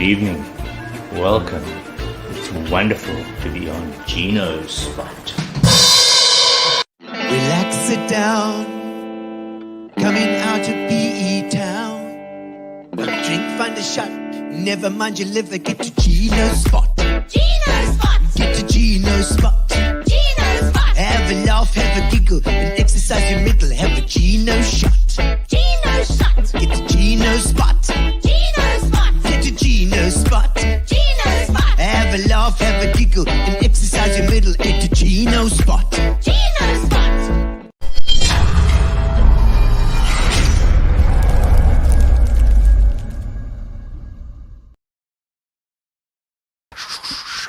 evening. Welcome. It's wonderful to be on Gino's spot. Relax, sit down. Coming out of PE town. One drink, find a shot. Never mind your liver, get to Gino's spot. Gino's spot. Get to Gino's spot. Gino's spot. Have a laugh, have a giggle, and exercise your middle. Have a Gino shot. Gino's shot. Get to Gino's spot. Gino's spot. Get to Gino's spot. Gino's spot. Have a laugh, have a giggle, and exercise your middle. Get to Gino's spot. Gino's spot.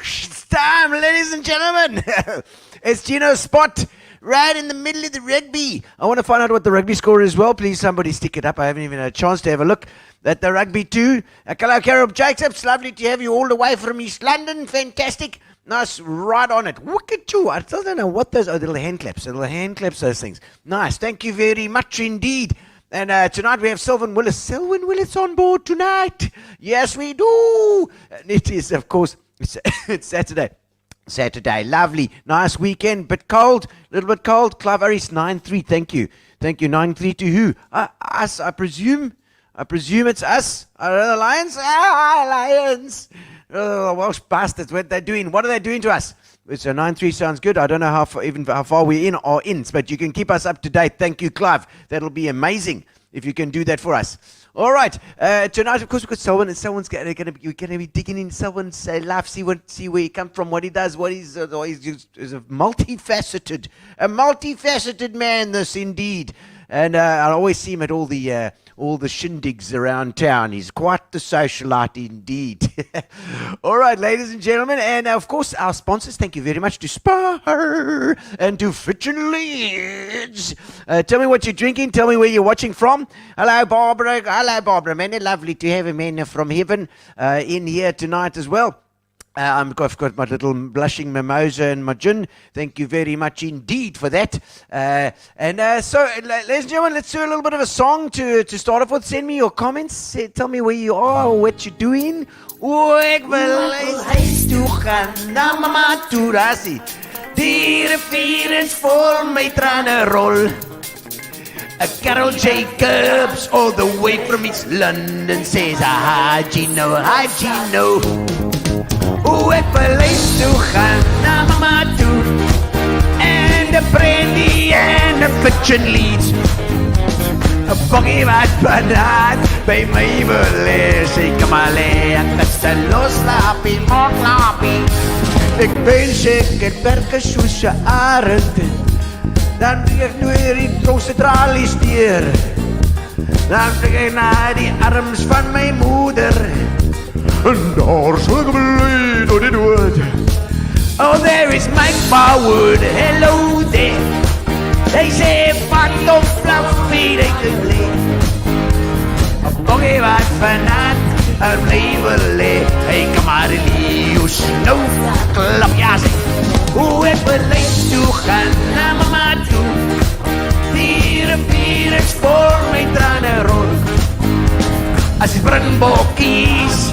It's time, ladies and gentlemen. It's Gino's spot, right in the middle of the rugby. I want to find out what the rugby score is. Well, please, somebody stick it up. I haven't even had a chance to have a look at the rugby too. Hello, Carol Jacobs. Lovely to have you all the way from East London. Fantastic. Nice, right on it. Look at you. I still don't know what those are. Little hand claps. Those things. Nice. Thank you very much indeed. And tonight we have Selwyn Willis. Selwyn Willis on board tonight. Yes, we do. And it is, of course, it's Saturday. Lovely. Nice weekend. Bit cold. A little bit cold. Clive Harris, 9-3. Thank you. 9-3 to who? Us, I presume. It's us. Are the Lions? Lions. Oh, Welsh bastards. What are they doing? What are they doing to us? So 9-3 sounds good. I don't know how far we're in or in, but you can keep us up to date. Thank you, Clive. That'll be amazing if you can do that for us. All right. Tonight, of course, we've got Selwyn, and Selwyn's going to be digging in Selwyn's life, see where he comes from, what he does, he's a multifaceted man. This indeed. And I always see him at all the shindigs around town. He's quite the socialite indeed. All right, ladies and gentlemen, and of course our sponsors. Thank you very much to Spar and to Fitch and Leeds. Tell me what you're drinking. Tell me where you're watching from. Hello, Barbara. Man, lovely to have a man from heaven in here tonight as well. I've got my little blushing mimosa and my gin. Thank you very much indeed for that. So, ladies and gentlemen, let's do a little bit of a song to start off with. Send me your comments. Tell me where you are or what you're doing. Ek wil huis toe gaan, na mama toe, daar sien. Die rivier is vol my trane rol. Carol Jacobs, all the way from East London, says, hi Gino. Ek wil huis toe gaan, na mama toe. En de brandy en de Fitch and Leeds. Een boggie wat banaat by my wil lê. Sê kom maar lê, ek is te loslapie, moklapie. Ek wens ek het werke soos 'n arend. Dan vlieg ek nou hier die konsentralies deur. Dan vlieg ek na die arms van my moeder. En daar sal ek bly tot die dood. Oh, there is Mike Barwood, hello there. They say, fuck the fluffy, they can lay. A boggie wat vanat, een blijven lay. Hey, kom maar in die snow, klap ja sê. Ek wil huis toe gaan, na mama toe. Die rivier is voor my trane rol. As die springbokkies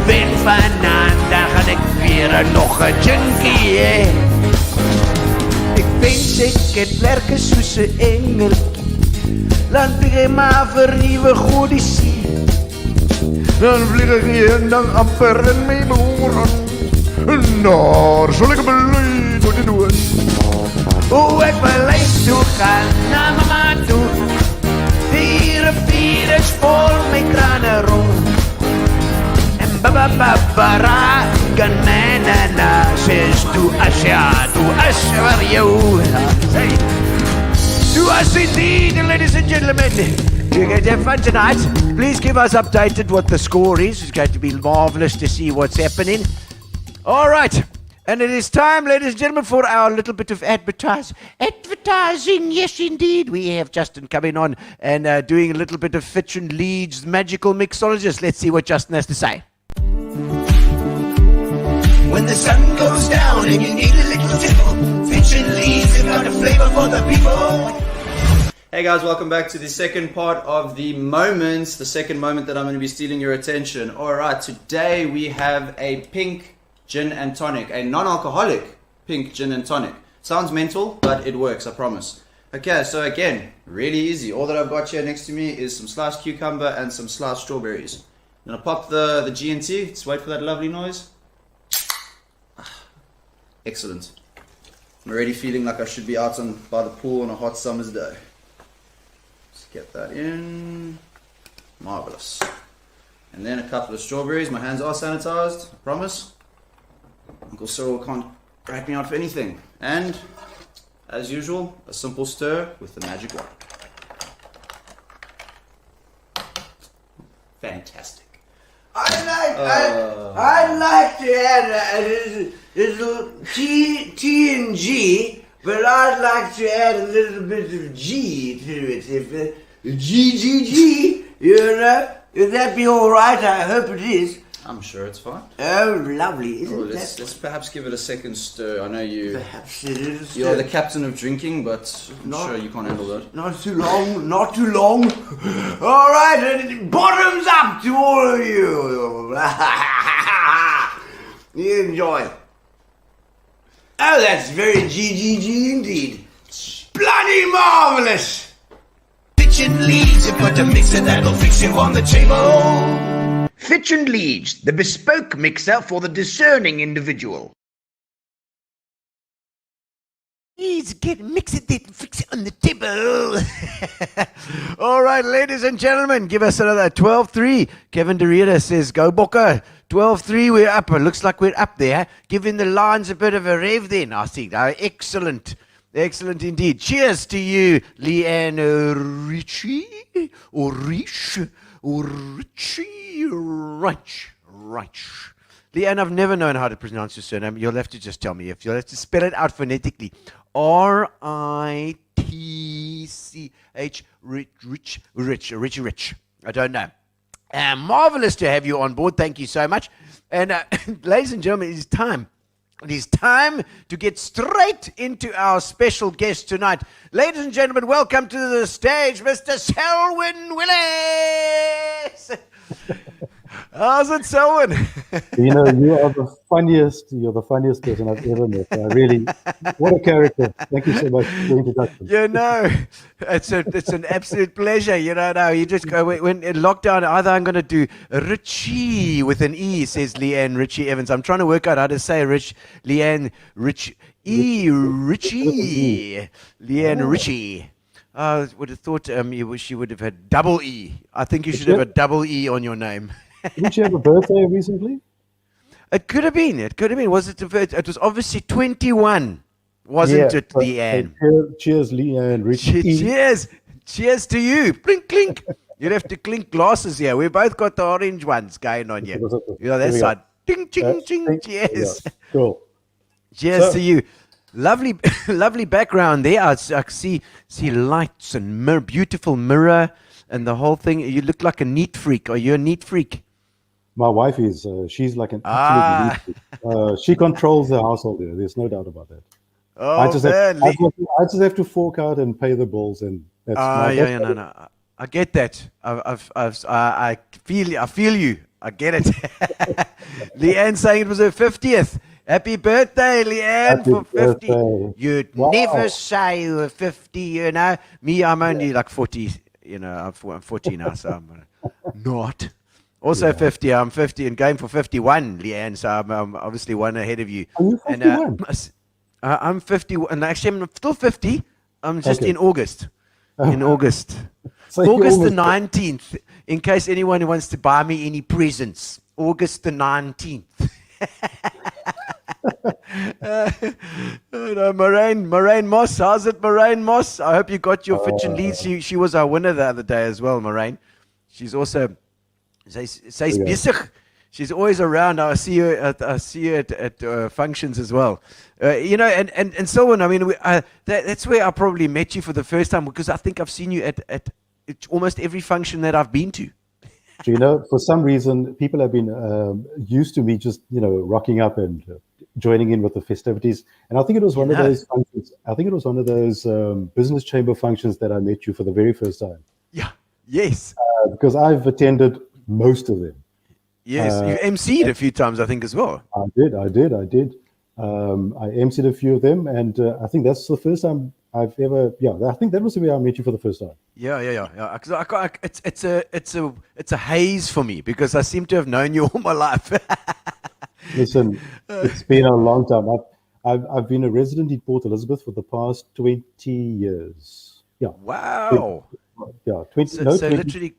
wen vanavond, dan gaan ek weer nog 'n junkie hê. Ek wens ek het werke soos 'n engeltjie. Laat vlieg ek maar vir nuwe godiesie. Dan vlieg ek eendag amper in my moer. En daar sal ek bly tot die dood. Ek wil huis toe gaan, na mama toe. Die rivier is vol my trane rol. En babababara, gananana, says to Asha, for you. To us indeed, ladies and gentlemen. You're going to have fun tonight. Please keep us updated what the score is. It's going to be marvelous to see what's happening. All right. And it is time, ladies and gentlemen, for our little bit of advertising. Yes, indeed. We have Justin coming on and doing a little bit of Fitch and Leeds magical mixologist. Let's see what Justin has to say. When the sun goes down and you need a little tickle, Fitch and Leeds have got a flavor for the people. Hey guys, welcome back to the second part of the moments, the second moment that I'm going to be stealing your attention. Alright, today we have a pink gin and tonic, a non-alcoholic pink gin and tonic. Sounds mental, but it works, I promise. Okay, so again, really easy. All that I've got here next to me is some sliced cucumber and some sliced strawberries. I'm going to pop the G&T, just wait for that lovely noise. Excellent. I'm already feeling like I should be out by the pool on a hot summer's day. Just get that in. Marvelous. And then a couple of strawberries. My hands are sanitized, I promise. Uncle Cyril can't drag me out for anything. And, as usual, a simple stir with the magic wand. Fantastic. I'd like to add a little T and G, but I'd like to add a little bit of G to it. If G, you know, would that be all right? I hope it is. I'm sure it's fine. Oh, lovely! Isn't Let's perhaps give it a second stir. I know perhaps it is? you're the captain of drinking, but I'm sure you can't handle that. Not too long, not too long. All right, and bottoms up to all of you. You enjoy. Oh, that's very GGG indeed. Bloody marvelous. Fitch and Leeds, you put a mixer that'll fix you on the table. Fitch and Leeds, the bespoke mixer for the discerning individual. Please mix it, fix it on the table. All right, ladies and gentlemen, give us another 12-3. Kevin Derrida says, go Bokke. 12-3, we're up. It looks like we're up there. Giving the lines a bit of a rev then, I think. Excellent. Excellent indeed. Cheers to you, Leanne Ritchie, or Riche, or Ritchie, Reich. Leanne, I've never known how to pronounce your surname. You'll have to just tell me. If you'll have to spell it out phonetically. R-I-T-C-H, Rich. I don't know. Marvelous to have you on board. Thank you so much. And ladies and gentlemen, it is time. It is time to get straight into our special guest tonight. Ladies and gentlemen, welcome to the stage, Mr. Selwyn Willis. How's it, Selwyn? You know, you're the funniest person I've ever met. What a character. Thank you so much for the introduction. You know, it's an absolute pleasure. You know, now you just go, when in lockdown, either I'm going to do Richie with an E, says Leanne Richie Evans. I'm trying to work out how to say Leanne Richie. Leanne Richie. I would have thought she would have had double E. I think you should have a double E on your name. Didn't you have a birthday recently? It could have been. Was it? It was obviously 21, wasn't it, Leanne? Cheers, Leanne. Richie. Cheers to you. Clink, clink. You'd have to clink glasses here. We both got the orange ones going on here. You know, that side. Ding, ching, ching. Cheers. Yeah. Cool. Cheers to you. Lovely, lovely background there. I see lights and beautiful mirror and the whole thing. You look like a neat freak. Are you a neat freak? My wife is. She's like an absolute neat freak. She controls the household here. There's no doubt about that. Oh, I just have to fork out and pay the bills, and that's no. I get that. I feel you. I get it. Leanne saying it was her 50th. Happy birthday, Leanne, for 50. Birthday. You'd never say you were 50, you know. Me, I'm only like 40, you know. I'm 40 now, so I'm not. Also 50, I'm 50 and going for 51, Leanne, so I'm obviously one ahead of you. Are you 51? And, I'm 50, and actually I'm still 50. I'm just in August. In August. So August the 19th, in case anyone wants to buy me any presents. August the 19th. Moraine Moss, how's it, Moraine Moss? I hope you got your Fitch and Leeds. She was our winner the other day as well, Moraine. She's also sy's besig. She's always around. I see her at functions as well. You know, and Selwyn, I mean, that's where I probably met you for the first time, because I think I've seen you at almost every function that I've been to. You know, for some reason, people have been used to me just, rocking up and joining in with the festivities. And I think it was one of Yeah. those functions. I think it was one of those business chamber functions that I met you for the very first time, Yeah. Yes. because I've attended most of them. Yes. You've MC'd a few times, I think, as well. I did. I emceed a few of them, and I think that's the first time I've ever. Yeah, I think that was the way I met you for the first time. Yeah. 'Cause it's a haze for me because I seem to have known you all my life. Listen, it's been a long time. I've been a resident in Port Elizabeth for the past 20 years. Yeah, Wow. yeah, 20, So, no, so 20, literally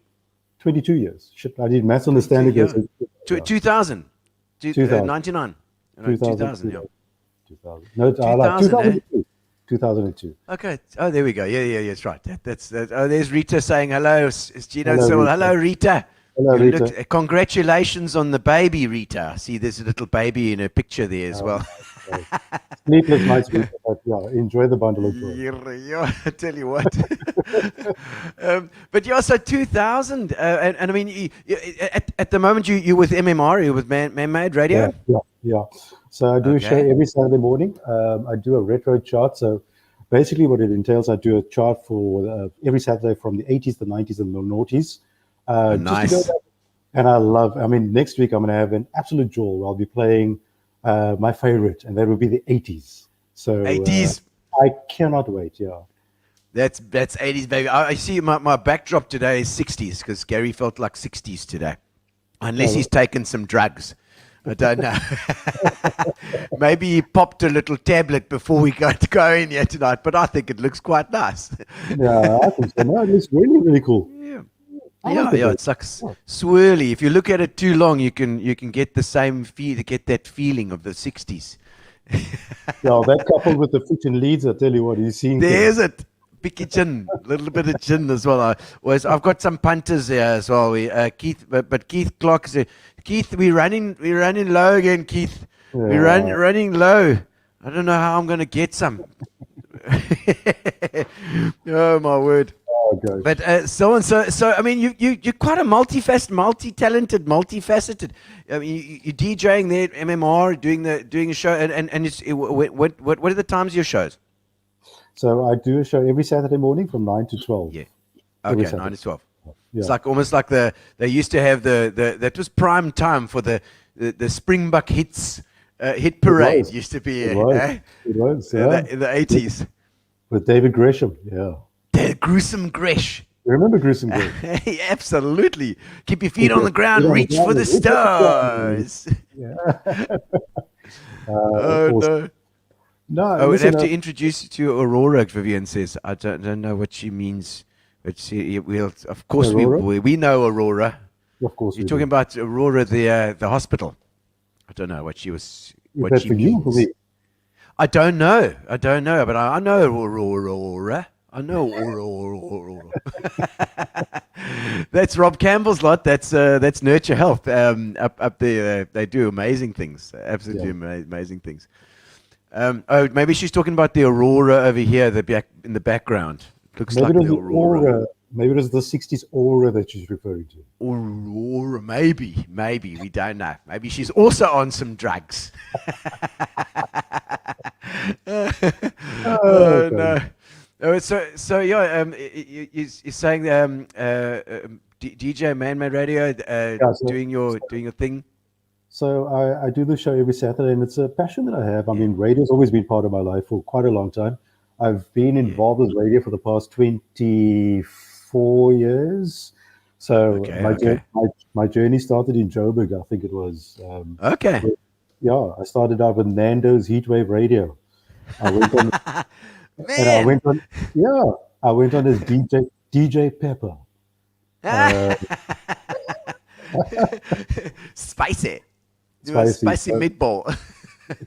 22 years. Shit, I did maths on the standard. yeah. Gauge. Yeah. 2000. 2000. 99. No, 2000, yeah. 2000. No, I 2000, like eh? 2002. 2002. Okay. Oh, there we go. Yeah, that's right. That's. Oh, there's Rita saying hello. It's Gino Hello, Sewell. Rita. Hello, Rita. Hello, You Rita. Congratulations on the baby, Rita. See, there's a little baby in her picture there as well. Sleepless nights, Rita, but yeah, enjoy the bundle of joy. Yeah, I tell you what. But yeah, so 2000, and I mean, at the moment you're with MMR, you're with Man-Made Radio. Yeah. So I do a show Okay. every Saturday morning. I do a retro chart. So basically, what it entails, I do a chart for every Saturday from the 80s, the 90s, and the noughties. Nice. Just to go back. And I mean, next week I'm going to have an absolute jewel. I'll be playing my favorite, and that will be the 80s. So 80s. I cannot wait. Yeah. That's 80s, baby. I see my backdrop today is 60s because Gary felt like 60s today, unless he's taken some drugs. I don't know. Maybe he popped a little tablet before we got to go in here tonight, but I think it looks quite nice. Yeah, I think so. No, it's really, really cool. I like Yeah, it. it's like swirly. If you look at it too long, you can get the same get that feeling of the 60s. Yeah, that coupled with the fiction leads, I tell you what, he's seeing. There's it. Picky gin, a little bit of gin as well. I've got some punters here as well. Keith, but Keith Clark said, Keith, we're running low again. Keith, we're running low. I don't know how I'm going to get some. Oh my word! Oh, gosh. But so I mean, you're quite a multi-talented, multifaceted. I mean, you're DJing there at MMR, doing a show, and what are the times of your shows? So I do a show every Saturday morning from 9 to 12. Yeah. Every Okay, Saturday. 9 to 12. Yeah. It's like almost like they used to have that was prime time for the Springbok hits hit parade was. used to be It was. eh? It was, in yeah. the 80s. With David Gresham, yeah. The gruesome Gresh. You remember Gruesome Gresham? Absolutely. Keep your feet on the ground, Feet on the reach ground, for the reach for the stars. Of course. No. No, I would listen, have to introduce you to Aurora, Vivian says. I don't know what she means. But of course, Aurora? we know Aurora. of course. You're we talking do. about Aurora, the hospital. I don't know what she was. Is What that she for you or means. me? I don't know, but I know Aurora. I know Aurora. That's Rob Campbell's lot. That's Nurture Health. Up there, they do amazing things. Absolutely amazing things. Maybe she's talking about the Aurora over here, in the background. Looks Maybe like it was the the Aurora. aura. Maybe it was the 60s aura that she's referring to. Aurora, maybe we don't know. Maybe she's also on some drugs. Oh no! Oh, so yeah. You're saying DJ Man-Made Radio, doing your thing. So I do the show every Saturday, and it's a passion that I have. I mean, radio's always been part of my life for quite a long time. I've been involved with radio for the past 24 years. So my journey started in Joburg, I think it was. Okay. Yeah, I started out with Nando's Heatwave Radio. I went on, and I went on. Yeah, I went on as DJ Pepper. Spicy. Spicy meatball.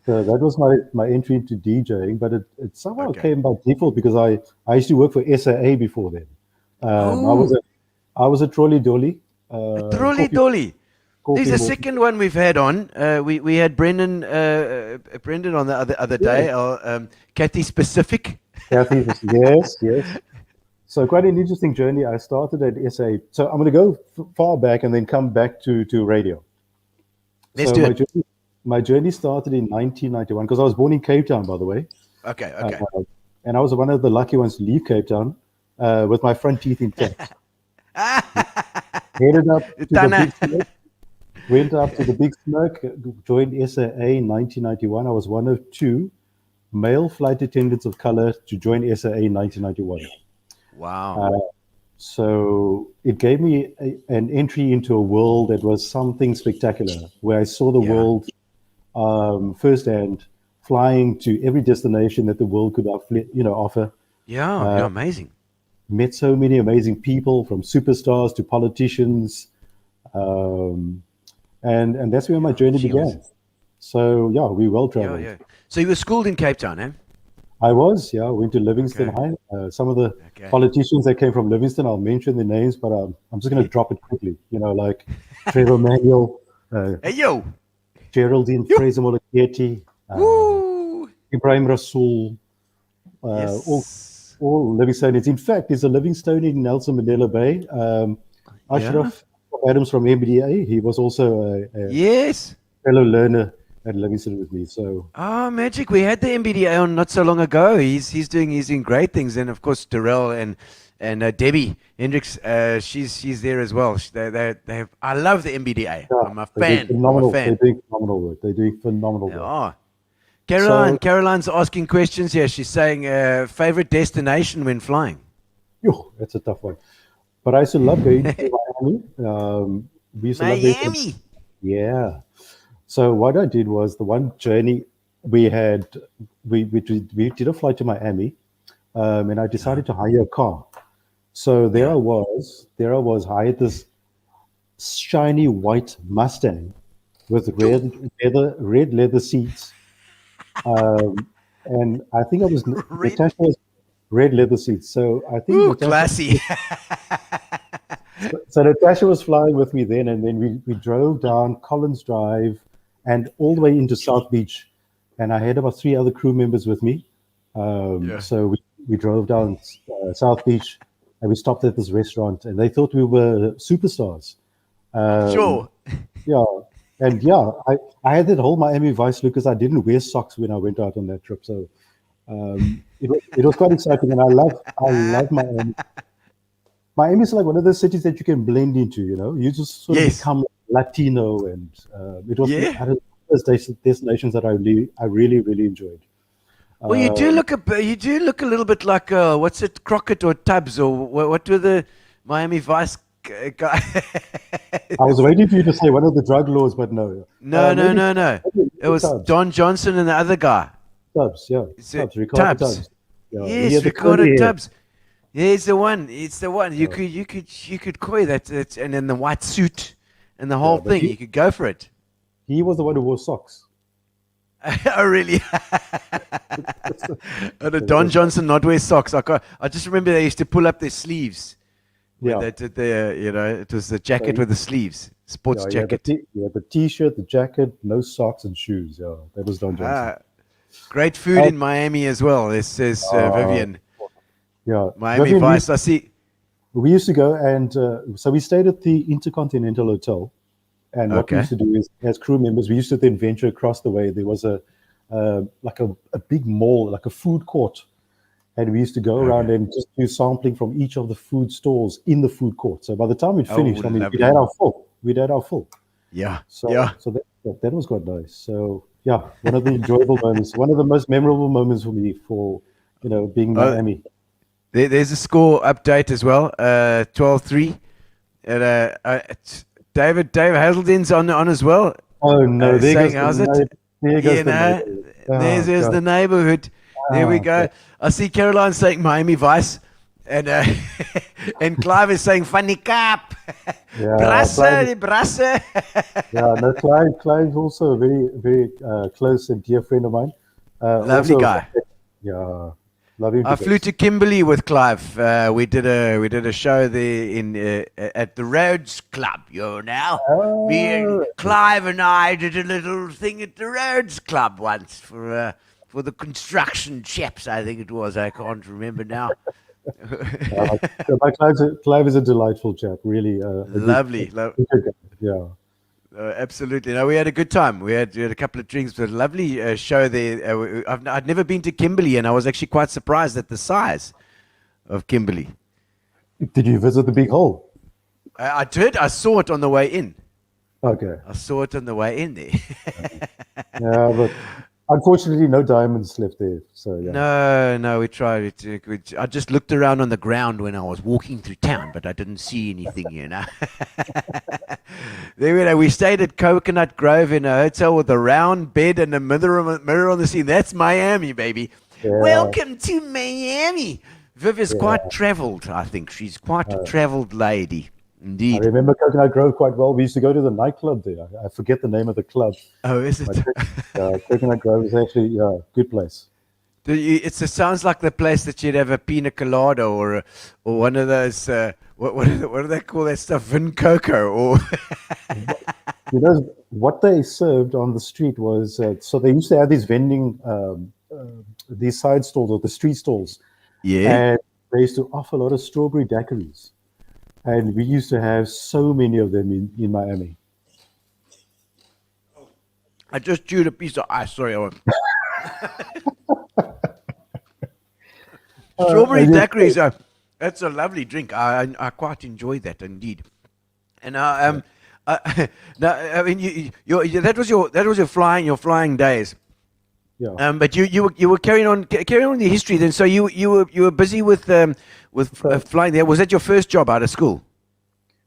So that was my entry into DJing, but it somehow came by default because I used to work for SAA before then. I was a trolley dolly. Trolley dolly. There's a second one we've had on. We had Brendan on the other day. Kathy Specific. Kathy, yes. So quite an interesting journey. I started at SA. So I'm going to go far back and then come back to radio. Let's do it. my journey started in 1991 because I was born in Cape Town, by the way. Okay. And I was one of the lucky ones to leave Cape Town with my front teeth intact. Headed up to the Big Smoke, went up to the Big Smoke, joined SAA in 1991. I was one of two male flight attendants of color to join SAA in 1991. Wow. So it gave me an entry into a world that was something spectacular, where I saw the world firsthand, flying to every destination that the world could offer. Yeah, amazing. Met so many amazing people, from superstars to politicians, and that's where my journey began. So yeah, we well traveled. Yeah. So you were schooled in Cape Town, eh? I was, went to Livingston High. Some of the politicians that came from Livingston, I'll mention their names, but I'm just going to drop it quickly. Like Trevor Manuel, Hey, yo! Geraldine Fraser Moleketi, Ibrahim Rasool, all Livingstonians. In fact, there's a Livingstonian in Nelson Mandela Bay, Ashraf Adams from MBDA. He was also a fellow learner at Livingston with me. So magic! We had the MBDA on not so long ago. He's doing great things, and of course Darrell and Debbie Hendricks. She's there as well. I love the MBDA. I'm a fan. They're doing phenomenal work. They're doing phenomenal work. Caroline's asking questions here. She's saying favorite destination when flying. That's a tough one. But I used to love going to Miami. We used to love Miami. Yeah. So what I did was, the one journey we had, we did a flight to Miami, and I decided to hire a car. So there I was, hired this shiny white Mustang with red leather seats. And I think I was Natasha was red leather seats. So I think classy. So Natasha was flying with me then, and then we drove down Collins Drive and all the way into South Beach, and I had about 3 other crew members with me. So we drove down South Beach, and we stopped at this restaurant, and they thought we were superstars. Sure. Yeah. And I had that whole Miami Vice look, because I didn't wear socks when I went out on that trip. So it was quite exciting, and I love Miami. Miami is like one of those cities that you can blend into. You just sort of become Latino, and it was one of those destinations that I really enjoyed. Well, you do look a little bit like what's it, Crockett or Tubbs, or what were the Miami Vice guy? I was waiting for you to say one of the drug lords, but no. No. It was Tubbs. Don Johnson and the other guy. Tubbs, Ricardo Tubbs. Yeah. Yes, Ricardo Tubbs. Yeah, it's the one. You could call that. And then the white suit and the whole thing. You could go for it. He was the one who wore socks. Oh, really? Don Johnson not wear socks. I just remember they used to pull up their sleeves. Yeah. They did it was the jacket with the sleeves, sports jacket. The T-shirt, the jacket, no socks and shoes. Yeah, that was Don Johnson. Great food in Miami as well. This says Vivian. Yeah, Miami Vice. I see. We used to go, and so we stayed at the Intercontinental Hotel. And what we used to do is, as crew members, we used to then venture across the way. There was a big mall, like a food court, and we used to go around and just do sampling from each of the food stalls in the food court. So by the time we'd finished, we'd had our full. Yeah. So that was quite nice. So one of the enjoyable moments, one of the most memorable moments for me, being in Miami. There's a score update as well. 12-3. David Hazelden's on as well. Oh no! Saying, how's it? There's the neighborhood. There we go. I see Caroline saying Miami Vice, and and Clive is saying funny cap. Brasse. Yeah, no, Clive's also a very close and dear friend of mine. Lovely guy. Yeah. Love him. I flew to Kimberley with Clive. We did a show there at the Rhodes Club. Me and Clive and I did a little thing at the Rhodes Club once for the construction chaps. I think it was. I can't remember now. Clive is a delightful chap. Really lovely. Yeah. Absolutely. No, we had a good time. We had a couple of drinks. It was a lovely show there. I'd never been to Kimberley, and I was actually quite surprised at the size of Kimberley. Did you visit the big hole? I did. I saw it on the way in. Okay. I saw it on the way in there. Yeah, but unfortunately, no diamonds left there. So yeah. No, we tried it. I just looked around on the ground when I was walking through town, but I didn't see anything, Then we stayed at Coconut Grove in a hotel with a round bed and a mirror on the ceiling. That's Miami, baby. Yeah. Welcome to Miami. Viv is quite traveled, I think. She's quite a traveled lady. I Indeed. remember Coconut Grove quite well. We used to go to the nightclub there. I forget the name of the club. Oh, is it? Coconut Grove is actually a good place. It sounds like the place that you'd have a pina colada or one of those. What do they call that stuff? Vin Coco or. What they served on the street was so they used to have these vending, these side stalls or the street stalls. Yeah. And they used to offer a lot of strawberry daiquiris. And we used to have so many of them in Miami. I just chewed a piece of ice. Sorry, Owen. Strawberry daiquiris. That's a lovely drink. I quite enjoy that indeed. And now, I mean, that was your flying days. Yeah. But you were carrying on the history then. So you were busy with flying there. Was that your first job out of school?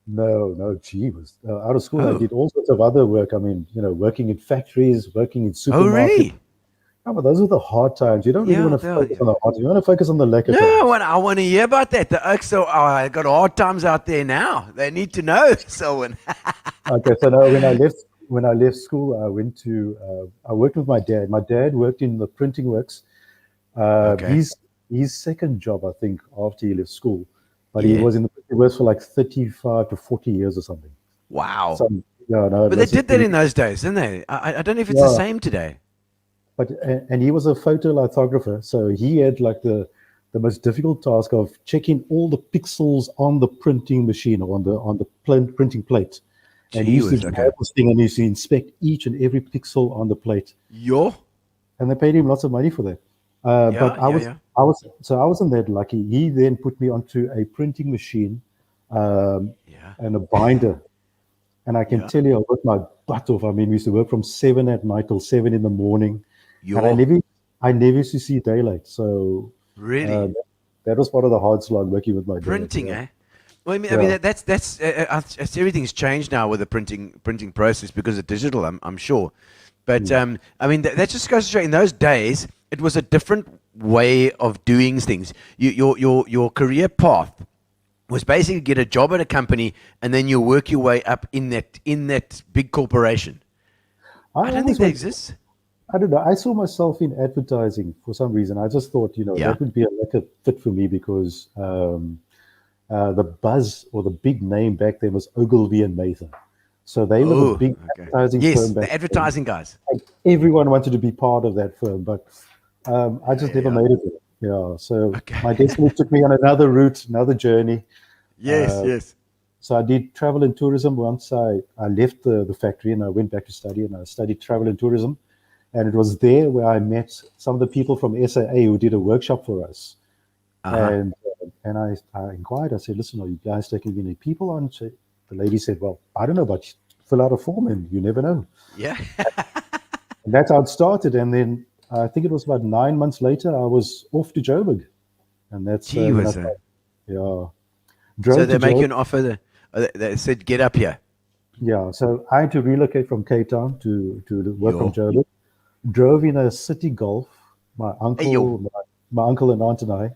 No, gee, was out of school. I did all sorts of other work. I mean, working in factories, working in supermarkets. Oh, really? Yeah, but those are the hard times. You don't really want to focus on the hard times. You want to focus on the lekker times. No, I want to hear about that. I got hard times out there now. They need to know, Selwyn. Okay, so now when I left school, I went to I worked with my dad. My dad worked in the printing works. His second job, I think, after he left school, but he was in the printing works for like 35 to 40 years or something. Wow. So, no, but they did that in those days, didn't they? I don't know if it's the same today. But and he was a photolithographer, so he had like the most difficult task of checking all the pixels on the printing machine or on the printing plate. And he used to have this thing and he used to inspect each and every pixel on the plate. And they paid him lots of money for that. But I wasn't that lucky. He then put me onto a printing machine and a binder. And I can tell you, I worked my butt off. I mean, we used to work from 7 at night till 7 in the morning. And I never used to see daylight. So really, that was part of the hard slog working with my printing, dad. eh? Well, I mean that's everything's changed now with the printing process because of digital. I'm sure, but I mean that just goes to show. In those days, it was a different way of doing things. Your career path was basically get a job at a company and then you work your way up in that big corporation. I don't think that exists. I don't know. I saw myself in advertising for some reason. I just thought, that would be a fit for me because the buzz or the big name back then was Ogilvy and Mather. So they were the big advertising firm back the advertising guys. And everyone wanted to be part of that firm, but I just never made it there. Yeah, so my destiny took me on another route, another journey. Yes. So I did travel and tourism once I left the factory and I went back to study and I studied travel and tourism. And it was there where I met some of the people from SAA who did a workshop for us. And I inquired, I said, listen, are you guys taking any people on? The lady said, well, I don't know, but fill out a form and you never know. Yeah. And that's how it started. And then I think it was about 9 months later, I was off to Joburg. And that's so they make you an offer. They said, get up here. Yeah. So I had to relocate from Cape Town to work from Joburg. Drove in a city Golf. My uncle and aunt and I.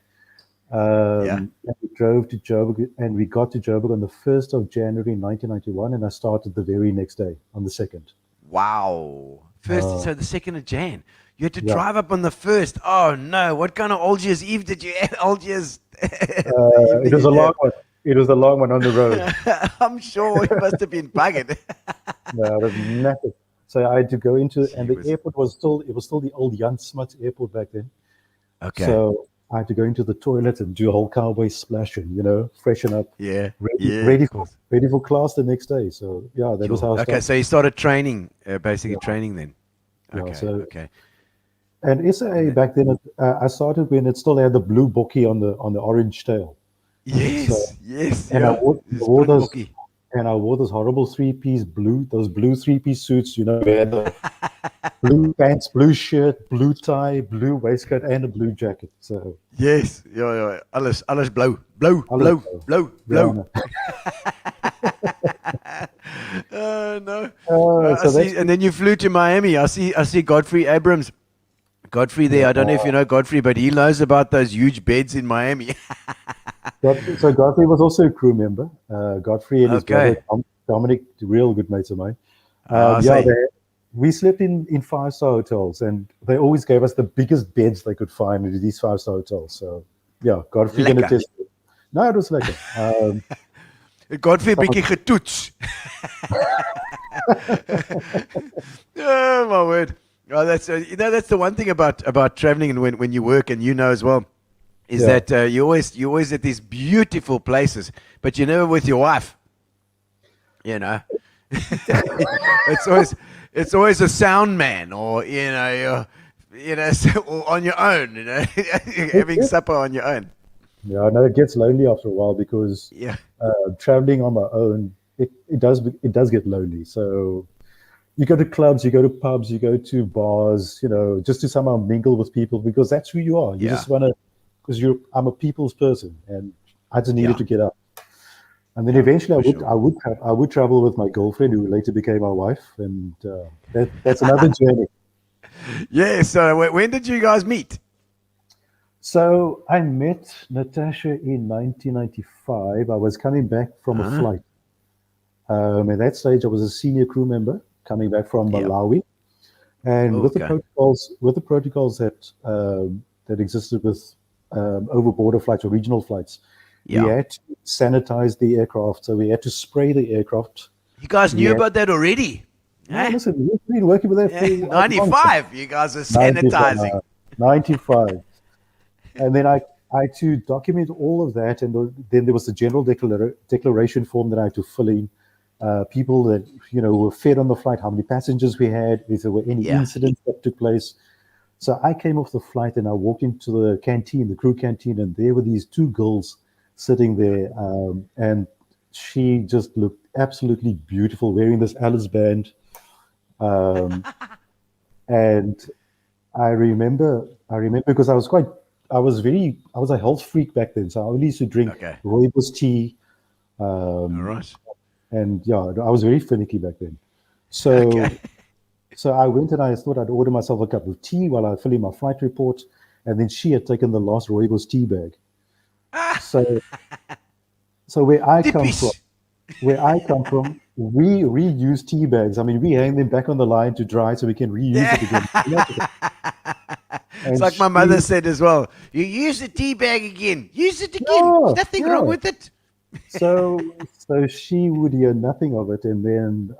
And we drove to Joburg, and we got to Joburg on the 1st of January 1991, and I started the very next day on the 2nd. Wow. So the 2nd of Jan. You had to drive up on the 1st. Oh, no. What kind of old year's Eve did you have? Old year's... it was a long one. It was a long one on the road. I'm sure it must have been bugged. No, it was massive. So I had to go into, and the airport was still the old Jan Smuts airport back then. Okay. So I had to go into the toilet and do a whole cowboy splash and, freshen up. Yeah. Ready, Yeah. ready, Of for, course. ready for class the next day. So, yeah, that was how I Okay, started. so you started training, basically training then. Yeah, Okay. so- Okay. And SAA back then, I started when it still had the blue bokkie on the orange tail. Yes. Yes. And I Yeah. wore those, Springbokkie. and I wore those horrible those blue three-piece suits, we had the blue pants, blue shirt, blue tie, blue waistcoat, and a blue jacket. So, Yes. Ja. Alles blauw. Blauw. Alles Blauw. yeah, No. so I see. that's- And then you flew to Miami. I see Godfrey Abrams. Godfrey there. I don't know if you know Godfrey, but he knows about those huge beds in Miami. So Godfrey was also a crew member. Godfrey and his Okay. brother Dominic, real good mates of mine. I see. We slept in five-star hotels, and they always gave us the biggest beds they could find in these five-star hotels. So, yeah, Godfrey going to Lekker. test it. No, it was lekker. Godfrey bietjie getoets. Oh my word! Oh, that's that's the one thing about traveling, and when you work, and as well, is Yeah. that you always at these beautiful places, but you're never with your wife. it's always a sound man, or or on your own, having supper on your own. Yeah, no, it gets lonely after a while because Yeah. traveling on my own, it does get lonely. So you go to clubs, you go to pubs, you go to bars, just to somehow mingle with people because that's who you are. You Yeah. just want to, because I'm a people's person, and I just needed Yeah. to get out. And then eventually, for sure. I would travel with my girlfriend, who later became my wife, and that's another journey. Yeah. So when did you guys meet? So I met Natasha in 1995. I was coming back from a flight. At that stage, I was a senior crew member coming back from Yep. Malawi, and with the Okay. protocols that existed with over border flights or regional flights, Yeah. we had to sanitize the aircraft. So we had to spray the aircraft. You guys knew Yeah. about that already? Yeah, Eh? listen, we've been working with that for 95. You guys are sanitizing. 95. And then I had to document all of that, and then there was the general declaration form that I had to fill in. People that were fed on the flight, how many passengers we had, if there were any Yeah. incidents that took place. So I came off the flight and I walked into the canteen, the crew canteen, and there were these two girls sitting there, and she just looked absolutely beautiful, wearing this Alice band. And I remember because I was a health freak back then, so I only used to drink Okay. rooibos tea, All right. and yeah, I was very finicky back then. So, Okay. so I went and I thought I'd order myself a cup of tea while I fill in my flight report, and then she had taken the last rooibos tea bag. So where I come from, we reuse tea bags. I mean, we hang them back on the line to dry so we can reuse it again. And It's like my mother said as well. You use the tea bag again. Use it again. Yeah, There's nothing wrong yeah. with it. So she would hear nothing of it, and then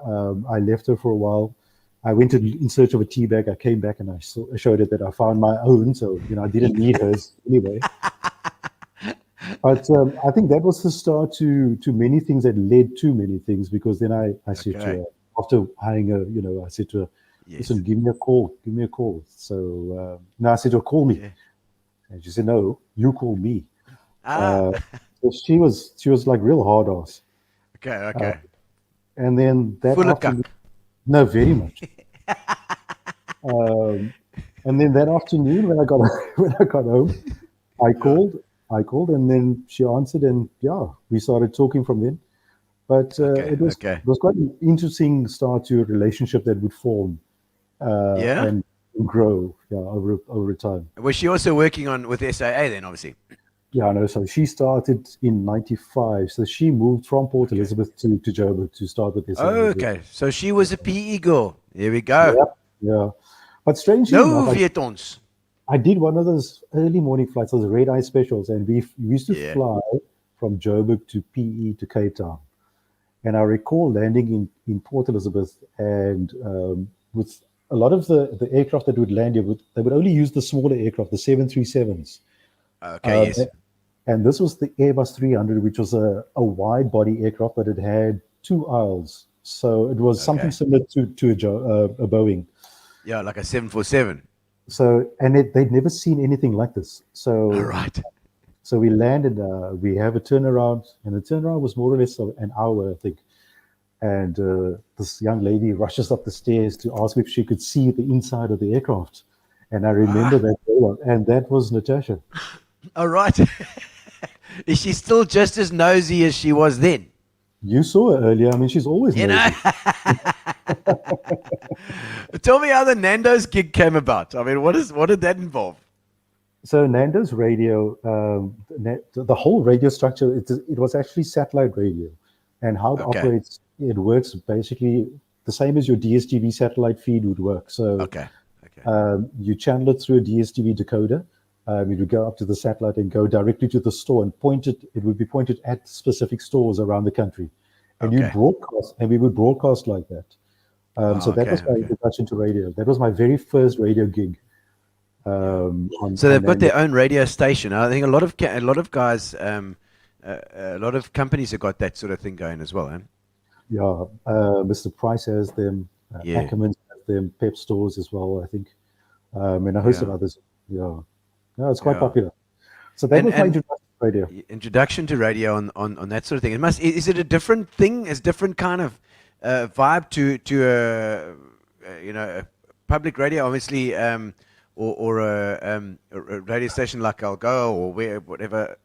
I left her for a while. I went in search of a tea bag. I came back and I showed her that I found my own, so I didn't need hers anyway. But I think that was the start to many things that led to many things, because then I said to Okay. her, after hiring her, I said to her, Yes. listen, give me a call. So no, I said to her, call me. Yeah. And she said, no, you call me. Ah. So she was like real hard ass. Okay. And then that Full of afternoon, no, very much. And then that afternoon, when I got home, I called, and then she answered, and yeah, we started talking from then. But it was quite an interesting start to a relationship that would form Yeah? and grow over time. Was she also working with SAA then, obviously? Yeah, no. So she started in '95. So she moved from Port Elizabeth to Joburg to start with this. Oh, okay. So she was a PE girl. Here we go. Yep, yeah. But strangely No enough, weet ons. I did one of those early morning flights, those red eye specials, and we used to Yeah. fly from Joburg to PE to Cape Town. And I recall landing in Port Elizabeth, and with a lot of the aircraft that would land here, they would only use the smaller aircraft, the 737s. Okay, yes. And this was the Airbus 300, which was a wide body aircraft, but it had 2 aisles. So it was something Okay. similar to a Boeing. Yeah, like a 747. So, and they'd never seen anything like this. So, All right. so we landed, we have a turnaround, and the turnaround was more or less an hour, I think. And this young lady rushes up the stairs to ask me if she could see the inside of the aircraft. And I remember that very well. And that was Natasha. All right. Is she still just as nosy as she was then? You saw her earlier. I mean, she's always You nosy. know? Tell me how the Nando's gig came about. I mean, what did that involve? So Nando's radio, the whole radio structure, it was actually satellite radio. And how it Okay. operates, it works basically the same as your DSTV satellite feed would work. So Okay. you channel it through a DSTV decoder. It would go up to the satellite and go directly to the store and it would be pointed at specific stores around the country. And you Okay. broadcast, and we would broadcast like that. So that was my introduction to radio. That was my very first radio gig. So they've got their own radio station. I think a lot of guys, a lot of companies have got that sort of thing going as well. Yeah, Mr. Price has them. Yeah. Ackermans has them. Pep stores as well, I think, and a host of others. Yeah, no, it's quite Yeah. popular. So that was my And- introduction to radio. Introduction to radio on that sort of thing. Is it a different thing? Is different kind of vibe to a public radio, obviously, or a radio station like Algo or whatever,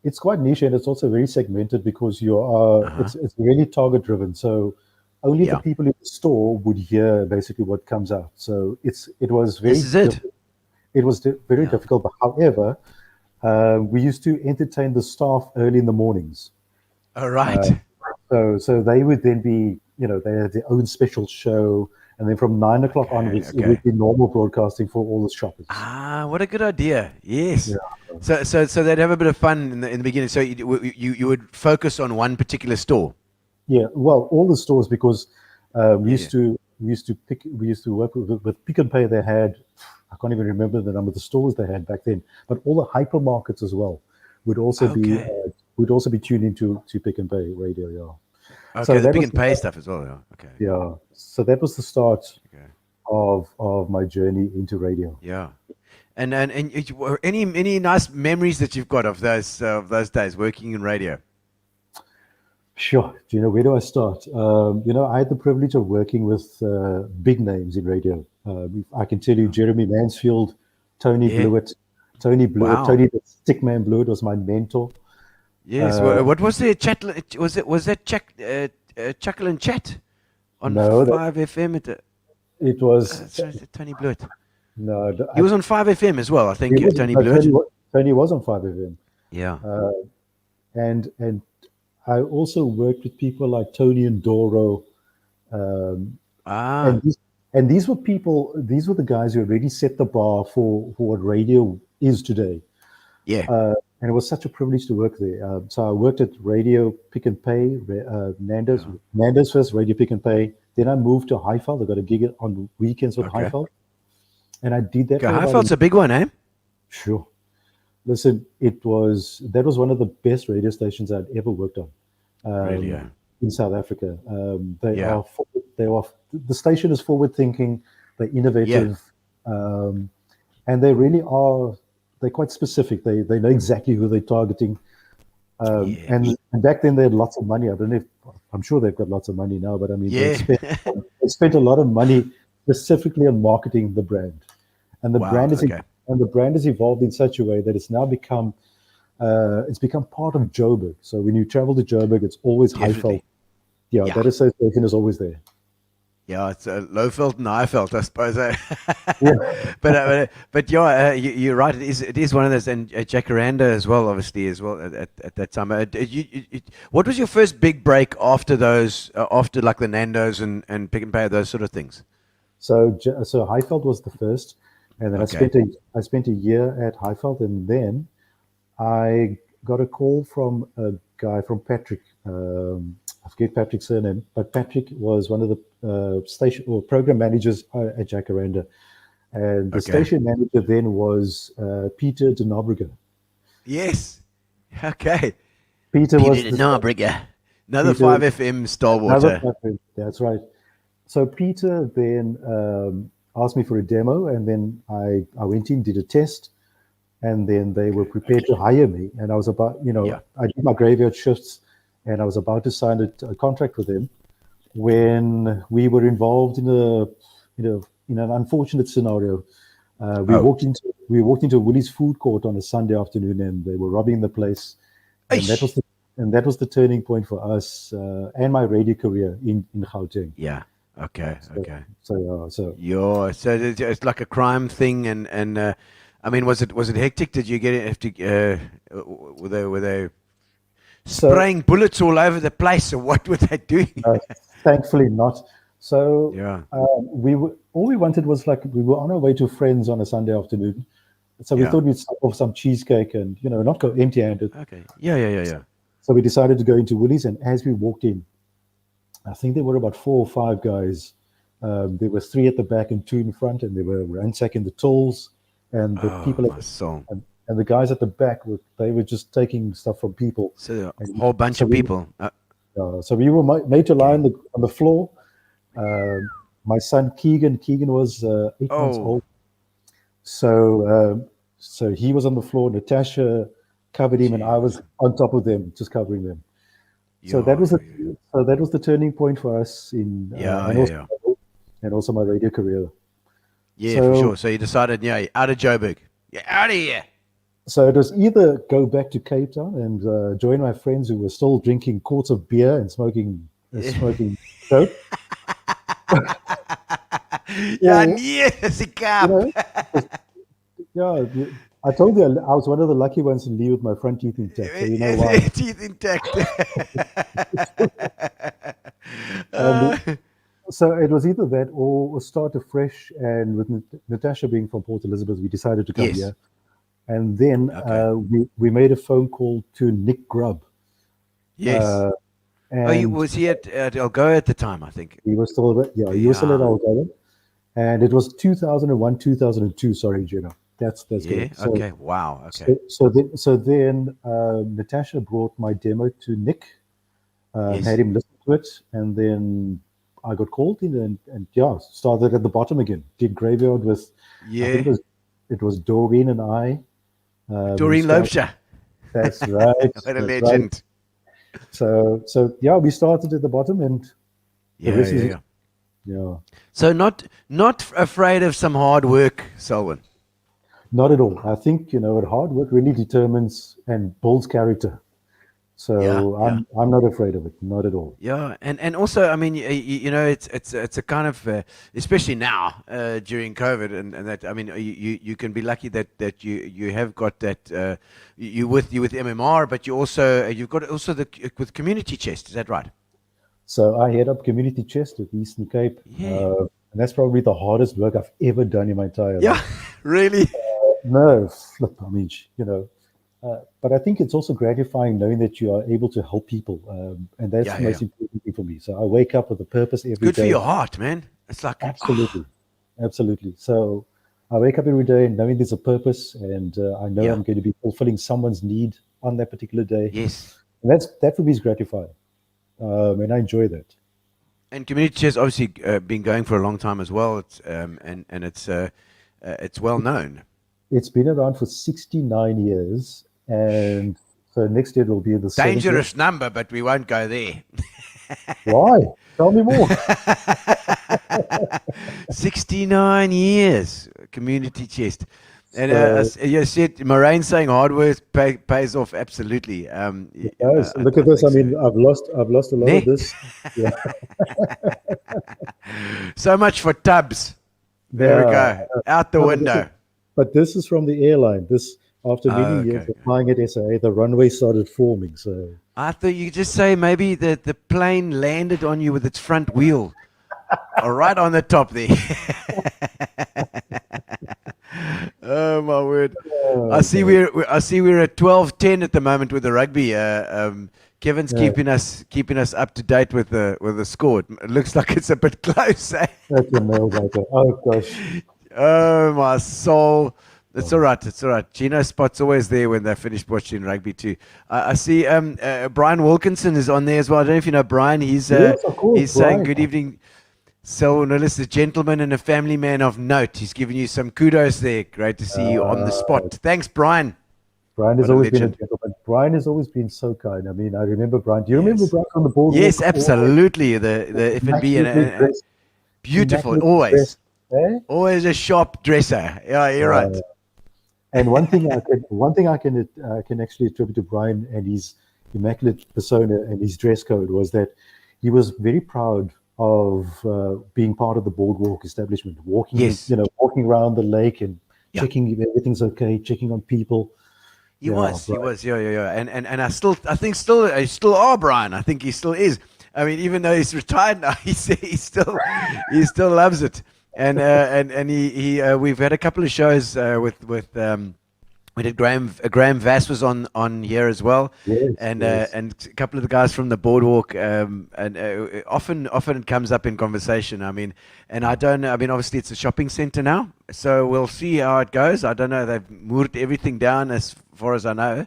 It's quite niche, and it's also very segmented because you are. It's really target driven. So only Yeah. the people in the store would hear basically what comes out. So it was very. This is it. It was very difficult. But however, we used to entertain the staff early in the mornings. All right. So they would then be, they had their own special show, and then from 9 o'clock onwards, it would be normal broadcasting for all the shoppers. What a good idea. Yes. Yeah. So they'd have a bit of fun in the beginning. So you would focus on one particular store. Yeah, well, all the stores, because we used to work with Pick and Pay. They had, I can't even remember the number of the stores they had back then, but all the hypermarkets as well would also be tuned into Pick and Pay radio. Yeah. Okay, So the that Pick was and Pay stuff as well. Yeah. Okay. Yeah. So that was the start of my journey into radio. Yeah. And any nice memories that you've got of those days working in radio? Sure. Gino, where do I start? I had the privilege of working with big names in radio. I can tell you Jeremy Mansfield, Tony Blewett. Wow. Tony the Stickman Blewett was my mentor. Yes. What was the chat? Was that Chuckle and Chat on No, 5FM? It was Tony Blewett. no. He was on 5FM as well, I think. Tony no, Blewett. Tony was on 5FM. Yeah. And I also worked with people like Tony and Doro. And these were the guys who already set the bar for what radio is today. Yeah. And it was such a privilege to work there. So I worked at Radio Pick and Pay, Nando's first, Radio Pick and Pay. Then I moved to Highveld. I got a gig on weekends with Highveld. And I did that. Highveld's a big one, eh? Sure. Listen, that was one of the best radio stations I'd ever worked on. Really, in South Africa. The station is forward thinking, they're innovative, and they really are. They're quite specific. They know exactly who they're targeting. And back then they had lots of money. I don't know I'm sure they've got lots of money now, but I mean, they spent a lot of money specifically on marketing the brand, and the brand has evolved in such a way that it's now become part of Joburg. So when you travel to Joburg, it's always Highveld. Yeah, that association is always there. Yeah, it's Lowveld and Highveld, I suppose. But you're right. It is one of those, and Jacaranda as well, obviously as well at that time. What was your first big break after those? After like the Nando's and Pick and Pay, those sort of things. So Highveld was the first, and then I spent a year at Highveld, and then I got a call from a guy from Patrick. I forget Patrick's surname, but Patrick was one of the station or program managers at Jacaranda, And the Okay. station manager then was Peter de Nobrega. Yes. Okay. Peter was Peter the Narbrigger. Another Peter- 5FM stalwart. another platform. That's right. So Peter then asked me for a demo, and then I went in, did a test, and then they were prepared to hire me. And I was about, Yeah. I did my graveyard shifts, and I was about to sign a contract with them when we were involved in an unfortunate scenario. We Oh. walked into Willie's food court on a Sunday afternoon, and they were robbing the place. And that was the turning point for us and my radio career in Gauteng. Yeah. Okay. Okay. So Yeah. So it's like a crime thing, and I mean, was it hectic? Did you have to? Were they spraying bullets all over the place, or what were they doing? thankfully not. So Yeah. all we wanted was we were on our way to friends on a Sunday afternoon. So we Yeah. thought we'd stop off some cheesecake and not go empty-handed. Okay. Yeah. So we decided to go into Willie's, and as we walked in, I think there were about 4 or 5 guys. There were 3 at the back and 2 in front, and they were ransacking the tolls. And the people my soul. and the guys at the back were just taking stuff from people. So a And whole bunch so of we- people. So we were made to lie on the floor. My son Keegan was 8 months Oh. old. So he was on the floor. Natasha covered him, and I was on top of them, just covering them. So that was the turning point for us in and also my radio career. Yeah, So- for sure. So you decided, out of Joburg. Yeah, out of here. So it was either go back to Cape Town and join my friends who were still drinking quarts of beer and smoking dope. Ja, Or, nee, dis die kap. I told you I was one of the lucky ones to leave with my front teeth intact. So you know why. Teeth intact. So it was either that or start afresh. And with Natasha being from Port Elizabeth, we decided to come Yes. here. And then we made a phone call to Nick Grubb. Yes. And Was he at Algoa at the time, I think? he was still he was still at Yeah. Algoa. And it was 2001, 2002. Sorry, Gino. That's Yeah. good. So, Okay. Wow. Okay. So then Natasha brought my demo to Nick, Yes. had him listen to it, and then I got called in and started at the bottom again. Did graveyard with I think Yeah. it was Doreen and I. Doreen we started- Loebscher. That's right. What a that's right. legend. So we started at the bottom, and Yeah, rest is- yeah. yeah, So not afraid of some hard work, Selwyn. not at all. I think hard work really determines and builds character. So Yeah, I'm not afraid of it, not at all. Yeah, and also, I mean, it's a kind of, especially now during COVID, and that, I mean, you can be lucky that you have got that you with MMR, but you've got also with community chest. Is that right? So I head up community chest at Eastern Cape, Yeah. and that's probably the hardest work I've ever done in my entire life. Yeah, really. No, flip. I mean, but I think it's also gratifying knowing that you are able to help people, and that's Yeah, the most important thing for me. So I wake up with a purpose every day. Good for your heart, man. It's like Absolutely. So I wake up every day knowing there's a purpose, and I know Yeah. I'm going to be fulfilling someone's need on that particular day. Yes. And that for me is gratifying, and I enjoy that. And community chest obviously been going for a long time as well. It's and it's well known. It's been around for 69 years, and so next year it will be the 70th. Dangerous number, but we won't go there. Why? Tell me more. 69 years, community chest. And So- as you said, Moraine saying hard work pays off absolutely. Guys, look at this. I mean, I've lost a lot Nee. of this. Yeah. So much for tubs. There we go. Out the No, window. But this is from the airline. This after many Oh, years okay. of flying at SAA, the runway started forming. So I thought you could just say maybe the plane landed on you with its front wheel. Or right on the top there. Oh my word! I see we're at 12:10 at the moment with the rugby. Kevin's keeping us up to date with the score. It looks like it's a bit close. Eh? that's a nail biter. Oh gosh. Oh, my soul. It's all right. It's all right. Gino Spot's always there when they're finished watching rugby too. I see Brian Wilkinson is on there as well. I don't know if you know Brian. He's Yes, of course, he's saying Brian. good evening. Selwyn Willis, a gentleman and a family man of note. He's giving you some kudos there. Great to see you on the spot. Thanks, Brian. Brian has What a always been a legend. gentleman. Brian has always been so kind. I mean, I remember Brian. Do you remember Brian on the boardwalk? Yes, absolutely. The F&B and Immaculately dressed- beautiful. immaculately Always. dressed, eh? Always a sharp dresser. Yeah, you're right. And one thing I can actually attribute to Brian and his immaculate persona and his dress code was that he was very proud of being part of the boardwalk establishment, walking, Yes. walking around the lake and Yeah. checking if everything's okay, checking on people. He Yeah, was, Brian. yeah. And I still are Brian. I think he still is. I mean, even though he's retired now, he still loves it. And we've had a couple of shows with we did Graham Vass was on here as well, Yes, and yes. and a couple of the guys from the boardwalk, and often it comes up in conversation. I mean, and I don't know. I mean, obviously it's a shopping center now, so we'll see how it goes. I don't know. They've moved everything down as far as I know.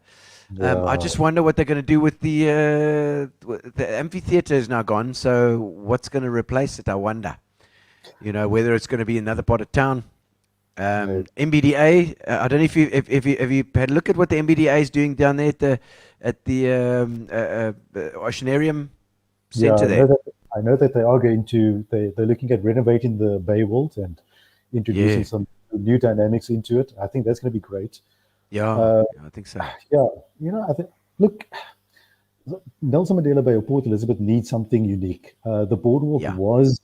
I just wonder what they're going to do with the amphitheater is now gone. So what's going to replace it? I wonder. Whether it's going to be another part of town. MBDA. I don't know if you had a look at what the MBDA is doing down there at the Oceanarium Center there. I know that they are going to. They're looking at renovating the Bay Vault and introducing Yeah. some new dynamics into it. I think that's going to be great. Yeah, I think so. Yeah, I think. Look, Nelson Mandela Bay or Port Elizabeth needs something unique. The boardwalk Yeah. was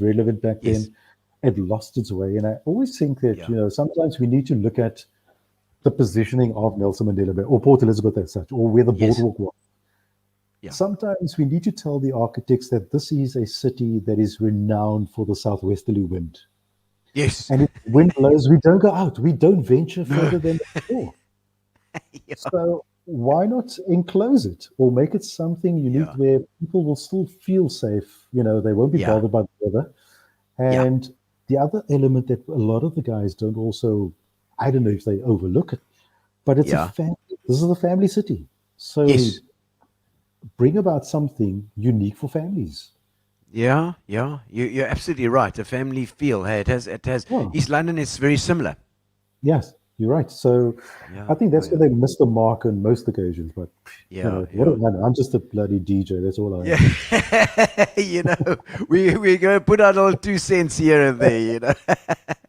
relevant back Yes. then. It lost its way, and I always think that Yeah. sometimes we need to look at the positioning of Nelson Mandela Bay or Port Elizabeth as such, or where the Yes. boardwalk was. Yeah. Sometimes we need to tell the architects that this is a city that is renowned for the southwesterly wind, Yes. and if the wind blows, we don't go out. We don't venture further than before. Yeah. So why not enclose it or make it something unique Yeah. where people will still feel safe? They won't be Yeah. bothered by the weather. And the other element that a lot of the guys don't also, I don't know if they overlook it, but it's Yeah. a family. This is a family city. So Yes. bring about something unique for families. Yeah. You're absolutely right. A family feel. Hey, it has. Yeah. East London is very similar. Yes, you're right. So Yeah. I think that's where they miss the mark on most occasions. But Yeah. what I'm just a bloody DJ. That's all I am. Yeah. we're going to put out all 2 cents here and there.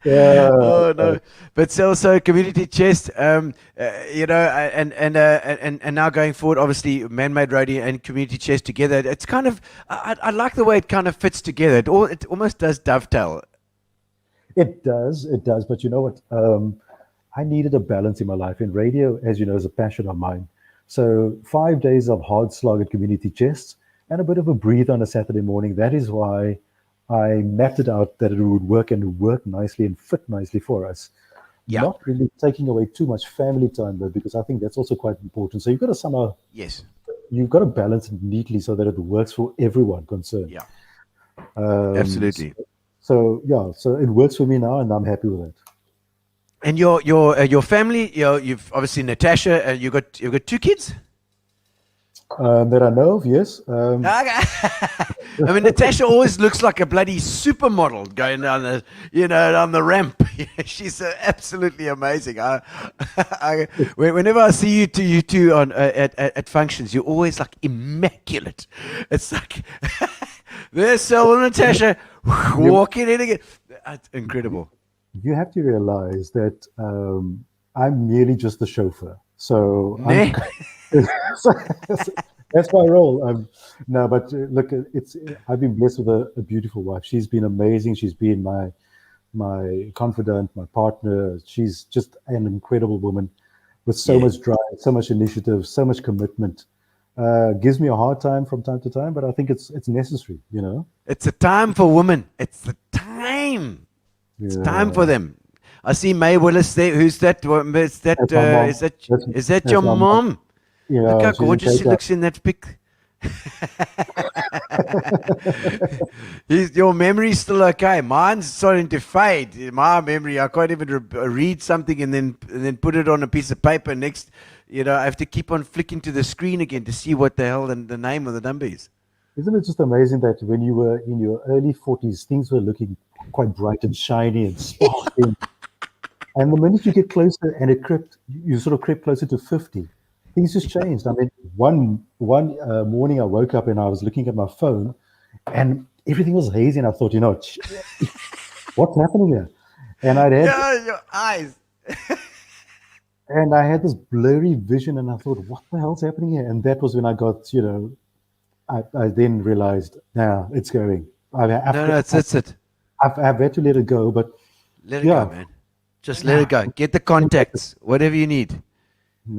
Yeah. Oh no! But also community chest, and now going forward, obviously, man-made radio and community chest together. It's kind of, I like the way it kind of fits together. It almost does dovetail. It does. But you know what? I needed a balance in my life, and radio, as you know, is a passion of mine. So 5 days of hard slog at community chests and a bit of a breathe on a Saturday morning. That is why I mapped it out that it would work and work nicely and fit nicely for us. Yeah. Not really taking away too much family time, though, because I think that's also quite important. So you've got to somehow, Yes. you've got to balance it neatly so that it works for everyone concerned. Yeah. Um, Absolutely. So it works for me now, and I'm happy with it. And your family, you've obviously Natasha. You got 2 kids. That I know of, yes. I mean, Natasha always looks like a bloody supermodel going down down the ramp. She's absolutely amazing. Whenever I see you two on at functions, you're always like immaculate. It's like there's Selwyn and Natasha walking in again. That's incredible. You have to realize that I'm merely just the chauffeur. So that's my role. No, but look, I've been blessed with a beautiful wife. She's been amazing. She's been my confidant, my partner. She's just an incredible woman with so much drive, so much initiative, so much commitment. Gives me a hard time from time to time, but I think it's necessary. It's a time for women. It's the time. It's time for them. I see May Willis there. Who's that? Is that That's my mom. is that That's your my mom? Yeah, Look how she's in gorgeous Cape she Town. looks in that pic. Your memory's still okay. Mine's starting to fade. My memory, I can't even read something and then put it on a piece of paper. Next, I have to keep on flicking to the screen again to see what the hell the name of the number is. Isn't it just amazing that when you were in your early 40s, things were looking quite bright and shiny and sparkling. And the minute you get closer and you sort of crept closer to 50, things just changed. I mean, one morning I woke up and I was looking at my phone and everything was hazy. And I thought, what's happening here? And Your eyes. and I had this blurry vision and I thought, what the hell's happening here? And that was when I got, I then realized, now it's going. I've had to let it go, but Let it go, man. Just let it go. Get the contacts, whatever you need.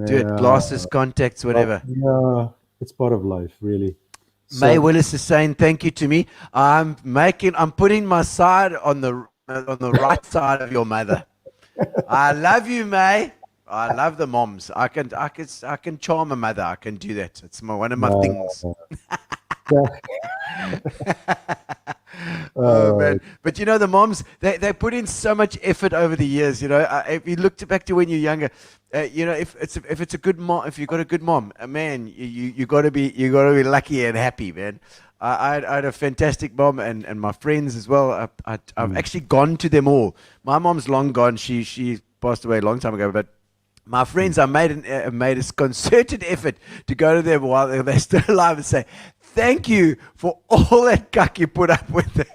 Do it. Glasses, contacts, whatever. Yeah, it's part of life, really. May Willis is saying thank you to me. I'm putting my side on the right side of your mother. I love you, May. I love the moms. I can charm a mother. I can do that. It's one of my things. Oh man! But the moms, they put in so much effort over the years. If you look back to when you're younger, if it's a good mom, if you've got a good mom, man, you got to be lucky and happy, man. I had a fantastic mom and my friends as well. I've actually gone to them all. My mom's long gone. She passed away a long time ago, but my friends, I made a concerted effort to go to them while they're still alive and say, thank you for all that cuck you put up with.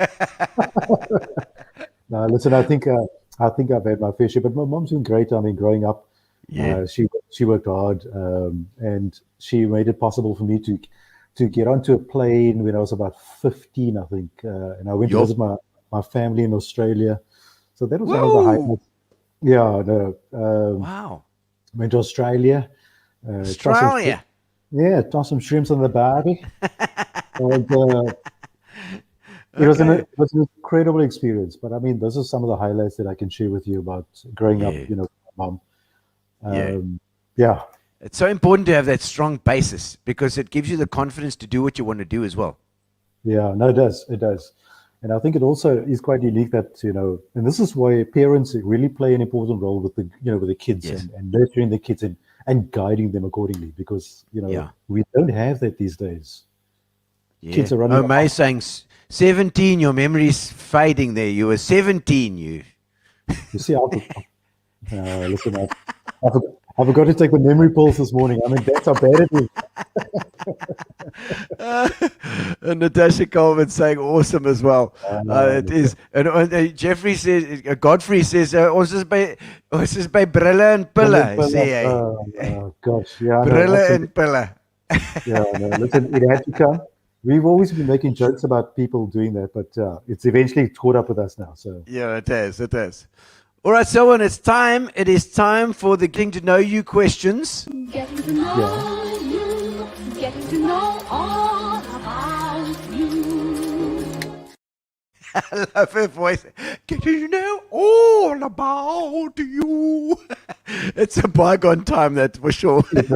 No, listen, I think I've had my fair share, but my mom's been great. I mean, growing up, she worked hard, and she made it possible for me to get onto a plane when I was about 15, I think, and I went to visit my family in Australia. So that was one of the highlights. Yeah, no. Wow. Went to Australia. Australia. Tossed some shrimps on the barbie. And, it was an incredible experience. But I mean, those are some of the highlights that I can share with you about growing up, with my mom. It's so important to have that strong basis because it gives you the confidence to do what you want to do as well. Yeah, no, it does. It does. And I think it also is quite unique that, and this is why parents really play an important role with the kids and nurturing the kids and guiding them accordingly because, we don't have that these days. Yeah. Kids are running. May saying 17, your memory's fading there. You were 17, you. You see, listen, I forgot to take the memory pulse this morning. I mean, that's how bad it is. And Natasha Coleman saying awesome as well. It is. And Jeffrey says, Godfrey says, ons is by brille en pille, sê hy. Oh, gosh, yeah. Brille en pille. Yeah, no, listen, it had to come. We've always been making jokes about people doing that, but it's eventually caught up with us now. So yeah, it has. All right, Selwyn, it's time. It is time for the getting to know you questions. Getting to know you, getting to know all about you. I love her voice. Getting to know all about you. It's a bygone time, that's for sure. it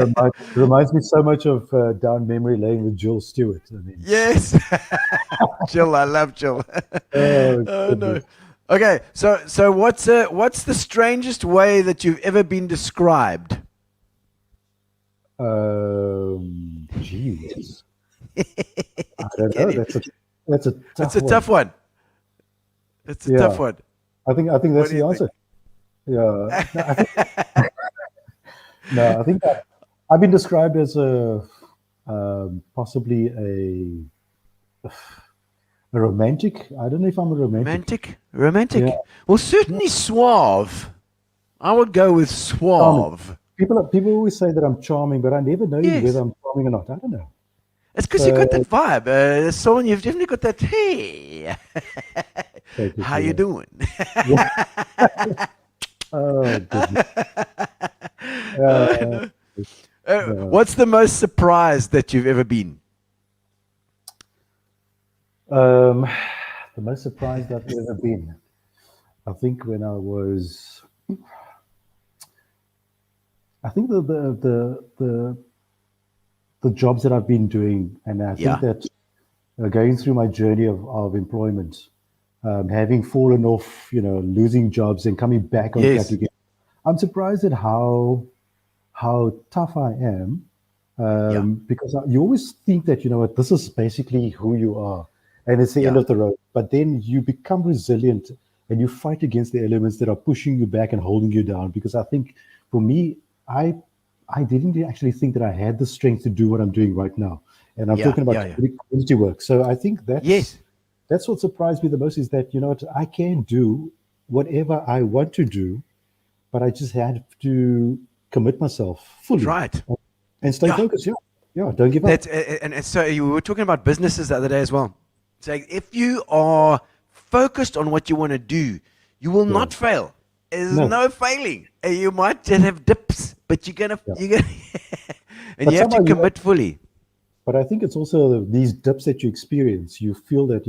reminds me so much of Down Memory Lane with Jill Stewart. I mean, Yes. Jill, I love Jill. Oh no. Okay, so what's the strangest way that you've ever been described? Jeez. I don't know. That's a tough one. It's a tough one. I think that's the answer. Yeah. I think that I've been described as possibly a romantic. I don't know if I'm a romantic. Romantic. Yeah. Well, certainly suave. I would go with suave. People always say that I'm charming, but I never know whether I'm charming or not. I don't know. It's because you've got that vibe. Selwyn, you've definitely got that, hey, how you doing? Oh, goodness. What's the most surprised that you've ever been? The most surprised I've ever been, I think when I was, I think the the jobs that I've been doing, and I think that going through my journey of employment, having fallen off, losing jobs and coming back on track again, I'm surprised at how tough I am. Because you always think that, this is basically who you are and it's the end of the road. But then you become resilient and you fight against the elements that are pushing you back and holding you down. Because I think for me, I didn't actually think that I had the strength to do what I'm doing right now. And I'm talking about community work. So I think that's what surprised me the most, is that, I can do whatever I want to do, but I just had to commit myself fully. Right. And stay focused, don't give up. And so you were talking about businesses the other day as well. Saying if you are focused on what you want to do, you will not fail. There's no failing. You might just have dips, but you're gonna and you have to commit fully. But I think it's also these dips that you experience. You feel that,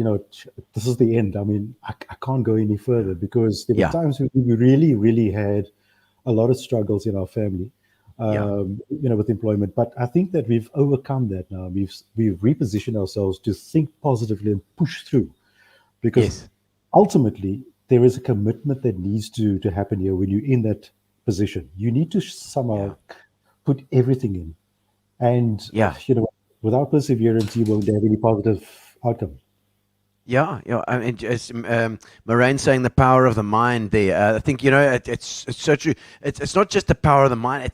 this is the end. I mean, I can't go any further, because there were times when we really, really had a lot of struggles in our family. With employment. But I think that we've overcome that now. We've repositioned ourselves to think positively and push through, because ultimately there is a commitment that needs to happen here when you're in that position. You need to somehow put everything in, and without perseverance, you won't have any positive outcome. I mean, it's, Moraine saying the power of the mind there. I think, it's so true. It's not just the power of the mind.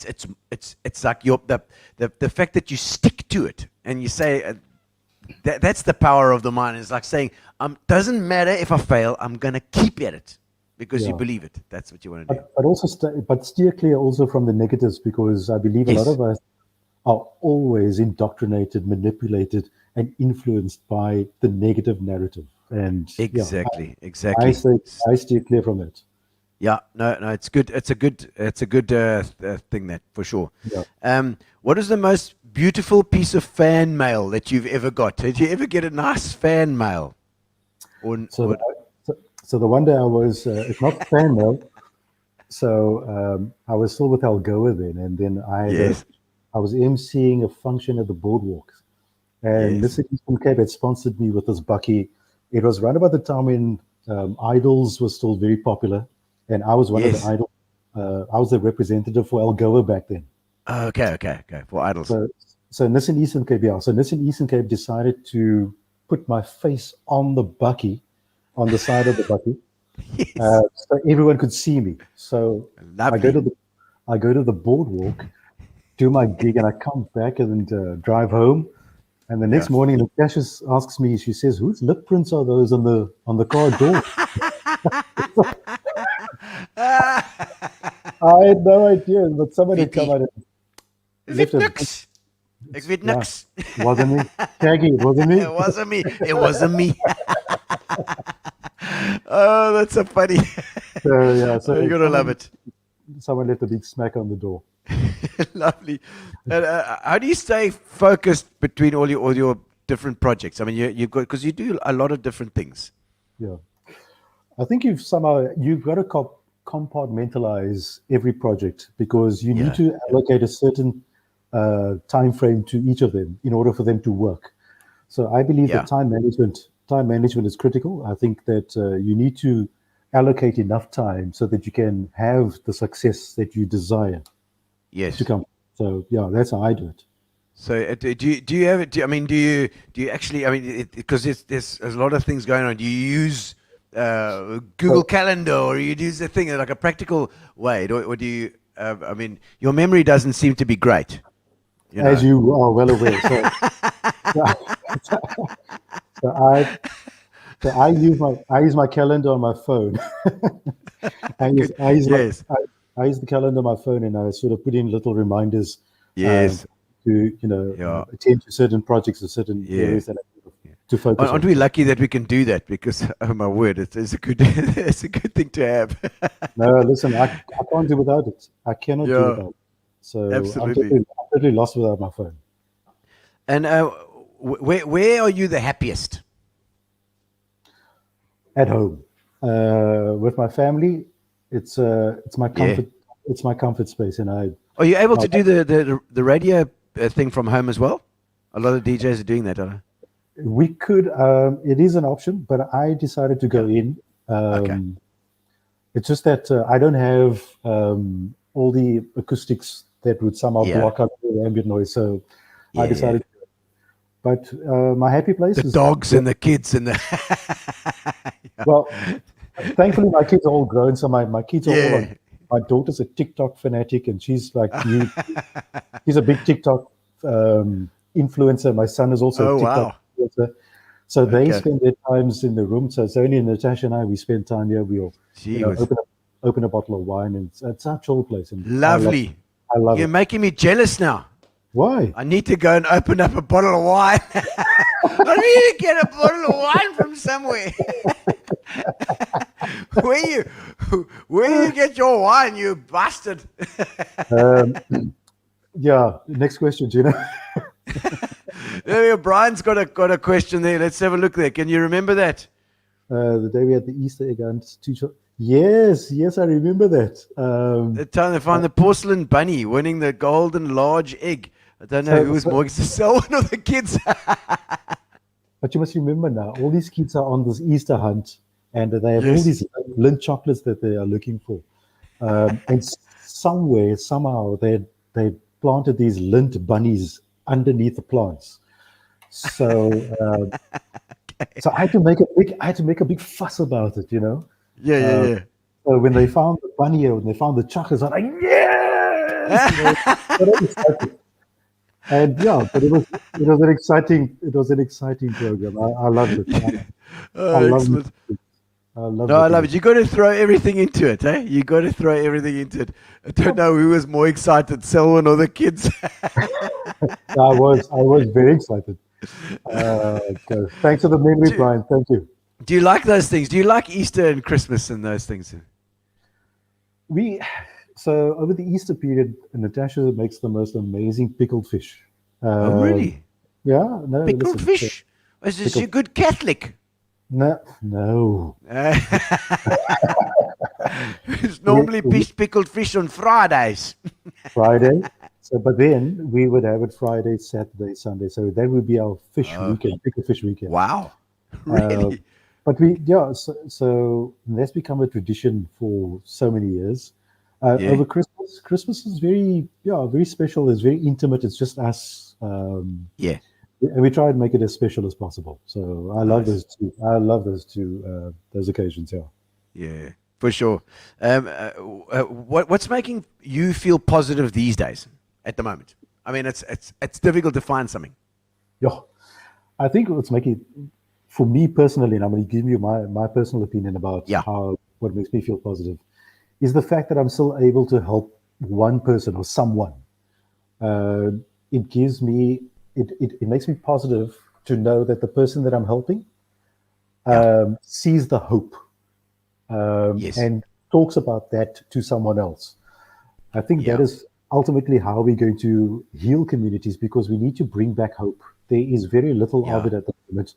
It's like the fact that you stick to it and you say that's the power of the mind. It's like saying, doesn't matter if I fail, I'm gonna keep at it because you believe it. That's what you want to do. But also, steer clear also from the negatives, because I believe a lot of us are always indoctrinated, manipulated, and influenced by the negative narrative. And exactly. I steer clear from it. No, it's good. It's a good thing, that for sure. What is the most beautiful piece of fan mail that you've ever got? Did you ever get a nice fan mail? So the one day I was, it's not fan mail. So I was still with Algoa then, and then I was emceeing a function at the boardwalk. And Mr. Eastern Cape had sponsored me with this bucky. It was right about the time when Idols was still very popular, and I was one of the Idols. I was the representative for Algoa back then. Okay. For Idols. So Nissan Eastern Cape, So Nissan Eastern Cape decided to put my face on the bucky, on the side of the bucky, so everyone could see me. So I go to the boardwalk, do my gig, and I come back and drive home. And the next morning, the cashier asks me, she says, "Whose lip prints are those on the car door?" I had no idea, but somebody had come out and left it. Ik weet niks. Wasn't me. Shaggy, it wasn't me. It wasn't me. Oh, that's so funny. So you're gonna love it. Someone left a big smack on the door. Lovely. And, how do you stay focused between all your different projects? I mean, you've got, because you do a lot of different things. Yeah, I think you've got to compartmentalize every project, because you need to allocate a certain time frame to each of them in order for them to work. So I believe that time management is critical. I think that you need to allocate enough time so that you can have the success that you desire to come. So that's how I do it. So do you have it? Do you actually? I mean, because there's a lot of things going on. Do you use Google Calendar, or you use the thing in like a practical way, or do you? I mean, your memory doesn't seem to be great. As you are well aware. So I use my calendar on my phone. I use the calendar on my phone, and I sort of put in little reminders. To attend to certain projects or certain areas that I to focus. Aren't we lucky that we can do that? Because oh my word, it's a good it's a good thing to have. No, listen, I can't do without it. I cannot do without it. So absolutely. I'm totally lost without my phone. And where are you the happiest? At home, with my family. It's my comfort. It's my comfort space, and I. Are you able to do the radio thing from home as well? A lot of DJs are doing that, don't they? We could. It is an option, but I decided to go in. Okay. It's just that I don't have all the acoustics that would somehow block out the ambient noise, so I decided. But my happy place The is dogs and the kids and the. well, thankfully my kids are all grown, so my kids are all on. My daughter's a TikTok fanatic, and she's like, she's a big TikTok influencer. My son is also a TikTok influencer. So they spend their times in the room. So it's only Natasha and I, we spend time here. We'll open a bottle of wine, and it's our chill place. And Lovely. I love You're it. making me jealous now. Why? I need to go and open up a bottle of wine. I need to get a bottle of wine from somewhere. Where you get your wine, you bastard? Yeah. Next question, Gino. Brian's got a question there. Let's have a look there. Can you remember that? The day we had the Easter egg hunt. Yes, I remember that. The time they found the porcelain bunny winning the golden large egg. I don't know who was more Selwyn or the kids. But you must remember now, all these kids are on this Easter hunt, and they have all these Lindt chocolates that they are looking for. And somehow, they planted these Lindt bunnies underneath the plants. So, so I had to make a big fuss about it, you know. Yeah. So when they found the bunny, when they found the chocolates, I'm like, yes! And but it was an exciting program. I loved it. I loved it. I love it. You got to throw everything into it, eh? You got to throw everything into it. I don't know who was more excited, Selwyn or the kids. I was very excited. Okay. Thanks for the memory, Brian. Thank you. Do you like those things? Do you like Easter and Christmas and those things? So over the Easter period, Natasha makes the most amazing pickled fish. Oh, really? Yeah. No. Pickled fish? Is this a good Catholic? No. It's normally pickled fish on Fridays. Friday. So, but then we would have it Friday, Saturday, Sunday. So that would be our fish weekend, pickled fish weekend. Wow. Really? But so that's become a tradition for so many years. Over Christmas is very special. It's very intimate. It's just us. And we try and make it as special as possible. So I love those two. I love those occasions. Yeah, for sure. What's making you feel positive these days at the moment? I mean, it's difficult to find something. Yeah, I think what's making, for me personally, and I'm going to give you my personal opinion about what makes me feel positive, is the fact that I'm still able to help one person or someone. It gives me, it makes me positive to know that the person that I'm helping sees the hope and talks about that to someone else. I think that is ultimately how we're going to heal communities, because we need to bring back hope. There is very little of it at the moment.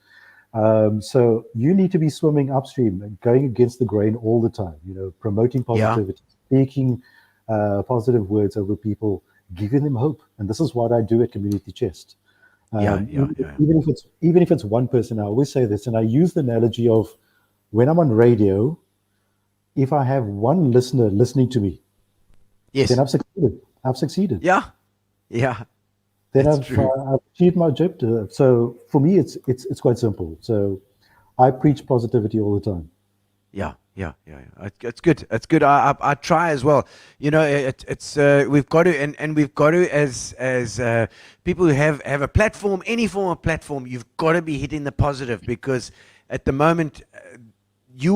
So you need to be swimming upstream and going against the grain all the time, promoting positivity, speaking positive words over people, giving them hope. And this is what I do at Community Chest. Even if it's one person, I always say this, and I use the analogy of when I'm on radio, if I have one listener listening to me, then I've succeeded. Yeah. Then I've achieved my objective. So for me, it's quite simple. So I preach positivity all the time. Yeah. It's good. It's good. I try as well. It's we've got to, and we've got to, as people who have a platform, any form of platform, you've got to be hitting the positive, because at the moment you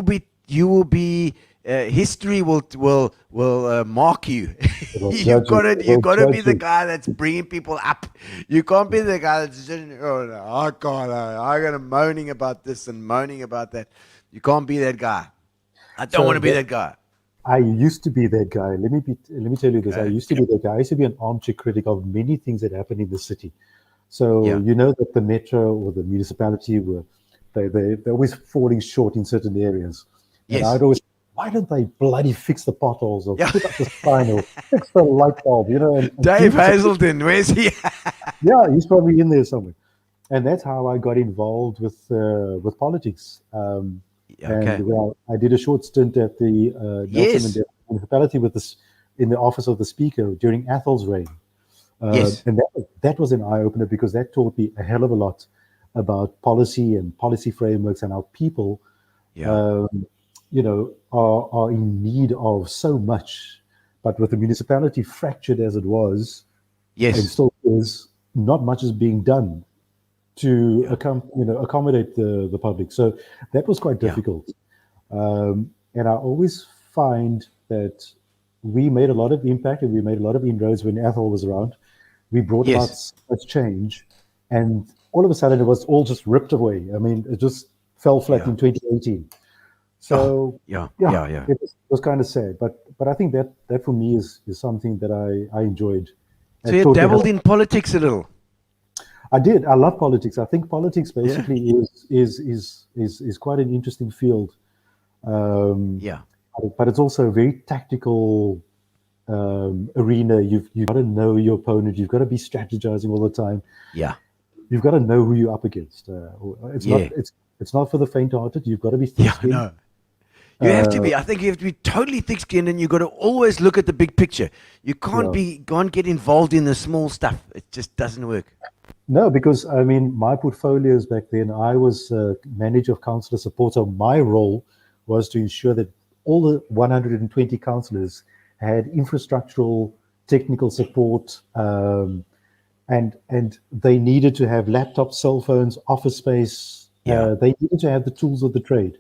will be. History will mark you. You've got to be the guy that's bringing people up. You can't be the guy that's just, I can't. I got moaning about this and moaning about that. You can't be that guy. I don't want to be that guy. I used to be that guy. Let me tell you this. I used to be that guy. I used to be an armchair critic of many things that happen in the city. So you know that the metro or the municipality they're always falling short in certain areas. And I'd always, why don't they bloody fix the potholes or put up the sign or fix the light bulb? And Dave Hazelden, where's he? Yeah, he's probably in there somewhere. And that's how I got involved with politics. Okay. And well, I did a short stint at the Nelson Yes. Mandela municipality with this in the office of the speaker during Athol's reign. Yes. And that was an eye opener because that taught me a hell of a lot about policy and policy frameworks and how people, Yeah. are in need of so much. But with the municipality fractured as it was, and Yes. still is, not much is being done to accommodate the public. So that was quite Yeah. difficult. And I always find that we made a lot of impact and we made a lot of inroads when Athol was around. We brought Yes. about so much change, and all of a sudden it was all just ripped away. I mean, it just fell flat Yeah. in 2018. So Yeah. it was kind of sad. But I think that for me is something that I enjoyed. So It you taught me dabbled how- in politics a little. I did. I love politics. I think politics basically is quite an interesting field. Yeah. But it's also a very tactical arena. You've got to know your opponent. You've got to be strategizing all the time. Yeah. You've got to know who you're up against. It's Yeah. not it's not for the faint-hearted. You've got to be Yeah. thick-skinned. No. You have to be. I think you have to be totally thick-skinned, and you got to always look at the big picture. You can't get involved in the small stuff. It just doesn't work. No, because I mean, my portfolios back then, I was manager of councillor support. So my role was to ensure that all the 120 councillors had infrastructural, technical support, and they needed to have laptops, cell phones, office space. Yeah. They needed to have the tools of the trade.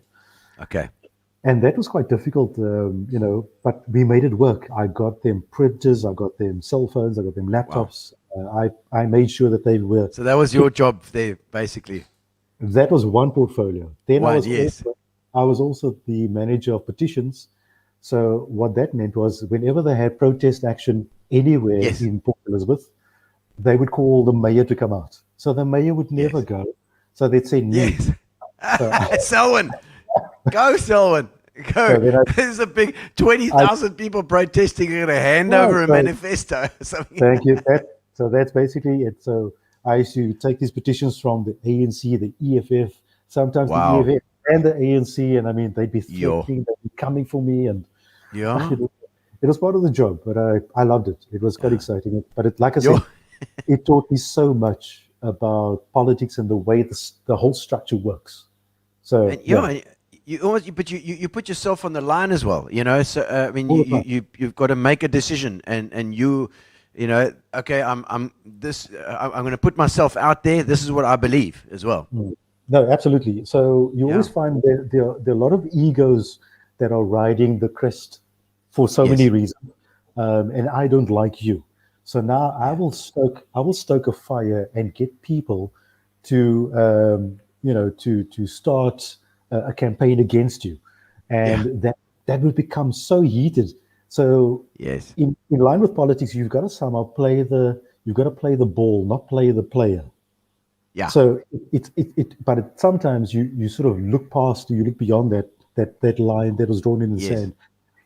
Okay. And that was quite difficult, but we made it work. I got them printers, I got them cell phones, I got them laptops. I made sure that they were. So that was your job there, basically. That was one portfolio. Then Yes. I was also the manager of petitions. So what that meant was whenever they had protest action anywhere Yes. in Port Elizabeth, they would call the mayor to come out. So the mayor would never Yes. go. So they'd say no. Yes. Selwyn. Go, Selwyn. Go. So then There's a big 20,000 people protesting. You're going to hand over a so- manifesto or something. Thank you. So that's basically it. So I used to take these petitions from the ANC, the EFF, sometimes Wow. the EFF and the ANC, and I mean they'd be Yo. threatening, they'd be coming for me, and Yeah. it was part of the job. But I loved it. It was quite exciting. But like I Yo. said, it taught me so much about politics and the way the whole structure works. So And, you almost, but you put yourself on the line as well, So I mean, All the time. you've got to make a decision, and okay, I'm going to put myself out there. This is what I believe as well. No, absolutely. So you always Yeah. find there are a lot of egos that are riding the crest for so Yes. many reasons, and I don't like you. So now I will stoke a fire and get people to to start a campaign against you, and that will become so heated. So Yes. in line with politics, you've got to somehow play the ball, not play the player. Yeah. So sometimes you sort of look beyond that line that was drawn in the Yes. sand.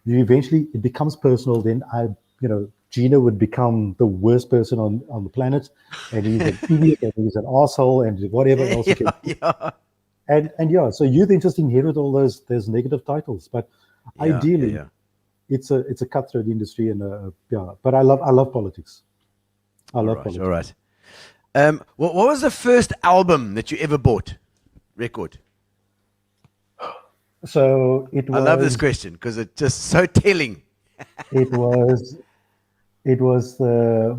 It becomes personal. Then Gino would become the worst person on the planet, and he's an idiot, and he's an asshole, and whatever else. you can. Yeah. So youth interest inherit all those negative titles, but ideally Yeah. it's a cutthroat industry, and but I love politics. I love politics. All right. What was the first album that you ever bought? Record. So it was. I love this question because it's just so telling. It was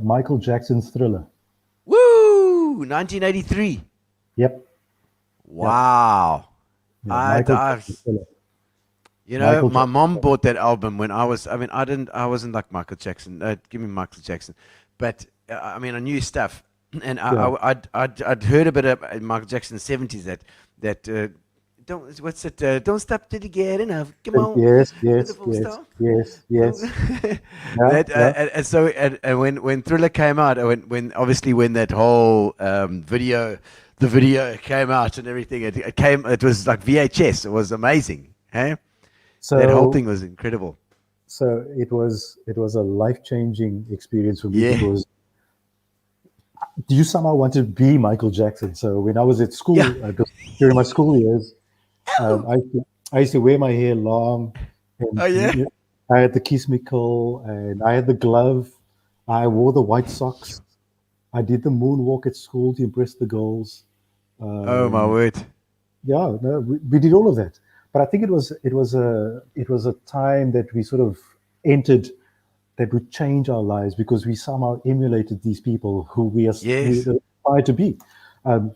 Michael Jackson's Thriller. Woo! 1983. Yep. Wow. Yeah, I Jackson's Thriller. Michael my Jackson. mom bought that album when I wasn't like Michael Jackson. Give me Michael Jackson. But, I knew his stuff. And I'd heard a bit of Michael Jackson in the 70s that don't stop till you get enough. Come on. Yes. Beautiful stuff. Yeah. So when Thriller came out, when that whole the video came out and everything, it was like VHS. It was amazing. Hey? So That whole thing was incredible. So it was a life-changing experience for me Yeah. because do you somehow want to be Michael Jackson? So when I was at school, Yeah. during my school years, I used to wear my hair long, and Oh yeah. I had the kiss me curl, and I had the glove. I wore the white socks. I did the moonwalk at school to impress the girls. Oh my Um, word. yeah, no, we did all of that. But I think it was a time that we sort of entered that would change our lives because we somehow emulated these people who we Yes. aspired to be.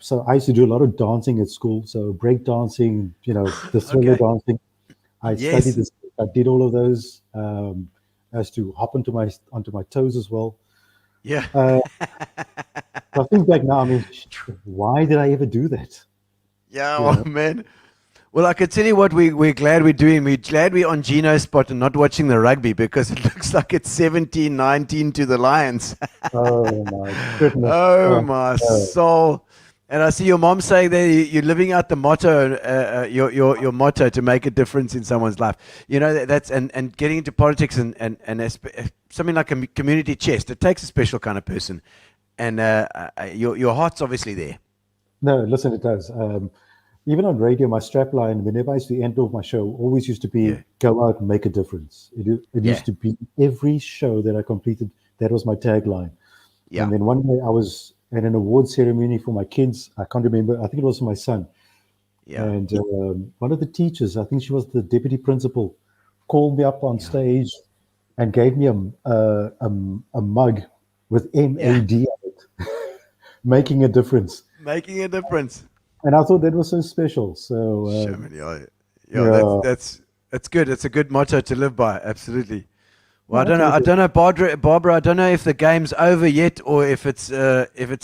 So I used to do a lot of dancing at school. So break dancing, the thriller Okay. dancing. I studied Yes. this. I did all of those. As to hop onto my toes as well. Yeah. Uh, I think back now. I mean, why did I ever do that? Yeah, You well, know? man. Well, I can tell you what we're glad we're doing. We're glad we're on Gino's spot and not watching the rugby because it looks like it's 17-19 to the Lions. Oh my goodness! Oh, Oh, my no. soul. And I see your mom saying that you're living out the motto, your motto to make a difference in someone's life. You know, that's and getting into politics and something like a community chest. It takes a special kind of person. And your heart's obviously there. No, listen, it does. Even on radio, my strapline, whenever I used to end off my show, always used to be Yeah. "Go out and make a difference." It Yeah. used to be every show that I completed. That was my tagline. Yeah. And then one day I was at an award ceremony for my kids. I can't remember. I think it was for my son. Yeah. And one of the teachers, I think she was the deputy principal, called me up on Yeah. stage and gave me a mug with Yeah. MAD on it, making a difference. Making a difference. And I thought that was so special. So Sure, man. Yeah, yeah, yeah, that's good. It's a good motto to live by. Absolutely. Well, I no, don't know. I absolutely. don't know, Barbara. I don't know if the game's over yet or if it's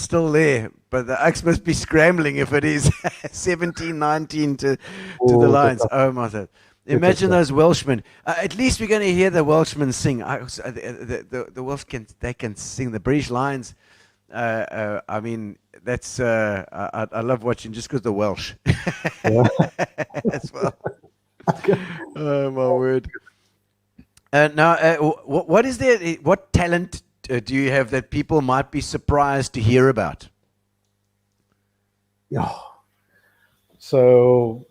still there. But the Oaks must be scrambling if it is 17-19 to the Oh, good Lions. stuff. Oh my God. Good, good Imagine stuff. those Welshmen. At least we're going to hear the Welshmen sing. The Welsh can sing. The British Lions. I mean, that's I love watching just because the Welsh Yeah. as well. Oh my word! Now, what is there? What talent do you have that people might be surprised to hear about? Yeah. So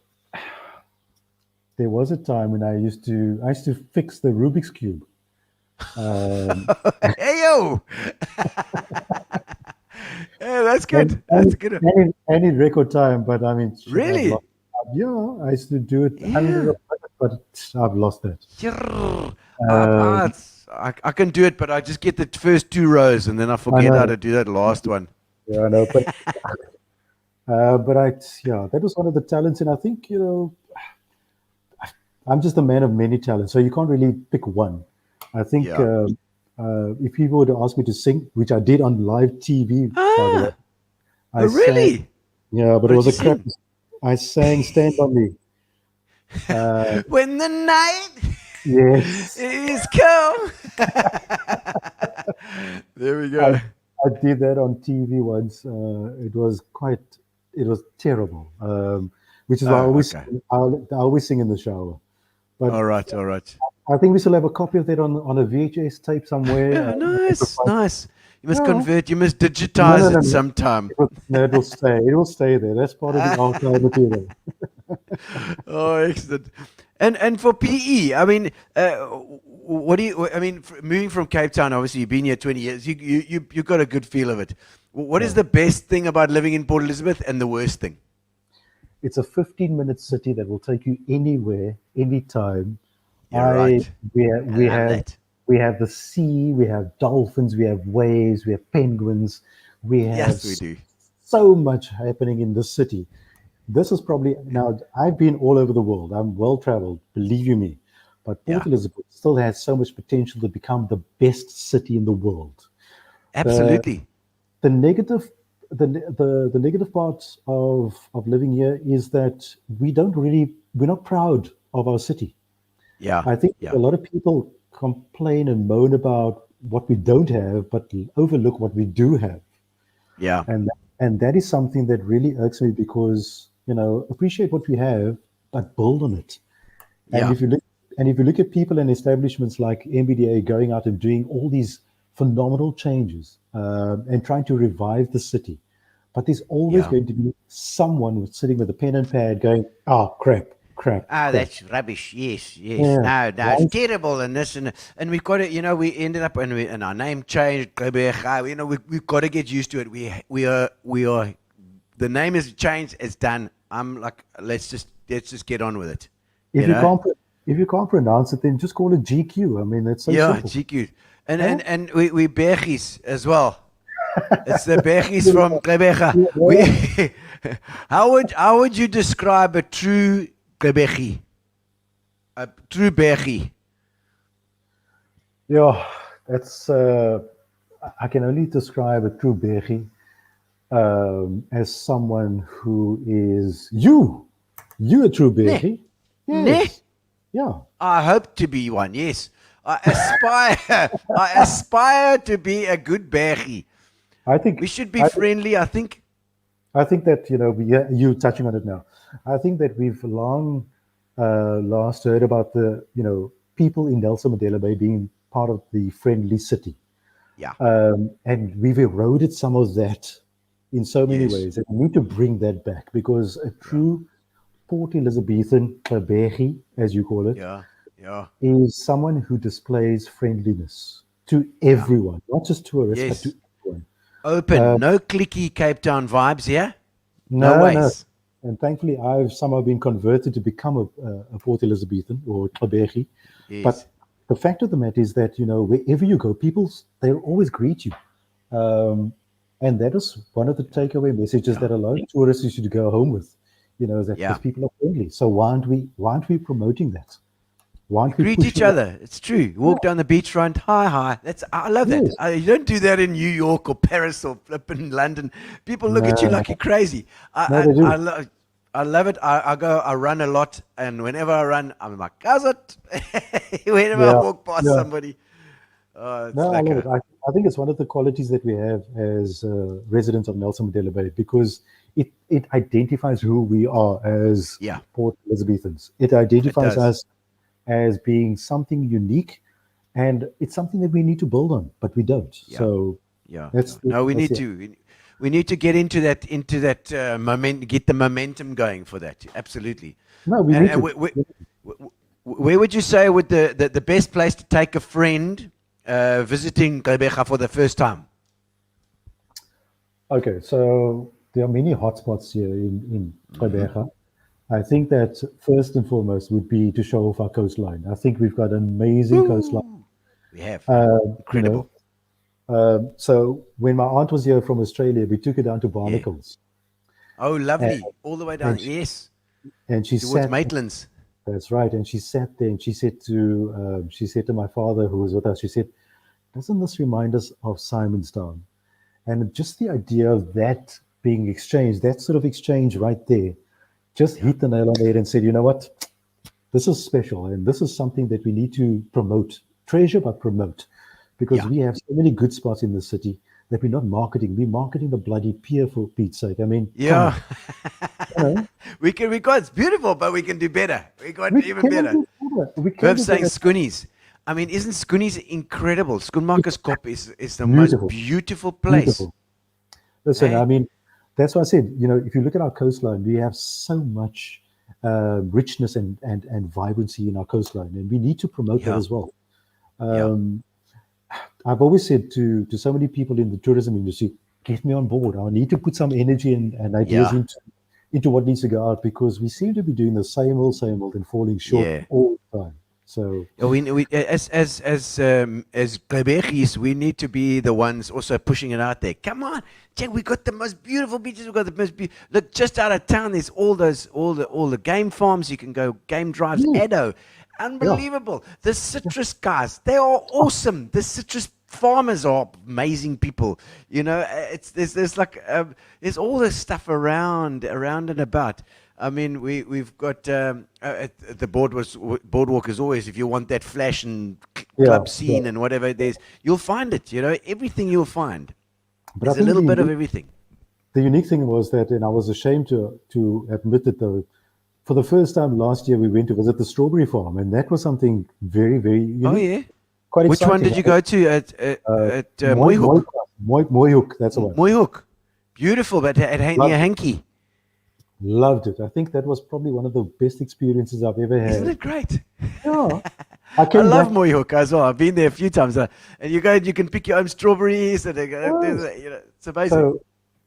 there was a time when I used to fix the Rubik's cube. Um, Hey yo! Yeah, that's and, good. That's and, good. and in record time, but I mean, shit, I've Really? lost. Yeah, I used to do it under Yeah. a budget, but I've lost that. Grrr. Um, I can do it, but I just get the first two rows and then I I forget how know, to do that last one. yeah, I know, but that was one of the talents, and I think I'm just a man of many talents, so you can't really pick one. I think Yeah. if people were to ask me to sing, which I did on live TV, by the way, Ah, I oh, sang. really? Yeah, but What it did was you a crap. sing? I sang "Stand by Me." When the night Yes, is come. There we I go. I did that on TV once. It was terrible. Which is why Oh, okay. I always sing in the shower. But All right, all right. I think we still have a copy of that on a VHS tape somewhere. Yeah, nice, nice. You must Yeah. convert, you must No, digitize no, no, it no. sometime. No, it'll stay. It will stay there. That's part of the archive material. Oh, excellent. And for PE, I mean, what do you? I mean, moving from Cape Town, obviously you've been here 20 years. You got a good feel of it. What is Yeah. the best thing about living in Port Elizabeth, and the worst thing? It's a 15-minute city that will take you anywhere, anytime. You're right. We I we love have that. we have the sea, we have dolphins, we have waves, we have penguins, we have Yes, we do. so much happening in this city. This is probably now. I've been all over the world. I'm well traveled, believe you me. But Yeah, Port Elizabeth still has so much potential to become the best city in the world. The absolutely. the negative the negative part of living here is that we're not proud of our city. Yeah, I think yeah, a lot of people complain and moan about what we don't have, but overlook what we do have. yeah, And that is something that really irks me because, appreciate what we have, but build on it. And yeah, if you look at people and establishments like MBDA going out and doing all these phenomenal changes and trying to revive the city. But there's always Yeah. going to be someone sitting with a pen and pad going, "Oh, crap, crap, Ah, crap." that's rubbish. Yes, yes. Yeah. No, no, Why- it's terrible and this and we got it. You know, we ended up and our name changed. You know, we've got to get used to it. We are. The name is changed. It's done. I'm like, let's just get on with it. If you you know? can't if you can't pronounce it, then just call it GQ. I mean, that's so Yeah, simple. GQ. And we Bergies as well. It's the Bergies from Gqeberha. We how would you describe a true Gqeberhi? A true Bergie? Yeah, that's. I can only describe a true Bergie as someone who is you. You a true Bergie? Yes. Yeah. I hope to be one, yes. I aspire to be a good Bergie. I think We should be friendly, I think. I think that you touching on it now. I think that we've long last heard about the people in Nelson Mandela Bay being part of the friendly city, Yeah. and we've eroded some of that in so many Yes. ways. And we need to bring that back because a true Port Elizabethan Bergie, as you call it, Yeah. Yeah. is someone who displays friendliness to everyone, not just tourists, Yes. but to everyone. Open, no clicky Cape Town vibes here. No ways. And thankfully, I've somehow been converted to become a Port Elizabethan or Bergie. Yes. But the fact of the matter is that wherever you go, they'll always greet you, and that is one of the takeaway messages that a lot of tourists should go home with. That Yeah. these people are friendly. So why aren't we promoting that? Why aren't we Greet each pushing that? other. It's true. Walk down the beachfront. Hi. I love that. Yes. You don't do that in New York or Paris or flipping London. People look at you like you're crazy. No, they do. I love it. I run a lot, and whenever I run, I'm like, how's it? Whenever I Yeah, walk past yeah. somebody. It's No, I like love it. I think it's one of the qualities that we have as residents of Nelson Mandela Bay because it identifies who we are as Yeah. Port Elizabethans. It identifies does. us as being something unique, and it's something that we need to build on, but we don't. Yeah. So Yeah. That's- No, we that's need it. to. We need to get into that get the momentum going for that. Absolutely. no, we And, need and to. where would you say would the best place to take a friend visiting Gqeberha for the first time? Okay, so there are many hotspots here in Gqeberha. I think that first and foremost would be to show off our coastline. I think we've got an amazing coastline. We have You incredible. know, so when my aunt was here from Australia, we took her down to Barnacles, Oh, lovely! All the way down. Yes, and she towards sat. Maitland's. That's right, and she sat there, and she said to my father, who was with us, she said, "Doesn't this remind us of Simonstown?" And just the idea of that being exchanged, that sort of exchange right there, just hit the nail on the head and said, you know what, this is special, and this is something that we need to promote, treasure but promote, because Yeah. we have so many good spots in the city that we're not marketing. We're marketing the bloody pier, for Pete's sake. I mean, Yeah, come on, we got it's beautiful, but we can do better. We got we even can better. do better. We can Herb do saying better. Skoonies. I mean, isn't Skoonies incredible? Skoenmakers Kop is the Beautiful. most beautiful place. Beautiful. Listen, Eh? I mean, that's why I said, if you look at our coastline, we have so much richness and vibrancy in our coastline, and we need to promote that Yeah. as well. Yeah. I've always said to so many people in the tourism industry, get me on board. I need to put some energy and ideas Yeah. into what needs to go out, because we seem to be doing the same old, and falling short Yeah. all the time. So Yeah, we as Gqeberhis, we need to be the ones also pushing it out there. Come on, Jack, we got the most beautiful beaches. We got the most look just out of town. There's all the game farms. You can go game drives. Addo, unbelievable. The citrus guys, they are awesome. The citrus farmers are amazing people. There's all this stuff around and about. I mean, we've got the boardwalk is always, if you want that flash and club scene and whatever there's, you'll find it. Everything you'll find. But I There's a think little bit of everything. the unique thing was that, and I was ashamed to admit it though, for the first time last year we went to visit the strawberry farm, and that was something very, very unique. Oh yeah, quite Which exciting. one did you go to at Mooihoek? Mooihoek, that's the one. Mooihoek. Beautiful, but near Hanky. Loved it. I think that was probably one of the best experiences I've ever had. Isn't it great? Yeah. I love Mooihoek as well. I've been there a few times. And you go, you can pick your own strawberries, and it's amazing.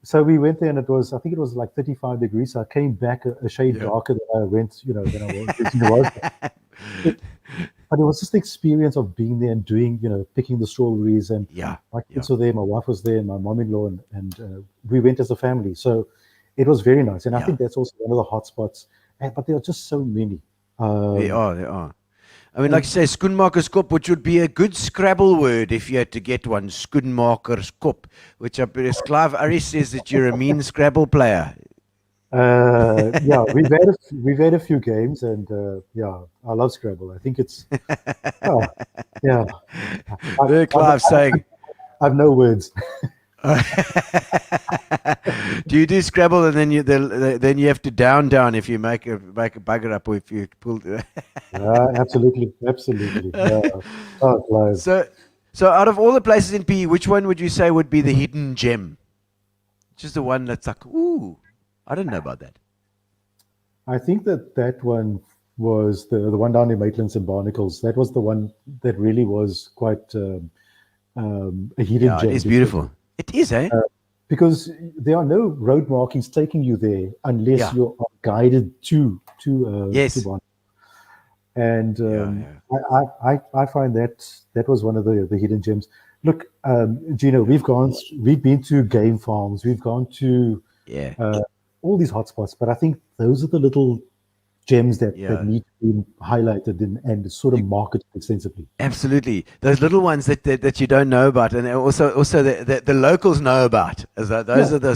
So we went there, and I think it was like 35 degrees. So I came back a shade darker than I went, than I was. But it was just the experience of being there and doing, picking the strawberries, and my kids were there, my wife was there, and my mom-in-law, and we went as a family. So it was very nice, and I think that's also one of the hot spots. But there are just so many. They are. I mean, like you say, skoenmakerskop, which would be a good Scrabble word if you had to get one. Skoenmakerskop, which Clive Aris says that you're a mean Scrabble player. We've had a few games, and I love Scrabble. I think it's There, Clive saying, I've no words. Do you do Scrabble and then you have to down if you make a bugger up, or if you pull? Absolutely. Yeah. Oh, Clive. So out of all the places in PE, which one would you say would be the hidden gem? Just the one that's like, ooh, I didn't know about that. I think that one was the one down in Maitlands and Barnacles. That was the one that really was quite a hidden gem. It is beautiful. It is, eh? Because there are no road markings taking you there unless you're guided to Barnacles. And I find that was one of the hidden gems. Look, Gino, we've been to game farms, we've gone to all these hotspots, but I think those are the little gems that need to be highlighted and sort of marketed extensively. Absolutely, those little ones that you don't know about, and also the locals know about. Those are the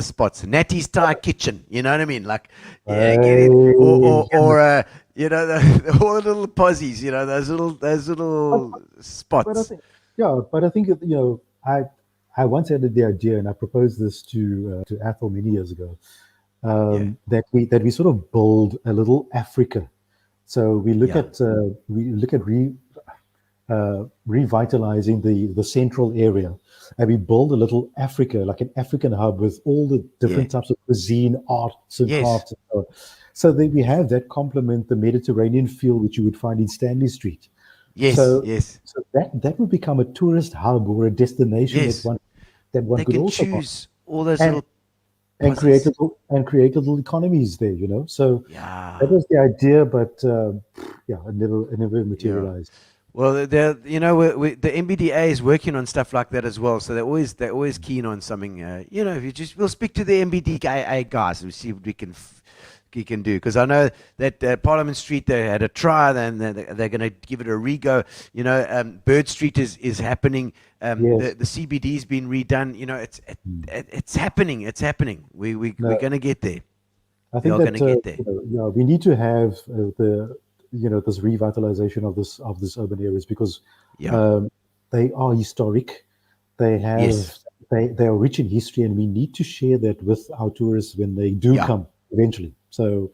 spots. Natty's Thai Kitchen, you know what I mean? Like, get it, or all the little posies, those little spots. But I think I once had the idea, and I proposed this to Athol many years ago. That we sort of build a little Africa. So we look at revitalizing the central area, and we build a little Africa, like an African hub with all the different types of cuisine, arts and crafts. So that we have that complement the Mediterranean feel which you would find in Stanley Street. So that would become a tourist hub or a destination that one could also choose all those little. And create little economies there, So that was the idea, but it never materialized. Well, the MBDA is working on stuff like that as well. So they're always keen on something. We'll speak to the MBDA guys and see what we can do, because I know that Parliament Street, they had a try, and they're going to give it a rego. Bird Street is happening. The CBD's been redone. It's happening. We're going to get there. I think we're going to get there. We need to have this revitalization of this urban areas, because they are historic. They have they are rich in history, and we need to share that with our tourists when they do come eventually. So,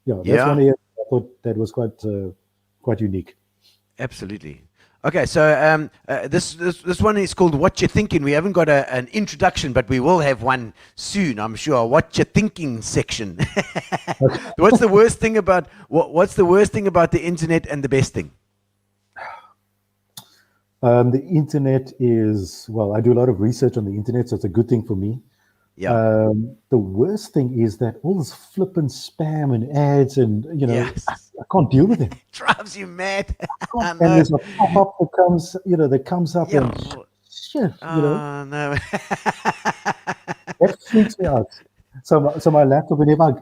that's one area I thought that was quite unique. Absolutely. Okay, so this one is called "What You're Thinking." We haven't got an introduction, but we will have one soon, I'm sure. What you're thinking section. What's the worst thing about the internet, and the best thing? The internet is, I do a lot of research on the internet, so it's a good thing for me. Yeah. The worst thing is that all this flippant spam and ads, and I can't deal with it. It drives you mad. And there's a pop-up that comes up and shit, no. That freaks me out. So my laptop, whenever I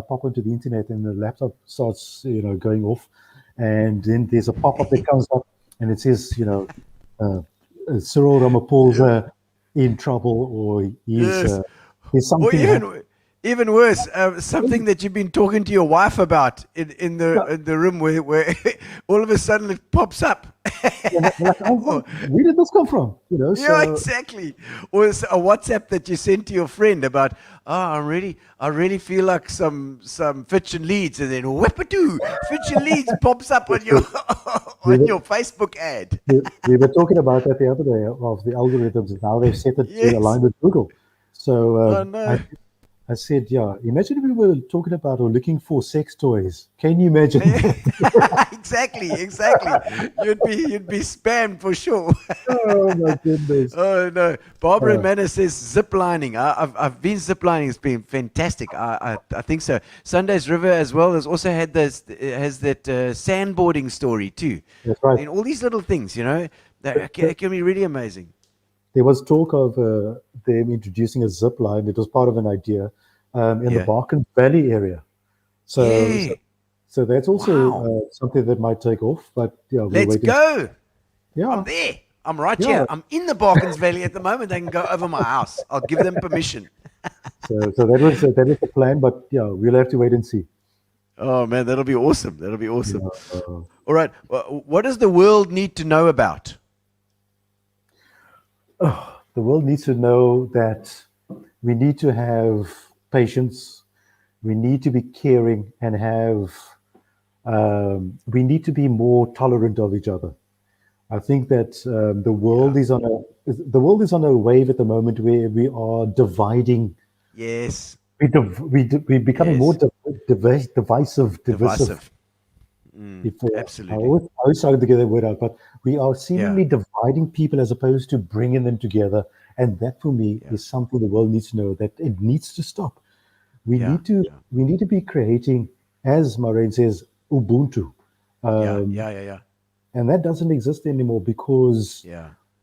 pop onto the internet and the laptop starts, going off, and then there's a pop-up that comes up and it says, Cyril Ramaphosa in trouble, or he's something. Even worse, something that you've been talking to your wife about in the room where all of a sudden it pops up. Yeah, like, oh, where did this come from? Yeah, So exactly. Or it's a WhatsApp that you sent to your friend about, I really feel like some Fitch and Leeds, and then whip-a-doo, Fitch and Leeds pops up on your on your Facebook ad. we were talking about that the other day of the algorithms and how they've set it Yes. to align with Google. So Oh no. I said, yeah, imagine if we were talking about or looking for sex toys. Can you imagine? Exactly. You'd be spammed for sure. Oh my goodness. Oh no! Barbara Manor says zip lining. I've been zip lining. It's been fantastic. I think so. Sunday's River as well has also had has that sandboarding story too. That's right. And all these little things, that can be really amazing. There was talk of them introducing a zip line. It was part of an idea in the Barkens Valley area. So that's also something that might take off. But yeah, Let's go. Yeah, I'm there. I'm right here. I'm in the Barkens Valley at the moment. They can go over my house. I'll give them permission. So that was the plan. But yeah, we'll have to wait and see. Oh man, that'll be awesome. All right. What does the world need to know about? The world needs to know that we need to have patience. We need to be caring and have. We need to be more tolerant of each other. I think that the world is on a wave at the moment where we are dividing. Yes. We're becoming more divisive. Absolutely. I always started to get that word out, but we are seemingly dividing people as opposed to bringing them together. And that, for me, is something the world needs to know, that it needs to stop. We need to be creating, as Maureen says, Ubuntu. And that doesn't exist anymore because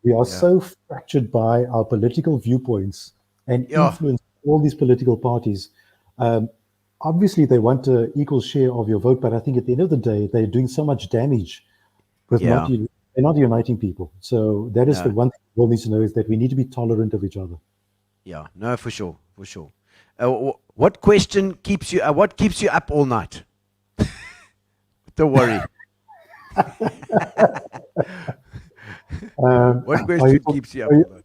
we are so fractured by our political viewpoints and influence all these political parties. Obviously, they want an equal share of your vote, but I think at the end of the day, they're doing so much damage with they're not uniting people. So that is the one thing the world needs to know, is that we need to be tolerant of each other. Yeah, no, for sure. What question keeps you? What keeps you up all night? Don't worry. What question keeps you up all night?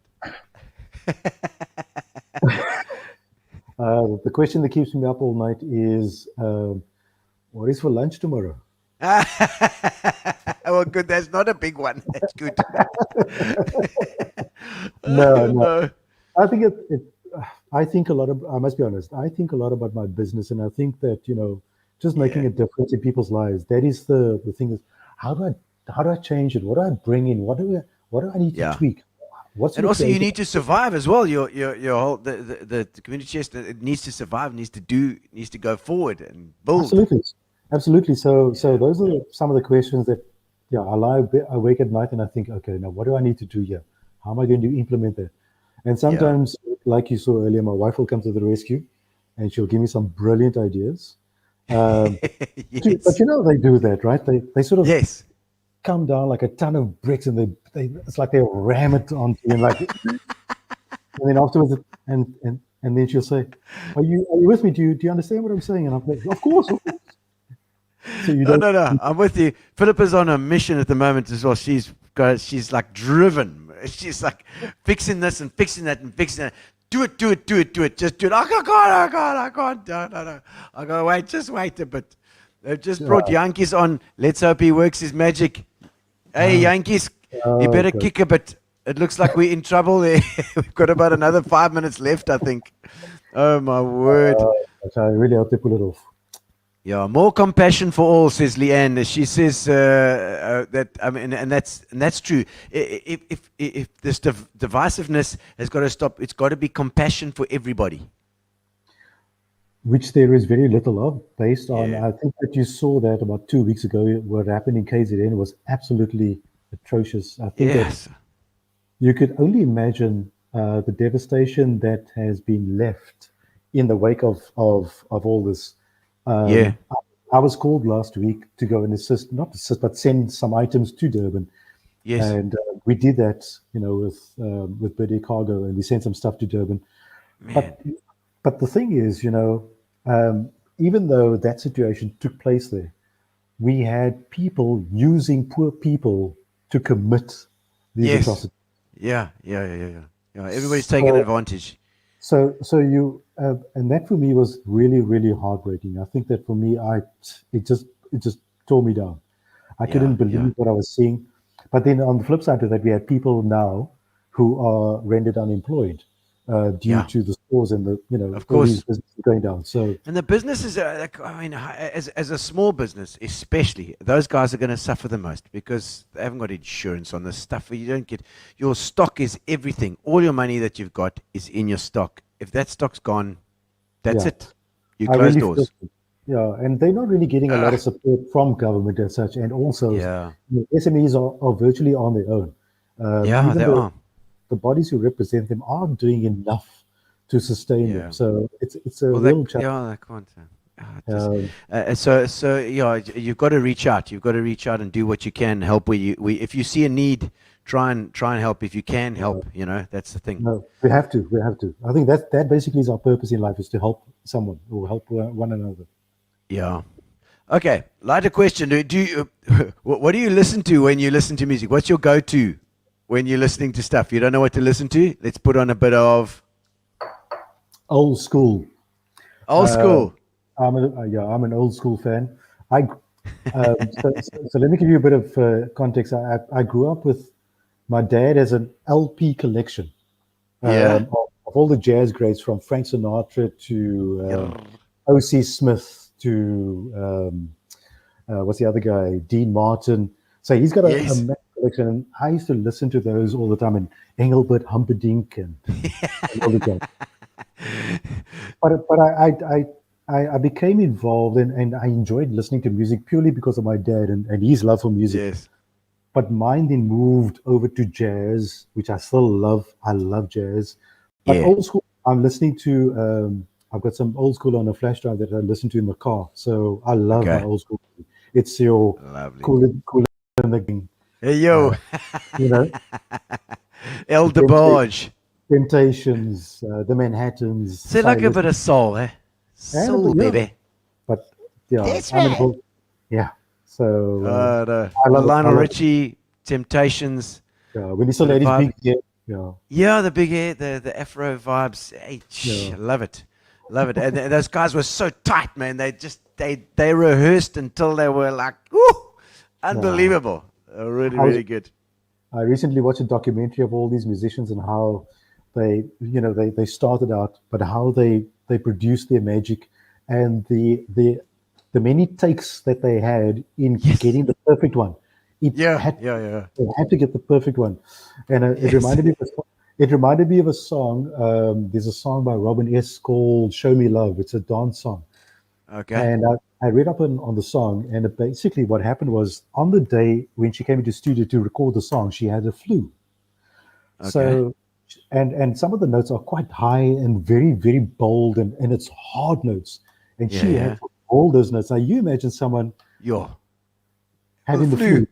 The question that keeps me up all night is, what is for lunch tomorrow? Well, good. That's not a big one. That's good. No. I think I think a lot of. I must be honest. I think a lot about my business, and I think that just making a difference in people's lives. That is the thing. Is how do I change it? What do I bring in? What do I need to tweak? And also, you need to survive as well. Your whole the community chest, it needs to survive, needs to go forward and build. Absolutely. So those are some of the questions that I lie awake at night and I think, okay, now what do I need to do here? How am I going to implement that? And sometimes, like you saw earlier, my wife will come to the rescue, and she'll give me some brilliant ideas. But they do that, right? They sort of come down like a ton of bricks, and it's like they ram it onto you, and then afterwards, and then she'll say, "Are you with me? Do you understand what I'm saying?" And I'm like, "Of course." So no, I'm with you. Philippa's on a mission at the moment as well. She's like driven. She's like fixing this and fixing that and fixing that. Do it. Just do it. I can't. No. I go, wait, just wait a bit. They've just brought Yankees on. Let's hope he works his magic. Hey, Yankees, you better kick a bit. It looks like we're in trouble there. We've got about another 5 minutes left, I think. Oh, my word. I really hope they pull it off. Yeah, more compassion for all, says Leanne. She says that, and that's true. If this divisiveness has got to stop, it's got to be compassion for everybody. Which there is very little of, based on, I think that you saw that about 2 weeks ago, what happened in KZN was absolutely atrocious. I think that you could only imagine the devastation that has been left in the wake of all this. I was called last week to go and but send some items to Durban. Yes. And we did that, with Birdie Cargo, and we sent some stuff to Durban. Man. But But the thing is, even though that situation took place there, we had people using poor people to commit these Yes. atrocities. Yeah. Everybody's taking advantage. And that for me was really, really heartbreaking. I think that for me, it just tore me down. I couldn't believe what I was seeing. But then on the flip side of that, we had people now who are rendered unemployed due to the stores and Of all these course. businesses going down. So And the businesses, as a small business, especially, those guys are going to suffer the most because they haven't got insurance on this stuff. You don't get your stock is everything. All your money that you've got is in your stock. If that stock's gone, that's Yeah. it. You I close really doors. yeah, and they're not really getting a lot of support from government as such. And also, Yeah. SMEs are virtually on their own. Yeah, Even they though are. the bodies who represent them aren't doing enough to sustain Yeah. them. So it's a Well, real challenge. they can't. Just, Um, you've got to reach out. You've got to reach out and do what you can. Help if you see a need, try and help. If you can help, that's the thing. No, we have to. We have to. I think that basically is our purpose in life, is to help someone or help one another. Yeah. Okay. Lighter question. Do you, what do you listen to when you listen to music? What's your go-to when you're listening to stuff? You don't know what to listen to? Let's put on a bit of Old school. old school. I'm an old school fan. So let me give you a bit of context. I grew up with my dad has an LP collection Yeah. of all the jazz greats from Frank Sinatra to O.C. Smith to what's the other guy? Dean Martin. So he's got a Yes. massive collection, and I used to listen to those all the time, and Engelbert Humperdinck and all the guys. But I became involved and I enjoyed listening to music purely because of my dad and his love for music. Yes. But mine then moved over to jazz, which I still love. I love jazz. But Yeah. old school, I'm listening to, I've got some old school on a flash drive that I listen to in the car. So I love my Okay. old school. It's your Lovely. cool in the game, Hey, yo. you know, El DeBarge. Temptations, the Manhattans. Say like a Silas- bit of soul, eh? Soul, yeah. baby. But yeah, That's I'm right. involved. Yeah. So I love it. Lionel I love it. Richie, Temptations. When he still The had his vibe. big hair. Yeah. Yeah, the big hair, the Afro vibes. Hey, Yeah. love it. Love it. And those guys were so tight, man. They rehearsed until they were like, whoo, unbelievable. Really, I was- really good. I recently watched a documentary of all these musicians and how they started out, but how they produced their magic and the many takes that they had in getting the perfect one. Yeah. They had to get the perfect one, and it reminded me of a song. There's a song by Robin S. called "Show Me Love." It's a dance song. Okay. And I read up on the song, and basically what happened was on the day when she came into studio to record the song, she had a flu. So, and some of the notes are quite high and very, very bold, and it's hard notes. And she had all those notes. Now you imagine someone Yeah. having the flu. flu,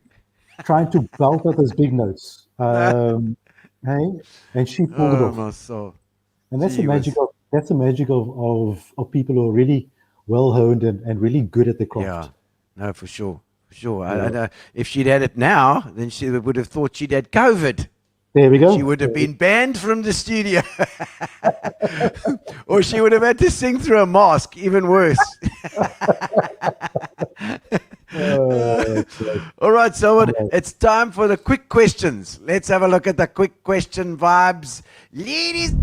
trying to belt out those big notes. Hey, and she pulled it Oh, off. my soul. And that's Gee the magic of people who are really well honed and really good at their craft. Yeah. No, for sure. For sure. Yeah. I know. If she'd had it now, then she would have thought she'd had COVID. There we go. She would have been banned from the studio. Or she would have had to sing through a mask, even worse. All right, so it's time for the quick questions. Let's have a look at the quick question vibes. Ladies.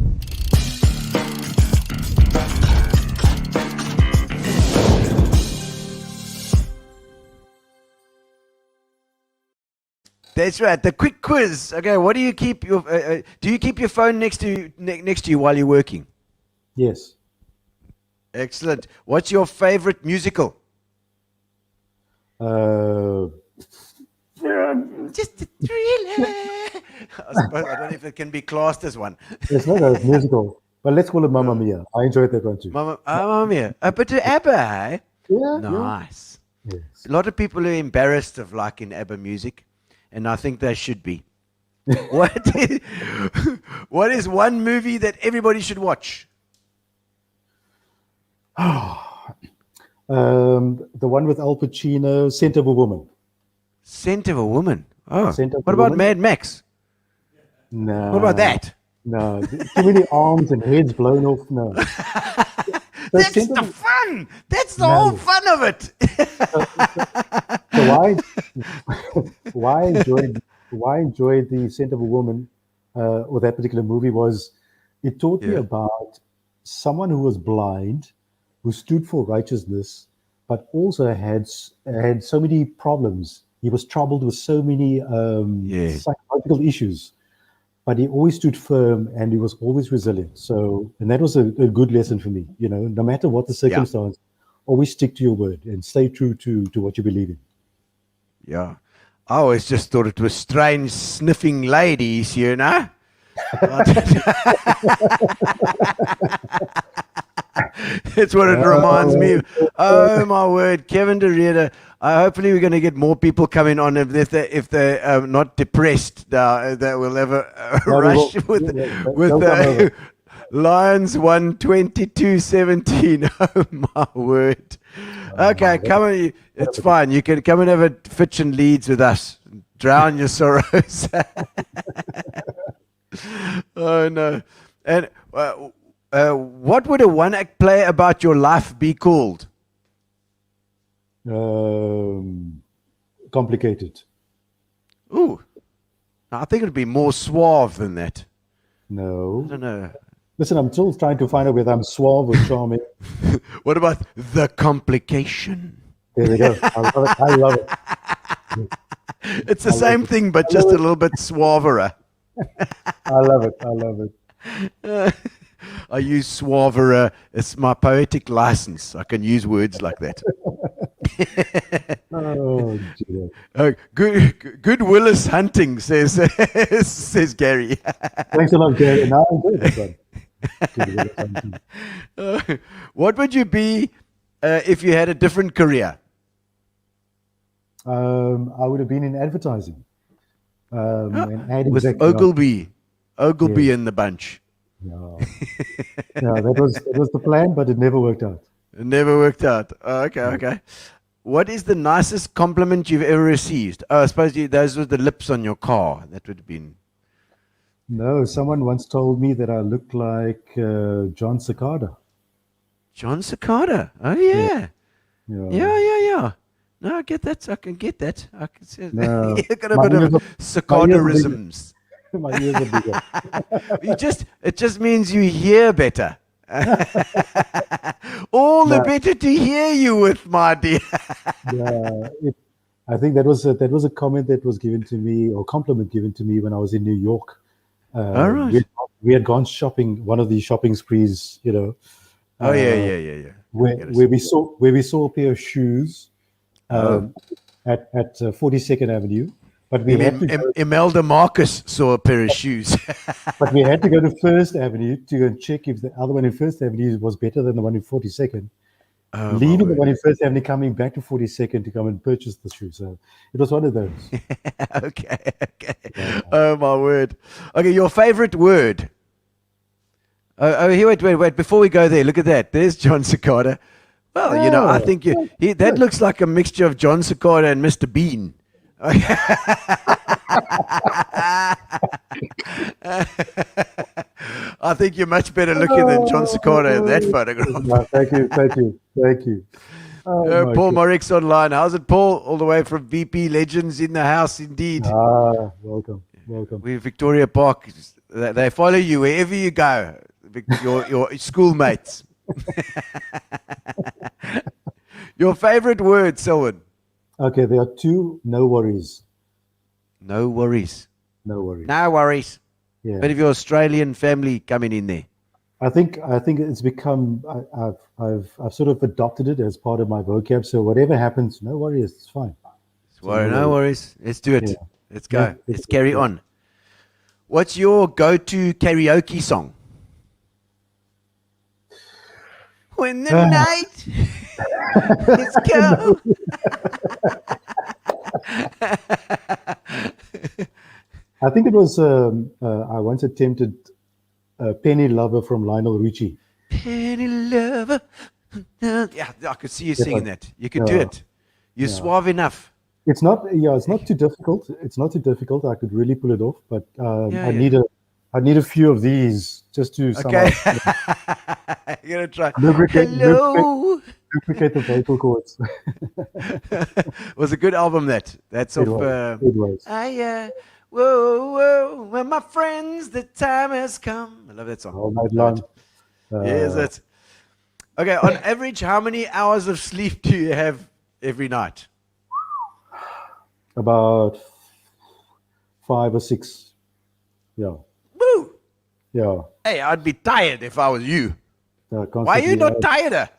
That's right. The quick quiz. Okay, what do you keep your? Do you keep your phone next to you while you're working? Yes. Excellent. What's your favorite musical? Just a thriller. I suppose I don't know if it can be classed as one. It's not a musical, but let's call it Mamma Mia. I enjoyed that one too. Mamma Mia. But to ABBA, eh? Yeah. Nice. Yes. A lot of people are embarrassed of liking ABBA music, and I think they should be. What is one movie that everybody should watch? The one with Al Pacino, Scent of a Woman. Scent of a Woman. Oh, Scent of what a about Woman? Mad Max? No. What about that? No, too many arms and heads blown off. No. So That's Scent the of- fun. That's the No. whole fun of it. So why I enjoyed the Scent of a Woman, or that particular movie, was it taught me Yeah. about someone who was blind, who stood for righteousness, but also had so many problems. He was troubled with so many Yeah. psychological issues, but he always stood firm and he was always resilient. So, and that was a good lesson for me. You know, no matter what the circumstance, always stick to your word and stay true to what you believe in. Yeah. I always just thought it was strange sniffing ladies, you know? That's what it reminds me of. Oh, my word. Kevin DeRita. Hopefully, we're going to get more people coming on if they're not depressed now. That we'll have a No, we rush will. with They'll come over. Lions 122-17. Oh, my word. Okay, come on. It's fine. You can come and have a Fitch and Leeds with us. Drown your sorrows. Oh, no. And what would a one-act play about your life be called? Complicated. Ooh. I think it'd be more suave than that. I No. don't know. Listen, I'm still trying to find out whether I'm suave or charming. What about the complication? There we go. I love it. It's the same thing, but just a little bit suaverer. I love it. I love it. I use suaverer. It's my poetic license. I can use words like that. Oh, Gino. Good Willis hunting, says says Gary. Thanks a lot, Gary. Now I'm good. This one. What would you be if you had a different career? I would have been in advertising. An ad With executive. Ogilvy Yeah. in the bunch. No, that was the plan, but it never worked out. It never worked out. Oh, okay. What is the nicest compliment you've ever received? Oh, I suppose those were the lips on your car. That would have been. No, someone once told me that I looked like John Cicada. John Cicada. Oh, yeah. Yeah. No, I get that. I can get that. I can see No, You've got a my bit ears of are- Cicadarisms. My ears are bigger. It just means you hear better. All the No. better to hear you with, my dear. I think that was a comment that was given to me, or compliment given to me when I was in New York. All right. We had gone shopping, one of these shopping sprees, you know. Oh yeah. Where we saw a pair of shoes at 42nd Avenue, but we had to go, Imelda Marcus saw a pair of shoes. but we had to go to First Avenue to go and check if the other one in First Avenue was better than the one in 42nd. Oh, my Leaving the word. one in First Avenue, coming back to 42nd to come and purchase the shoes. So it was one of those. Okay. Oh my word. Okay, your favorite word. Oh, here, wait. Before we go there, look at that. There's John Cicada. Well, I think that looks like a mixture of John Cicada and Mr. Bean. I think you're much better looking than John Cicada in that photograph. No, thank you. Oh, my Paul God. Morrick's online. How's it, Paul? All the way from VP Legends in the house, indeed. Welcome. We're Victoria Park. They follow you wherever you go. Your schoolmates. Your favorite word, Selwyn? Okay, there are two. No worries. No worries. No worries. No worries. Yeah. Bit of your Australian family coming in there. I think it's become. I've sort of adopted it as part of my vocab. So whatever happens, no worries. It's fine. No worries. Let's do it. Yeah. Let's go. Yeah. Let's carry on. What's your go-to karaoke song? When the night is cold. I think it was. I once attempted "Penny Lover" from Lionel Richie. Penny lover. Yeah, I could see you singing that. You could Yeah. do it. You're suave enough. It's not, yeah, it's not too difficult. It's not too difficult. I could really pull it off, but Yeah, I yeah. need a few of these just to Okay. somehow You're gonna try. lubricate, Hello. lubricate the vocal cords. Was a good album that. That's It off. was. It was. Whoa, whoa, when my friends, the time has come. I love that song. All night Love long. it. Yes, that's. Okay, on average, how many hours of sleep do you have every night? About 5 or 6. Yeah. Woo! Yeah. Hey, I'd be tired if I was you. Why are Constantly, you not tireder?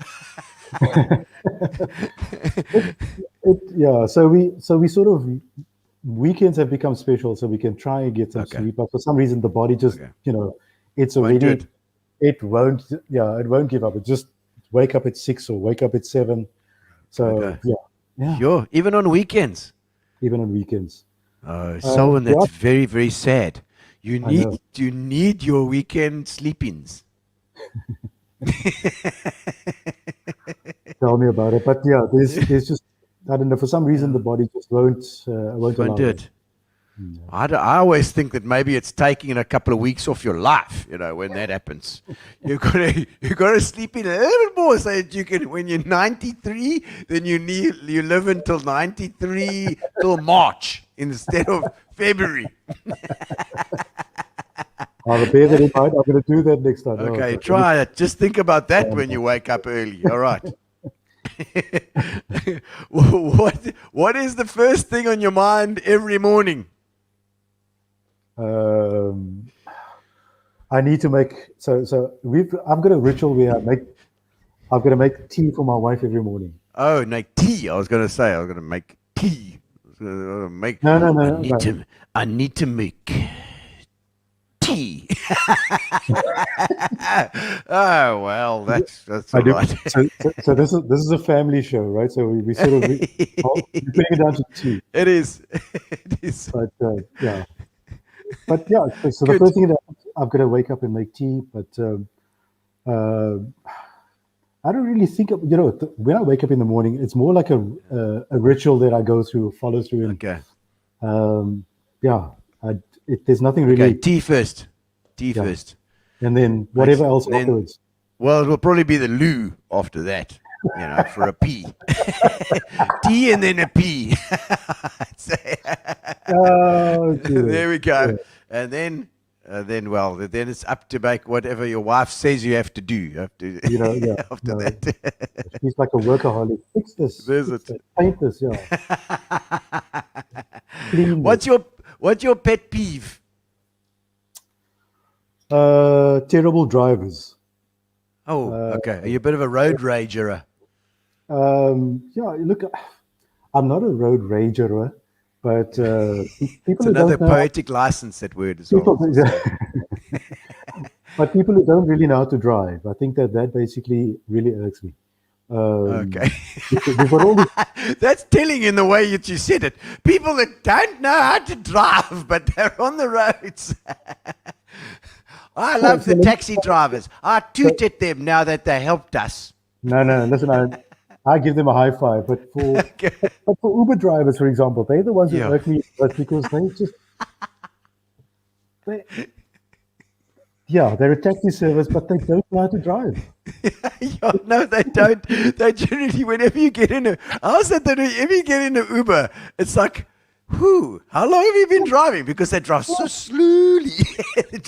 yeah. So we sort of weekends have become special, so we can try and get some Okay. sleep. But for some reason, the body just it's Won't do already it won't give up. It just wake up at 6 or wake up at 7. So Okay. yeah, Sure, even on weekends. even on weekends. Oh, Selwyn, that's what? very, very sad. You I know. need your weekend sleep-ins. Tell me about it. But yeah, there's just I don't know. For some reason, the body just won't Won't allow do it. it. I always think that maybe it's taking a couple of weeks off your life, when that happens. You gotta sleep in a little bit more so that you can, when you're 93, then you live until 93 till March instead of February. I'll bear that in mind. I'm going to do that next time. Okay, try it. Just think about that when you wake up early. All right. What is the first thing on your mind every morning? I need to make I've got a ritual where I'm going to make tea for my wife every morning. Oh, make tea. I was going to make tea. No. I need to make tea. Oh well, that's I all do. right. So this is a family show, right? So we sort of we bring it down to tea. It is. It is. But yeah. But yeah, so the Good. first thing that I've got to wake up and make tea, but I don't really think of, when I wake up in the morning, it's more like a ritual that I go through, follow through. And, Okay. yeah, there's nothing really. Okay. Tea first. Tea Yeah. first. And then whatever else Then- afterwards. Well, it will probably be the loo after that. For a pee. Tea and then a pee. I'd say. Oh, dear. There we go. Yeah. And then it's up to make whatever your wife says you have to do. You have to, Yeah, after no. that. She's like a workaholic. Fix this. There's fix it. that, paint this. Yeah. Clean What's your pet peeve? this. Terrible drivers. Oh, okay. Are you a bit of a road rager? Yeah, look, I'm not a road rager, but It's people who another don't know, poetic license, that word as well. but people who don't really know how to drive, I think that basically really irks me. Okay. We've got all this, That's telling in the way that you said it. People that don't know how to drive, but they're on the roads. I love the taxi drivers. I toot at them now that they helped us. no, listen, I give them a high five, but for Uber drivers, for example, they're the ones who Yeah. irk me most because they're a taxi service, but they don't know how to drive. Yeah, no, they don't. They generally, whenever you get in whenever you get in an Uber, it's like, whew, how long have you been driving? Because they drive so slowly. And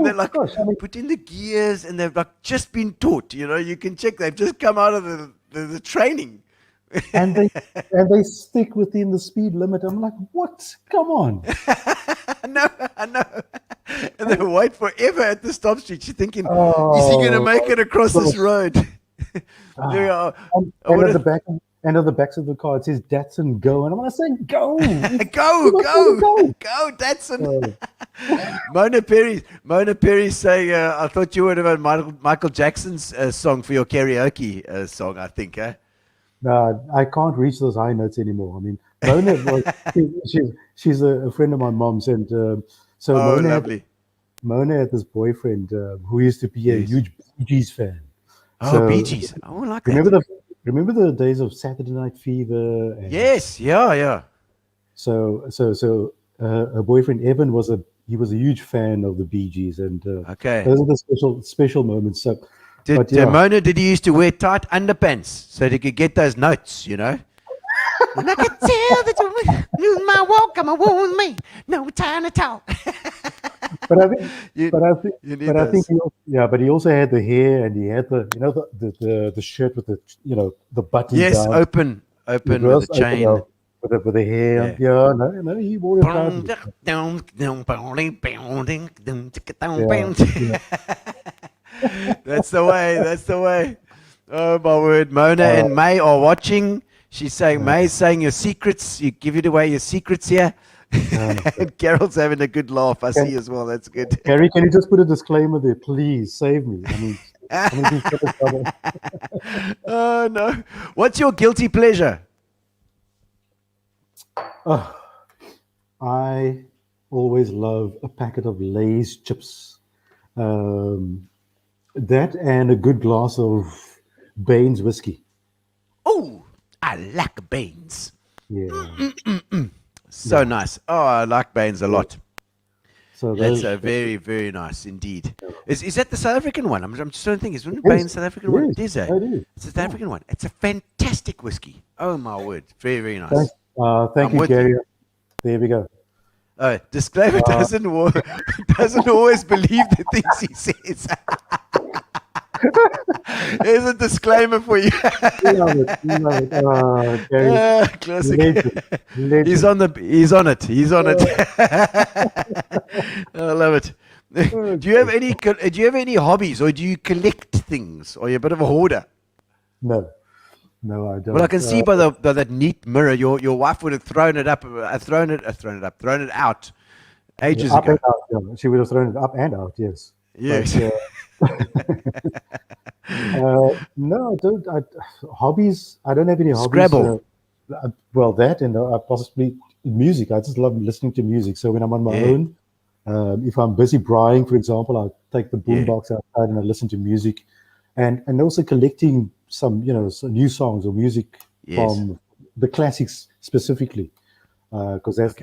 they're like, gosh, I mean- put in the gears, and they've like just been taught. You can check. They've just come out of the training. And they stick within the speed limit. I'm like, what? Come on. I know. And they wait forever at the stop street. You're thinking, is he Oh, going to make it across this gosh. road? There you are. And What at a- the back and on the backs of the car it says Datsun Go, and I'm like saying go. Go, Datsun. Mona Perry saying, I thought you would have had Michael Jackson's song for your karaoke song, I think. No, I can't reach those high notes anymore. I mean, Mona, she's a friend of my mom's, and so Oh, Mona lovely. Mona had this boyfriend who used to be a Yes. huge Bee Gees fan. Oh, Bee Gees. Oh, I like remember that. remember the days of Saturday Night Fever? And Yes, yeah. So her boyfriend Evan was a huge fan of the Bee Gees, and Okay. those are the special moments. So, but Did yeah, Mona, did he used to wear tight underpants so that he could get those notes, you know? And I could tell that you lose my walk, come on, wound me. No time to talk. but I think, You- but I think, you need but I think, those. but he also had the hair, and he had the shirt with the button Yes, down, open the with girls the chain. open, with the hair. Yeah, no, he wore it proudly. Yeah. That's the way. That's the way. Oh my word! Mona and May are watching. She's saying, May's saying your secrets. You give it away your secrets here. And Carol's having a good laugh. I see as well. That's good. Gary, can you just put a disclaimer there, please? Save me. I mean, I'm gonna be in trouble. Oh no! What's your guilty pleasure? I always love a packet of Lay's chips. That and a good glass of Bain's whiskey. Oh, I like beans. Yeah. So nice. Oh, I like beans a lot. So That's those, very, very nice indeed. Is that the South African one? I'm just trying to think. Is Bain South African one? It is, eh? it is. It's the South African one. It's a fantastic whiskey. Oh my word, very, very nice. Thank I'm you, with Gary. There we go. Disclaimer doesn't always believe the things he says. Here's a disclaimer for you. Love it. Gary. Classic. Legend. He's on it. I love it. Do you have any hobbies, or do you collect things? Or are you a bit of a hoarder? No, I don't. Well, I can see by that neat mirror, your wife would have thrown it out ages up ago. and out. Yeah. She would have thrown it up and out. Yes. Yes. No, I don't. Hobbies. I don't have any hobbies. Scrabble. Well, that and possibly music. I just love listening to music. So when I'm on my own, if I'm busy braaiing, for example, I'll take the boombox outside and I listen to music, and also collecting some some new songs or music from the classics specifically, because that's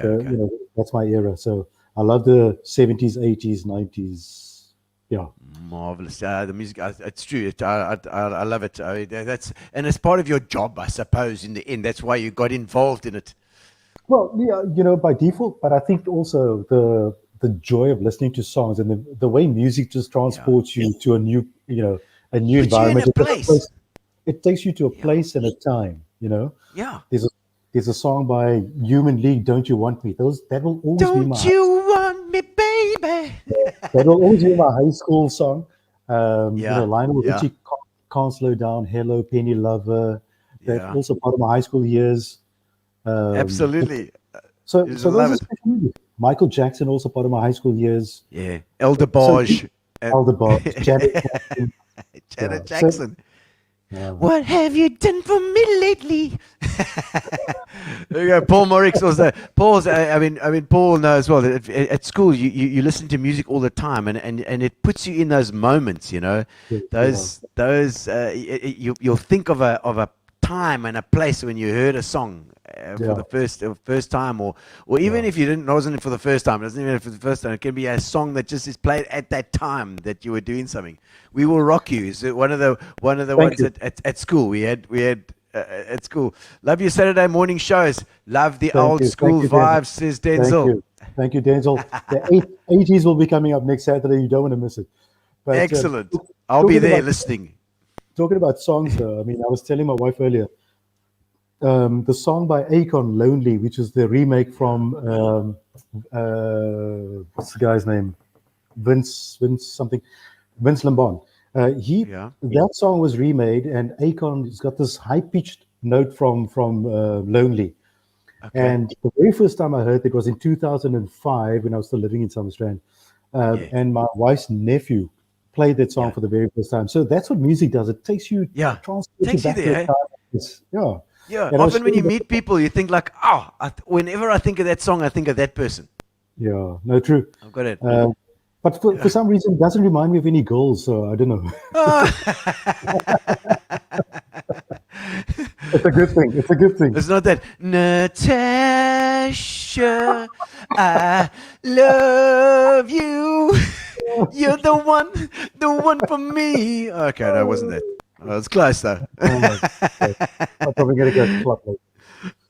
that's my era. So I love the 70s, 80s, 90s. Yeah. Marvelous. The music, it's true. I love it. And it's part of your job, I suppose, in the end. That's why you got involved in it. Well, yeah, by default, but I think also the joy of listening to songs and the way music just transports you to a new environment. You in a place. It takes you to a place and a time, Yeah. There's a song by Human League, Don't You Want Me? That will always be my... Don't you want me, baby? That will always be my high school song. Lionel Richie, Can't Slow Down, Hello, Penny Lover. That's also part of my high school years. Absolutely. So You just those love are it. special music. Michael Jackson, also part of my high school years. Yeah. Elder Barge. Elder Barge, Janet Jackson. Janet Yeah. Jackson. What have you done for me lately? There you go. Paul Morix also. Paul knows well that at school you listen to music all the time, and it puts you in those moments. You'll think of a time and a place when you heard a song for the first time, or even if it wasn't for the first time, it doesn't even for the first time. It can be a song that just is played at that time that you were doing something. We Will Rock You is one of the ones at school. We had at school. Love your Saturday morning shows. Love the old school vibes, says Denzel. Thank you, Denzel. The 80s will be coming up next Saturday. You don't want to miss it. But, excellent. I'll be there listening. Talking about songs, though, I was telling my wife earlier, the song by Akon, Lonely, which is the remake from, what's the guy's name? Vince Lambon. That song was remade, and Akon has got this high-pitched note from Lonely. Okay. And the very first time I heard it was in 2005 when I was still living in Summerstrand. And my wife's nephew played that song for the very first time. So that's what music does. It takes you, takes you there. Yeah. And often when you meet people, you think like, whenever I think of that song, I think of that person. Yeah, no, true. I've got it. But for some reason, it doesn't remind me of any girls, so I don't know. It's a good thing. It's a good thing. It's not that Natasha, I love you. You're the one for me. Okay, that wasn't it. Oh, it's close though. Oh my God. I'm probably going to go to the club later.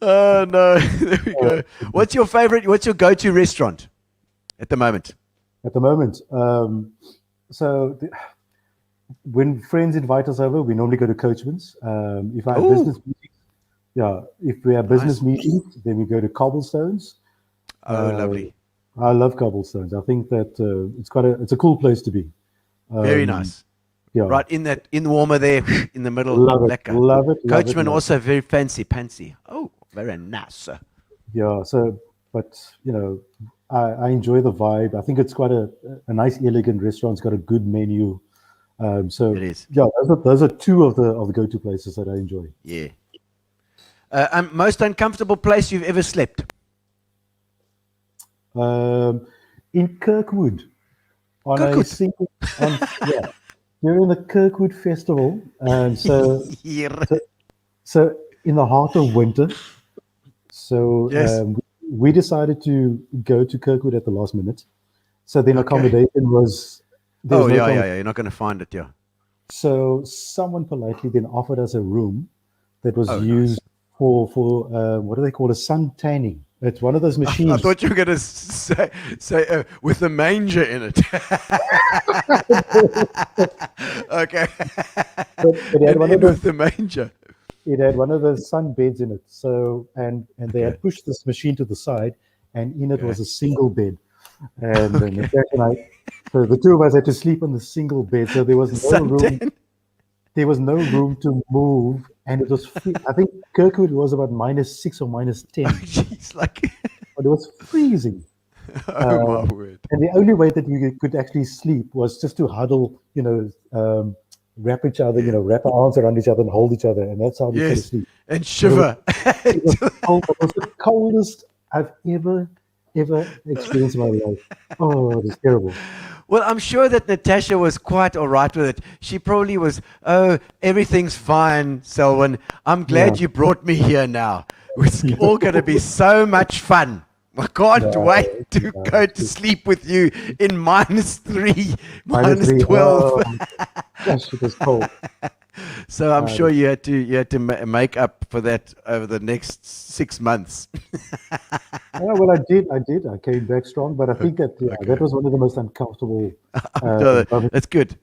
Oh no, there we go. What's your go-to restaurant at the moment? At the moment, when friends invite us over, we normally go to Coachman's. If I have business meetings, if we have business meetings, then we go to Cobblestones. Oh, lovely. I love Cobblestones. I think that it's a cool place to be. Very nice. Yeah. Right in the warmer there in the middle. Love it. Lekker. Love it. Coachman love it. also very fancy. Oh, very nice. Yeah. But I enjoy the vibe. I think it's quite a nice, elegant restaurant. It's got a good menu. So it is. Yeah, those are two of the go-to places that I enjoy. Yeah. Most uncomfortable place you've ever slept? In Kirkwood, during the Kirkwood Festival. So in the heart of winter. So yes. We decided to go to Kirkwood at the last minute. So then accommodation was. You're not going to find it, yeah. So someone politely then offered us a room that was used for what do they call it? Sun tanning. It's one of those machines. I thought you were going to say with a manger in it. Okay. It had with the manger. It had one of those sun beds in it. So and they had pushed this machine to the side, and in it was a single bed. And Natasha and I, so the two of us had to sleep on the single bed. So there was no room. There was no room to move, and it was I think Kirkwood was about -6 or -10. Jeez, but it was freezing. Oh my word! And the only way that we could actually sleep was just to huddle, wrap each other, wrap our arms around each other and hold each other, and that's how we fell asleep. And shiver. It was the coldest I've ever experienced in my life. Oh, it was terrible. Well, I'm sure that Natasha was quite all right with it. She probably was, everything's fine, Selwyn. I'm glad you brought me here now. It's all going to be so much fun. I can't wait to go to sleep with you in -3, -12. Oh, gosh, it was cold. So I'm sure you had to make up for that over the next 6 months. Yeah, well, I did. I came back strong, but I think that that was one of the most uncomfortable. That's good.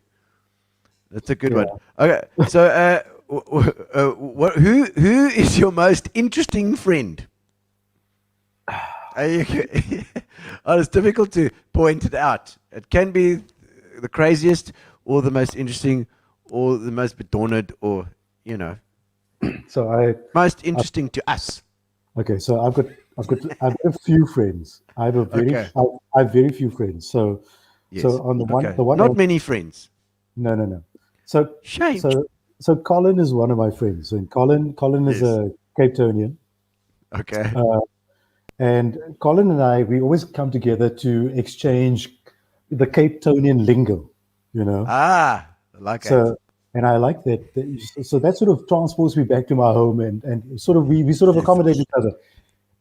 That's a good one. Okay, so who is your most interesting friend? It's difficult to point it out. It can be the craziest, or the most interesting, or the most bedorned, or So most interesting to us. Okay, so I've got a few friends. I have very few friends. So on the one, not many friends. No. So shame. So Colin is one of my friends. And Colin is a Cape Townian. Okay. And Colin and we always come together to exchange the Cape Townian lingo, I like it. And I like that. So that sort of transports me back to my home, and sort of we sort of accommodate each other.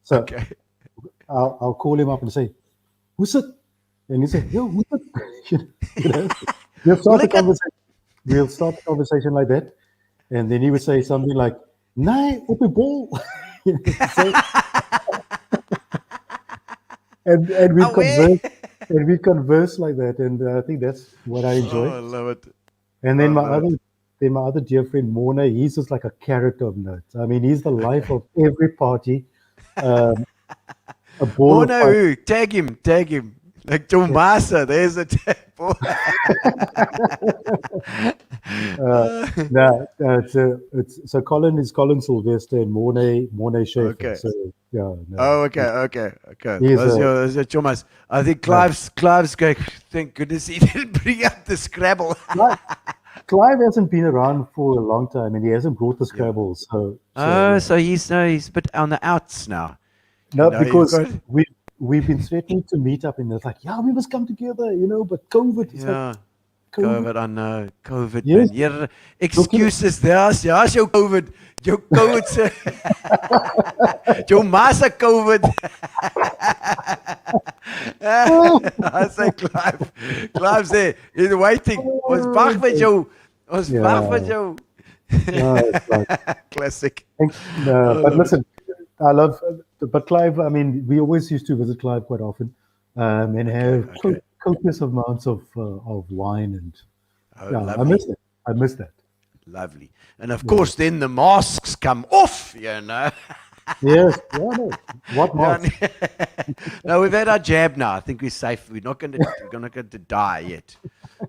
So I'll call him up and say, "Who's it?" And he said, "Yo, who's it?" We'll start the conversation. We'll start the conversation like that, and then he would say something like, "Nee, op die bol." And we converse like that, and I think that's what I enjoy. Oh, I love it. And then my other dear friend Mona, he's just like a character of note. I mean, he's the life of every party. A ball. Mona, who? Tag him. Like Tomasa, there's a tag. So Colin is Colin Sylvester and Mona Schaefer. Okay. So, Okay. Those your chomas. I think Clive's going, thank goodness he didn't bring up the Scrabble. Clive hasn't been around for a long time, and he hasn't brought the Scrabble. So so he's a bit on the outs now. No, because we've been threatening to meet up, and it's like, yeah, we must come together, but COVID. It's Yeah. like, COVID, I know. COVID, Yes. man. Here, excuses. Daar's jou COVID. Jou COVID se. Jou ma se COVID. I say Clive. Clive's there. He's waiting. Ons wag met jou. Ons wag met jou. it's like, Classic. but listen, I love, but Clive, I mean, we always used to visit Clive quite often, and have Okay. copious amounts of wine, and Oh, yeah, lovely. I miss that. Lovely. And of course, then the masks come off, you know. Yes, yeah, no. What Yeah, more? no, we've had our jab now. I think we're safe. We're not going to die yet.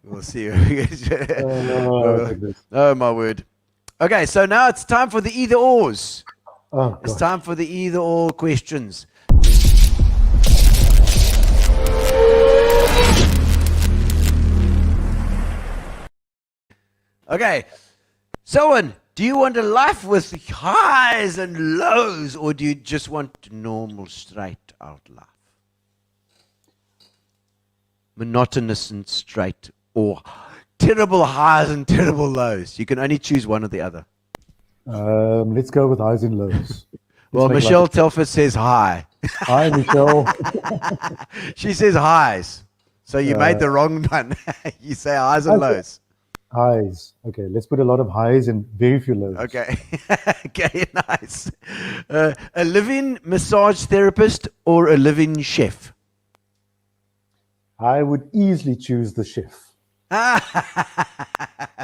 We'll see. Goodness. Oh my word. Okay, so now it's time for the either ors. Oh, It's gosh. time for the either or questions. Okay, Selwyn, do you want a life with highs and lows, or do you just want normal, straight out life? Monotonous and straight, or terrible highs and terrible lows? You can only choose one or the other. Let's go with highs and lows. Well, make Michelle Telford says hi. Hi, Michelle. She says highs. So you made the wrong one. You say highs and Okay. lows. Highs. Okay, let's put a lot of highs and very few lows. Okay. Okay, nice. A living massage therapist or a living chef? I would easily choose the chef.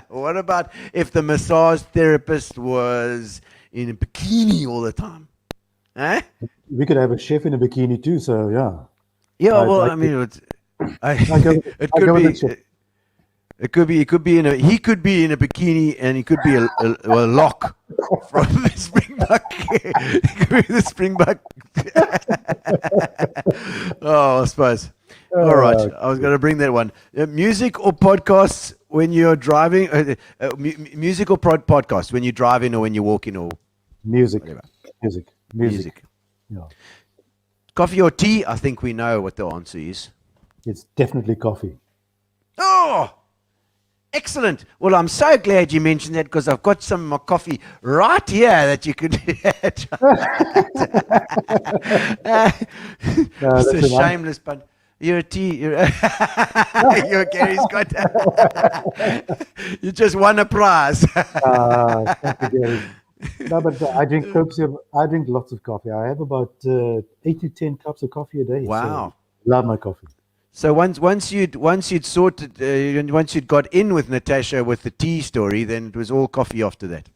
What about if the massage therapist was in a bikini all the time? Eh? We could have a chef in a bikini too, so yeah. Yeah, I- well, I I mean, it I go with the chef. he could be in a bikini, and he could be a lock from the Springbok. He could be the Springbok. Oh, I suppose. All right, I was going to bring that one. Music or podcasts when you're driving? Music or podcast when you're driving or when you're walking or Music. whatever. Music. Music. Yeah. Coffee or tea? I think we know what the answer is. It's definitely coffee. Oh, excellent. Well, I'm so glad you mentioned that because I've got some of my coffee right here that you could It's that's a the one. shameless pun. You're a tea. You're Gary's got. You just won a prize. Thank you, Gary. No, but I drink I drink lots of coffee. I have about 8 to 10 cups of coffee a day. Wow. So love my coffee. So once you'd sorted, once you'd got in with Natasha with the tea story, then it was all coffee after that.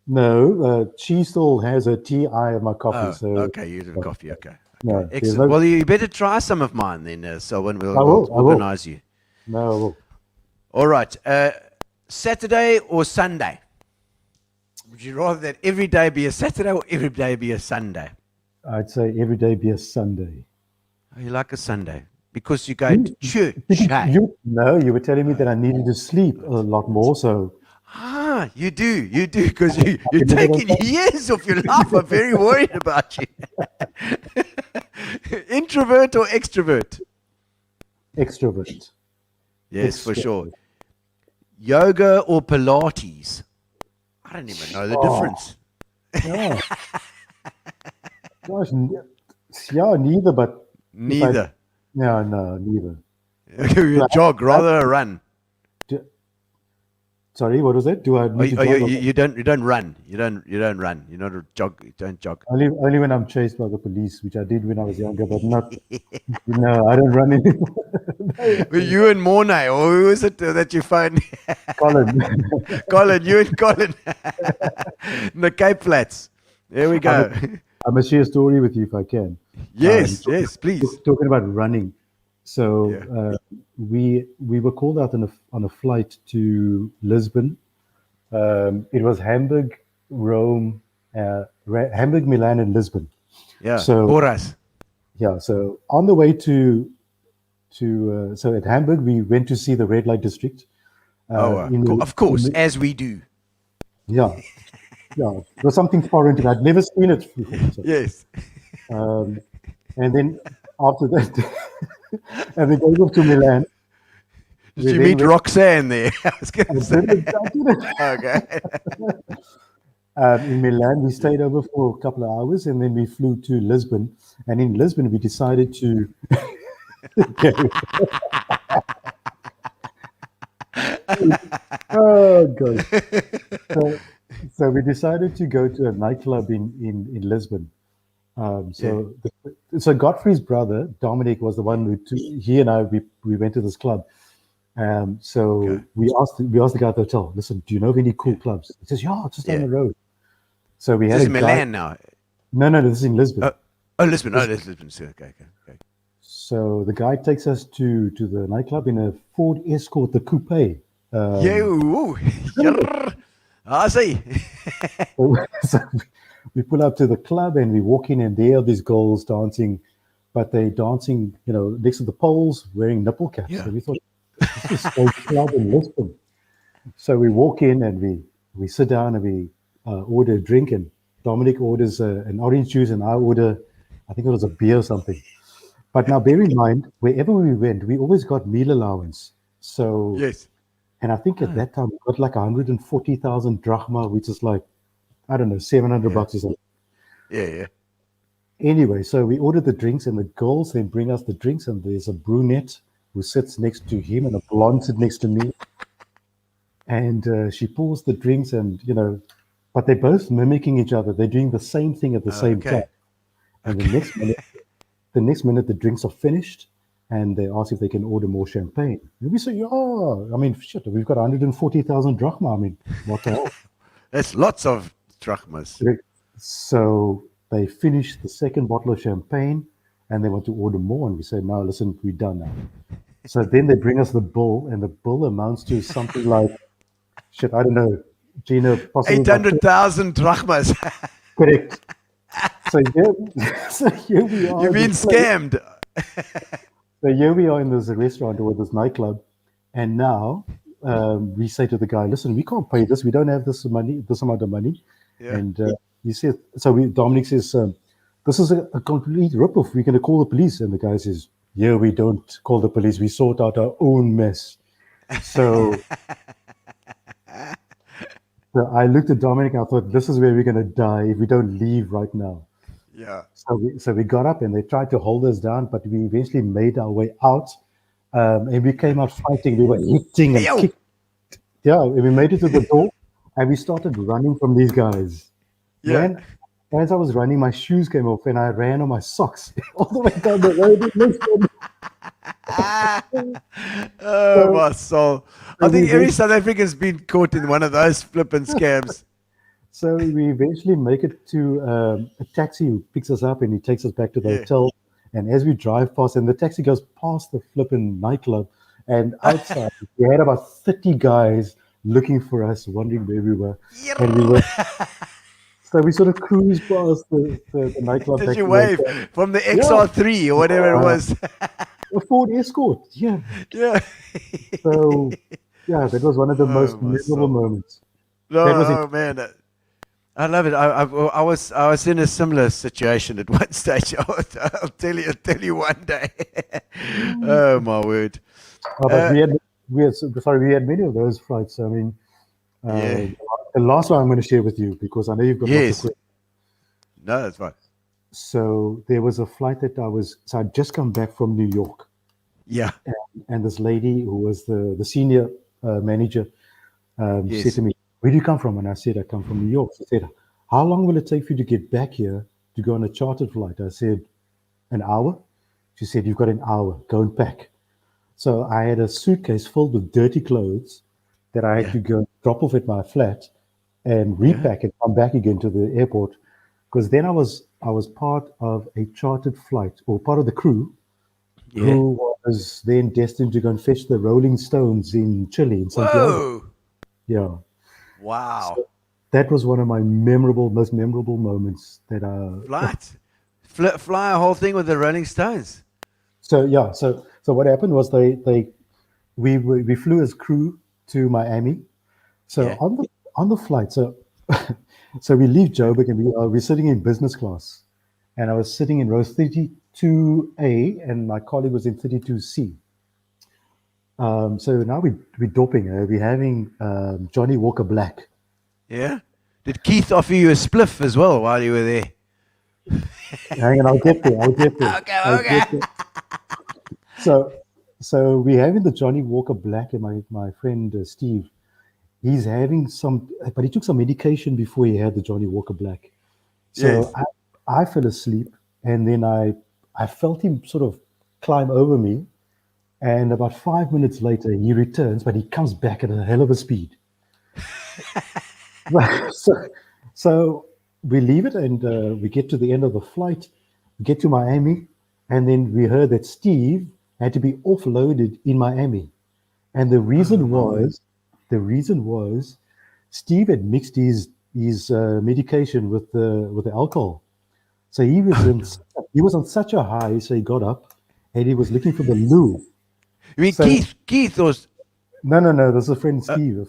No, she still has her tea. I have my coffee. Oh, so okay, you have coffee. Okay. No, there's Excellent. no- Well, you better try some of mine then, Selwyn. I will, We'll I will. organize you. no. All right. Saturday or Sunday? Would you rather that every day be a Saturday or every day be a Sunday? I'd say every day be a Sunday. Oh, you like a Sunday because you go to church. Hey? You were telling me that I needed to sleep a lot more. So Ah, you do, because you're can do that taking on years of your life. I'm very worried about you. Introvert or extrovert? extrovert. Yes, for sure. Yoga or Pilates? I don't even know the difference. Yeah. Gosh, yeah, neither. But Neither. no, neither. You jog rather than run. Sorry, what was that? Do I need to jog or- You don't run. You don't run. You're not a jog. You don't jog. only when I'm chased by the police, which I did when I was younger, but not. No, I don't run anymore. Were you and Mornay, or who is it that you phoned? Colin. Colin, you and Colin. In the Cape Flats. There we go. I must share a story with you if I can. Yes, please. Talking about running. So we were called out on a flight to Lisbon. It was Hamburg, Rome, Hamburg, Milan, and Lisbon. Yeah. So- Boras. Yeah. So on the way to so at Hamburg, we went to see the red light district. Of course, as we do. Yeah. Yeah. It was something foreign to me. I'd never seen it before. So. Yes. And then after that, and we go to Milan. Did We you then meet went- Roxanne there? I was I going to say. didn't- I didn't. Okay. In Milan, we stayed over for a couple of hours, and then we flew to Lisbon. And in Lisbon, we decided to. Oh God! So, so we decided to go to a nightclub in Lisbon. So Godfrey's brother Dominic was the one he and I we went to this club. So we asked the guy at the hotel, listen, do you know of any cool clubs? He says, yeah, just down the road. So we had This a is guy. Milan now. No, this is in Lisbon. Lisbon. Oh, that's Lisbon. Okay. So the guy takes us to the nightclub in a Ford Escort, the coupe. I see. So we pull up to the club and we walk in, and there are these girls dancing, but they're dancing, next to the poles, wearing nipple caps. Yeah. So we thought, this is so club in Lisbon. So we walk in and we sit down and we order a drink, and Dominic orders an orange juice, and I order, I think it was a beer or something. But now bear in mind, wherever we went, we always got meal allowance. So Yes. and I think at that time we got like 140,000 drachma, which is like, I don't know, $700 or something. Yeah. Anyway, so we ordered the drinks, and the girls then bring us the drinks, and there's a brunette who sits next to him and a blonde sits next to me. And she pours the drinks, and but they're both mimicking each other. They're doing the same thing at the same time. And the next minute the drinks are finished, and they ask if they can order more champagne. And we say, yeah, I mean, shit, we've got 140,000 drachma. I mean, what the hell? That's lots of drachmas. So they finish the second bottle of champagne, and they want to order more. And we say, no, listen, we're done now. So then they bring us the bill, and the bill amounts to something like, shit, I don't know, Gino, possibly 800,000 drachmas. correct. So here we are. You've been scammed. So here we are in this restaurant or this nightclub, and now we say to the guy, listen, we can't pay this. We don't have this amount of money. Yeah. And he said, Dominic says, this is a complete ripoff. We're going to call the police. And the guy says, yeah, we don't call the police. We sort out our own mess. So, so I looked at Dominic and I thought, this is where we're going to die if we don't leave right now. Yeah. So we got up and they tried to hold us down, but we eventually made our way out. And we came out fighting. We were hitting and kicking. Yeah, and we made it to the door, and we started running from these guys. Yeah. Man, as I was running, my shoes came off, and I ran on my socks all the way down the road. Oh, my soul. I think every South African's been caught in one of those flipping scams. So we eventually make it to a taxi who picks us up, and he takes us back to the hotel. And as we drive past, and the taxi goes past the flipping nightclub, and outside we had about 30 guys looking for us, wondering where we were. And we were. So we sort of cruised past the nightclub. Did you wave from the XR3 or whatever it was? A Ford Escort, yeah. Yeah. So, yeah, that was one of the most memorable moments. No, man. I love it. I was in a similar situation at one stage. I'll tell you one day. Oh my word! But we had many of those flights. I mean, the last one I'm going to share with you, because I know you've got lots of questions. No, that's fine. So there was a flight that I'd just come back from New York. Yeah. And this lady who was the senior manager said to me, where do you come from? And I said, I come from New York. She said, how long will it take for you to get back here to go on a chartered flight? I said, an hour. She said, you've got an hour. Go and pack. So I had a suitcase filled with dirty clothes that I had to go drop off at my flat and repack and come back again to the airport. Because then I was part of a chartered flight, or part of the crew, who was then destined to go and fetch the Rolling Stones in Chile, in Santiago. Yeah. Wow. So that was one of my most memorable moments. Fly a whole thing with the Rolling Stones. So what happened was we flew as crew to Miami. So on the flight, so we leave Joburg and we're sitting in business class, and I was sitting in row 32A and my colleague was in 32C. So now we're doping. We're having Johnny Walker Black. Yeah. Did Keith offer you a spliff as well while you were there? Hang on, I'll get there. Okay. So we're having the Johnny Walker Black, and my friend Steve, he's having but he took some medication before he had the Johnny Walker Black. So Yes. I fell asleep, and then I felt him sort of climb over me, and about 5 minutes later he returns, but he comes back at a hell of a speed. so we leave it, and we get to the end of the flight, we get to Miami, and then we heard that Steve had to be offloaded in Miami. And the reason was Steve had mixed his medication with the alcohol. So he was on such a high, so he got up and he was looking for the loo. You mean So- Keith was No, there's a friend Steve. the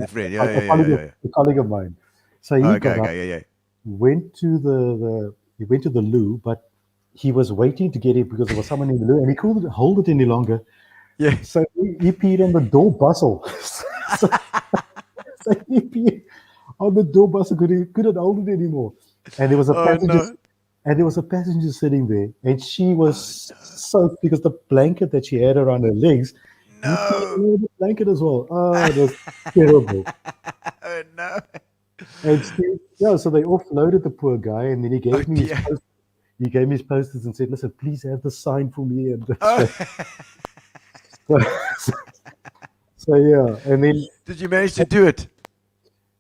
friend. Yeah. A colleague of mine. So he got up, Yeah. went to the loo, but he was waiting to get it because there was someone in the loo, and he couldn't hold it any longer. Yeah. So he peed on the door bustle. so he peed on the door bustle because he couldn't hold it anymore. And there was a passenger. no. And there was a passenger sitting there, and she was soaked because the blanket that she had around her legs. No. The blanket as well. Oh, it was terrible. Oh no. And Steve, so they offloaded the poor guy, and then he gave me dear. he gave me his posters and said, "Listen, please have the sign for me." And so yeah, and then Did you manage to do it?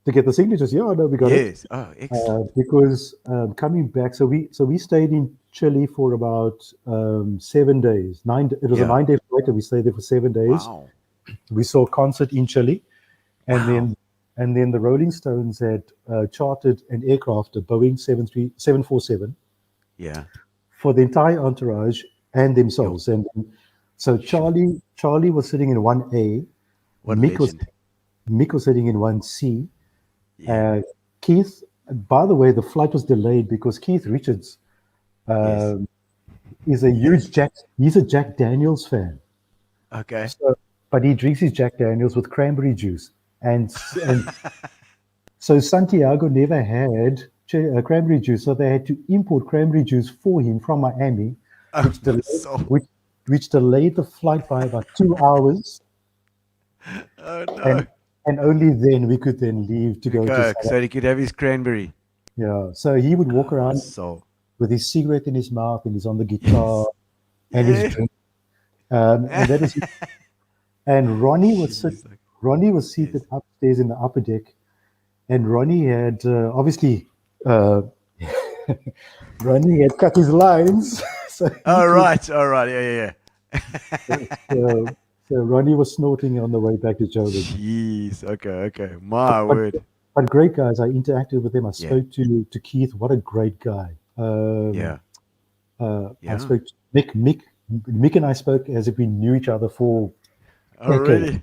to get the signatures, no, we got it. Yes. Oh, excellent. Because coming back, so we stayed in Chile for about 7 days. It was a 9-day flight, and we stayed there for 7 days. Wow. We saw a concert in Chile, and then the Rolling Stones had chartered an aircraft, a Boeing 747, Yeah. for the entire entourage and themselves. And so Charlie was sitting in 1A, What a Mick legend. was sitting in 1C. Yeah. Keith, by the way, the flight was delayed because Keith Richards is a huge he's a Jack Daniels fan. Okay. But he drinks his Jack Daniels with cranberry juice. And so Santiago never had cranberry juice, so they had to import cranberry juice for him from Miami, which delayed the flight by about 2 hours. Oh no. And only then we could then leave to go to So he could have his cranberry. Yeah, so he would walk around So with his cigarette in his mouth, and he's on the guitar and his drink. And that is, and Ronnie was seated upstairs in the upper deck, and Ronnie had obviously Ronnie had cut his lines. So All right. Yeah. so Ronnie was snorting on the way back to Joburg. Jeez. Okay. My word. But great guys, I interacted with them. I spoke to Keith. What a great guy. I spoke to Mick and I spoke as if we knew each other for Oh, really?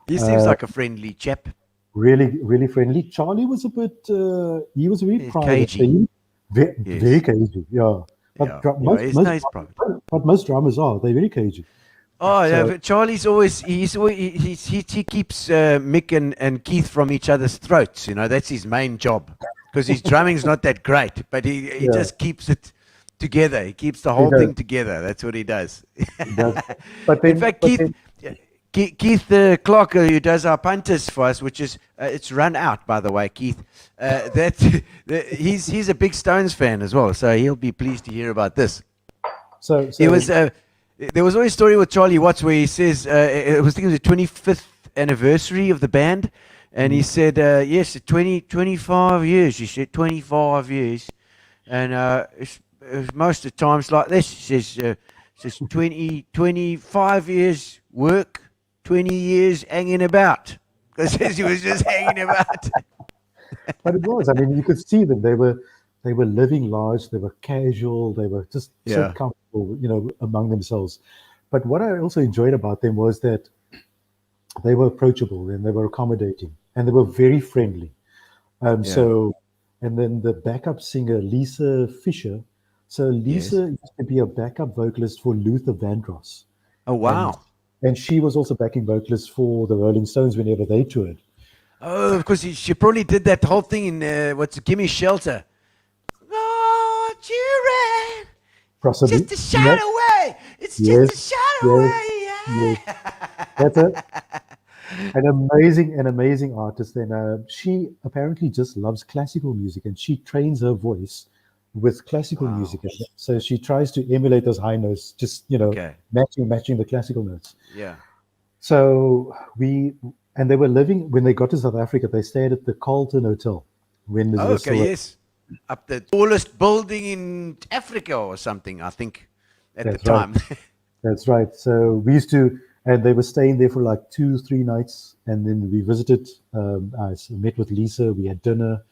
He seems like a friendly chap. really, really friendly. Charlie was a bit, he was really private. Cagey. Very cagey, yeah. But he's nice private. But most drummers are. They're very cagey. Oh yeah, but Charlie's always he keeps Mick and Keith from each other's throats. You know, that's his main job, because his drumming's not that great, but he just keeps it together. He keeps the whole thing together. That's what he does. But then, In fact, Keith Clark, who does our punters for us, which is it's run out, by the way, Keith. He's a big Stones fan as well, so he'll be pleased to hear about this. So It was there was always a story with Charlie Watts where he says it was, I think it was the 25th anniversary of the band, and he said yes, 25 years. He said 25 years, and it's most of the times like this. He says 25 years work, 20 years hanging about. Because he was just hanging about. But it was. I mean, you could see that they were living large. They were casual. They were just so comfortable, among themselves. But what I also enjoyed about them was that they were approachable and they were accommodating and they were very friendly. So, and then the backup singer Lisa Fisher, So Lisa used to be a backup vocalist for Luther Vandross. Oh, wow. And she was also backing vocalist for the Rolling Stones whenever they toured. Oh, because she probably did that whole thing in, Gimme Shelter. Oh, you ran. Possibly. Just a shot away. It's Yes, just a shot yes, away. Yeah. yes. That's an amazing artist. And she apparently just loves classical music, and she trains her voice with classical music. So she tries to emulate those high notes, just matching the classical notes. Yeah. So they were living, when they got to South Africa, they stayed at the Carlton Hotel. Yes. Up the tallest building in Africa or something, I think, at the time. Right. That's right. So we used to, and they were staying there for like 2-3 nights. And then we visited, I met with Lisa, we had dinner,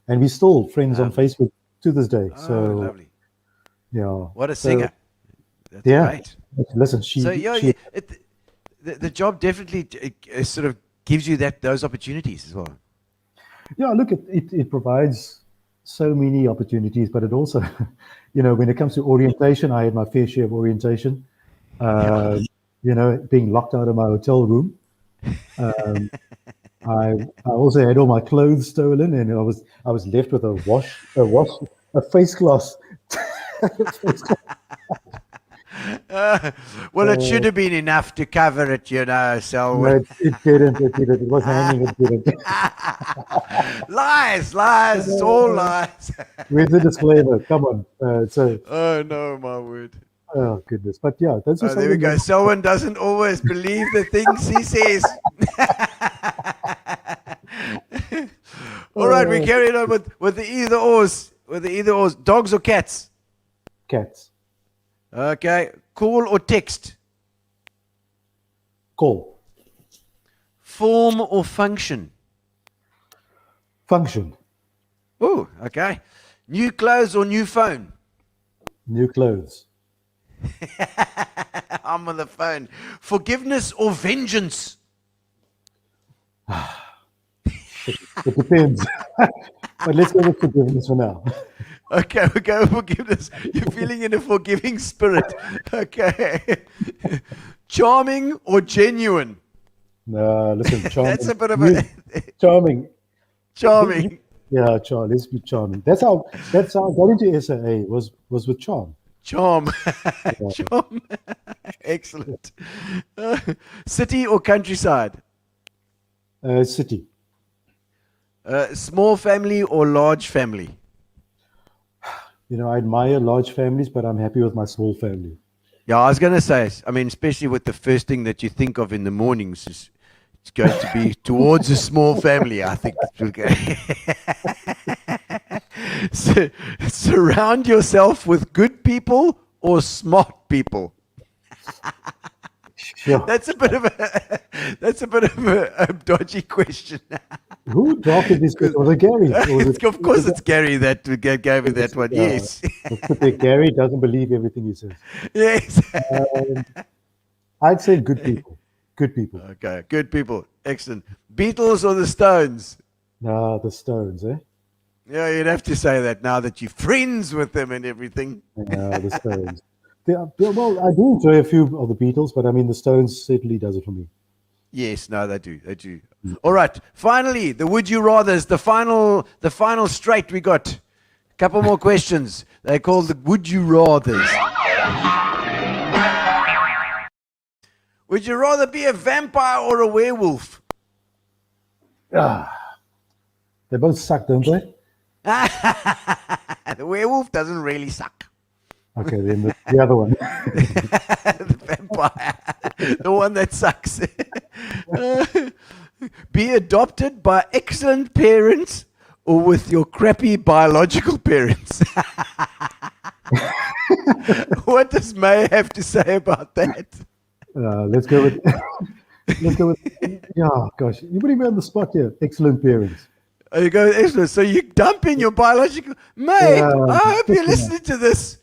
and we're still friends on Facebook to this day. So lovely. Yeah. What a singer. That's great. Listen, the job definitely sort of gives you those opportunities as well. Yeah, look, it provides so many opportunities, but it also, when it comes to orientation, I had my fair share of orientation. Being locked out of my hotel room. I also had all my clothes stolen, and I was left with a face cloth. Well, it should have been enough to cover it, Selwyn. No, it didn't. It was hanging. It didn't. Lies. It's all lies. Where's the disclaimer? Come on. Oh no, my word. Oh goodness. But yeah, that's just there we go. Selwyn doesn't always believe the things he says. All right, we carried on with the either ors. Dogs or cats? Cats. Okay. Call or text? Call. Form or function? Function. Oh, okay. New clothes or new phone? New clothes. I'm on the phone. Forgiveness or vengeance? It depends. But let's go with forgiveness for now. Okay, we'll go with forgiveness. You're feeling in a forgiving spirit. Okay. Charming or genuine? No, listen, charming. That's a bit of a... Charming. Charming. Yeah, charm. Let's be charming. That's how I got into SAA, was with charm. Charm. Charm. Excellent. City or countryside? City. Small family or large family? I admire large families, but I'm happy with my small family. Yeah, I was going to say, especially with the first thing that you think of in the mornings is it's going to be towards a small family, I think. Surround yourself with good people or smart people? Sure. That's a bit of a dodgy question. Who drafted this? Was it Gary? Of course, it's Gary that gave me that one. Yes. Gary doesn't believe everything he says. Yes. I'd say good people. Good people. Okay, good people. Excellent. Beatles or the Stones? No, the Stones, eh? Yeah, you'd have to say that now that you're friends with them and everything. The Stones. Well, I do enjoy a few of the Beatles, but the Stones certainly does it for me. Yes, no, they do. They do. All right. Finally, the would you rathers, the final straight we got. A couple more questions. They're called the would you rathers. Would you rather be a vampire or a werewolf? They both suck, don't they? The werewolf doesn't really suck. Okay, then the other one. The vampire. The one that sucks. Be adopted by excellent parents or with your crappy biological parents? What does May have to say about that? Let's go with... Yeah, gosh. You put me on the spot here. Excellent parents. Oh, you go excellent. So you dump in your biological... May, I hope you're listening to this.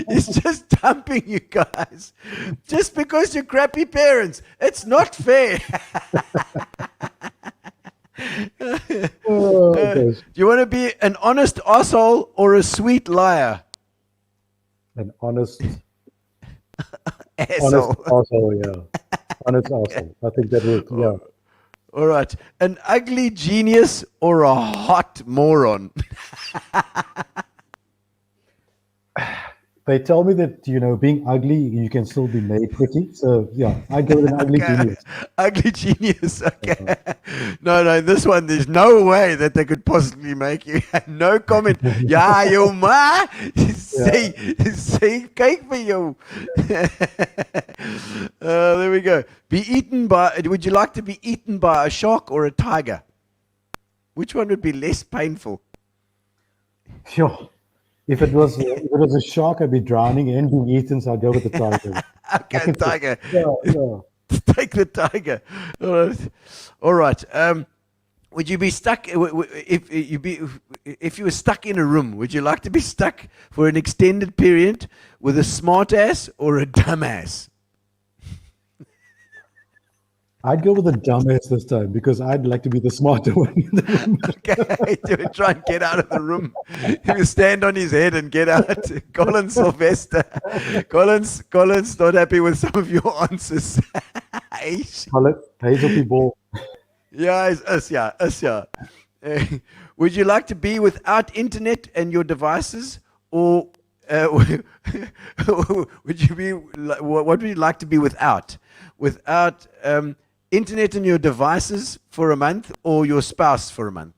He's just dumping you guys just because you're crappy parents. It's not fair. Oh, gosh. yes. Do you want to be an honest asshole or a sweet liar? An honest Asshole. asshole, yeah. Honest asshole. I think that would, yeah. All right. An ugly genius or a hot moron? They tell me that, being ugly, you can still be made pretty. So, yeah, I go with an ugly genius. Ugly genius. Okay. No, this one, there's no way that they could possibly make you. No comment. Yeah, you ma. Say cake for you. There we go. Would you like to be eaten by a shark or a tiger? Which one would be less painful? Sure. If it was a shark, I'd be drowning and being eaten, so I'd go with the tiger. Okay, tiger. Yeah. Take the tiger. All right. Would you be stuck if you were stuck in a room? Would you like to be stuck for an extended period with a smart ass or a dumb ass? I'd go with the dumbass this time because I'd like to be the smarter one in the room. Okay, try and get out of the room. You stand on his head and get out. Colin Sylvester. Colin's not happy with some of your answers. Hazel ball. Yeah, it's us, yeah. Would you like to be without internet and your devices, or would you be? What would you like to be without? Without internet and your devices for a month, or your spouse for a month?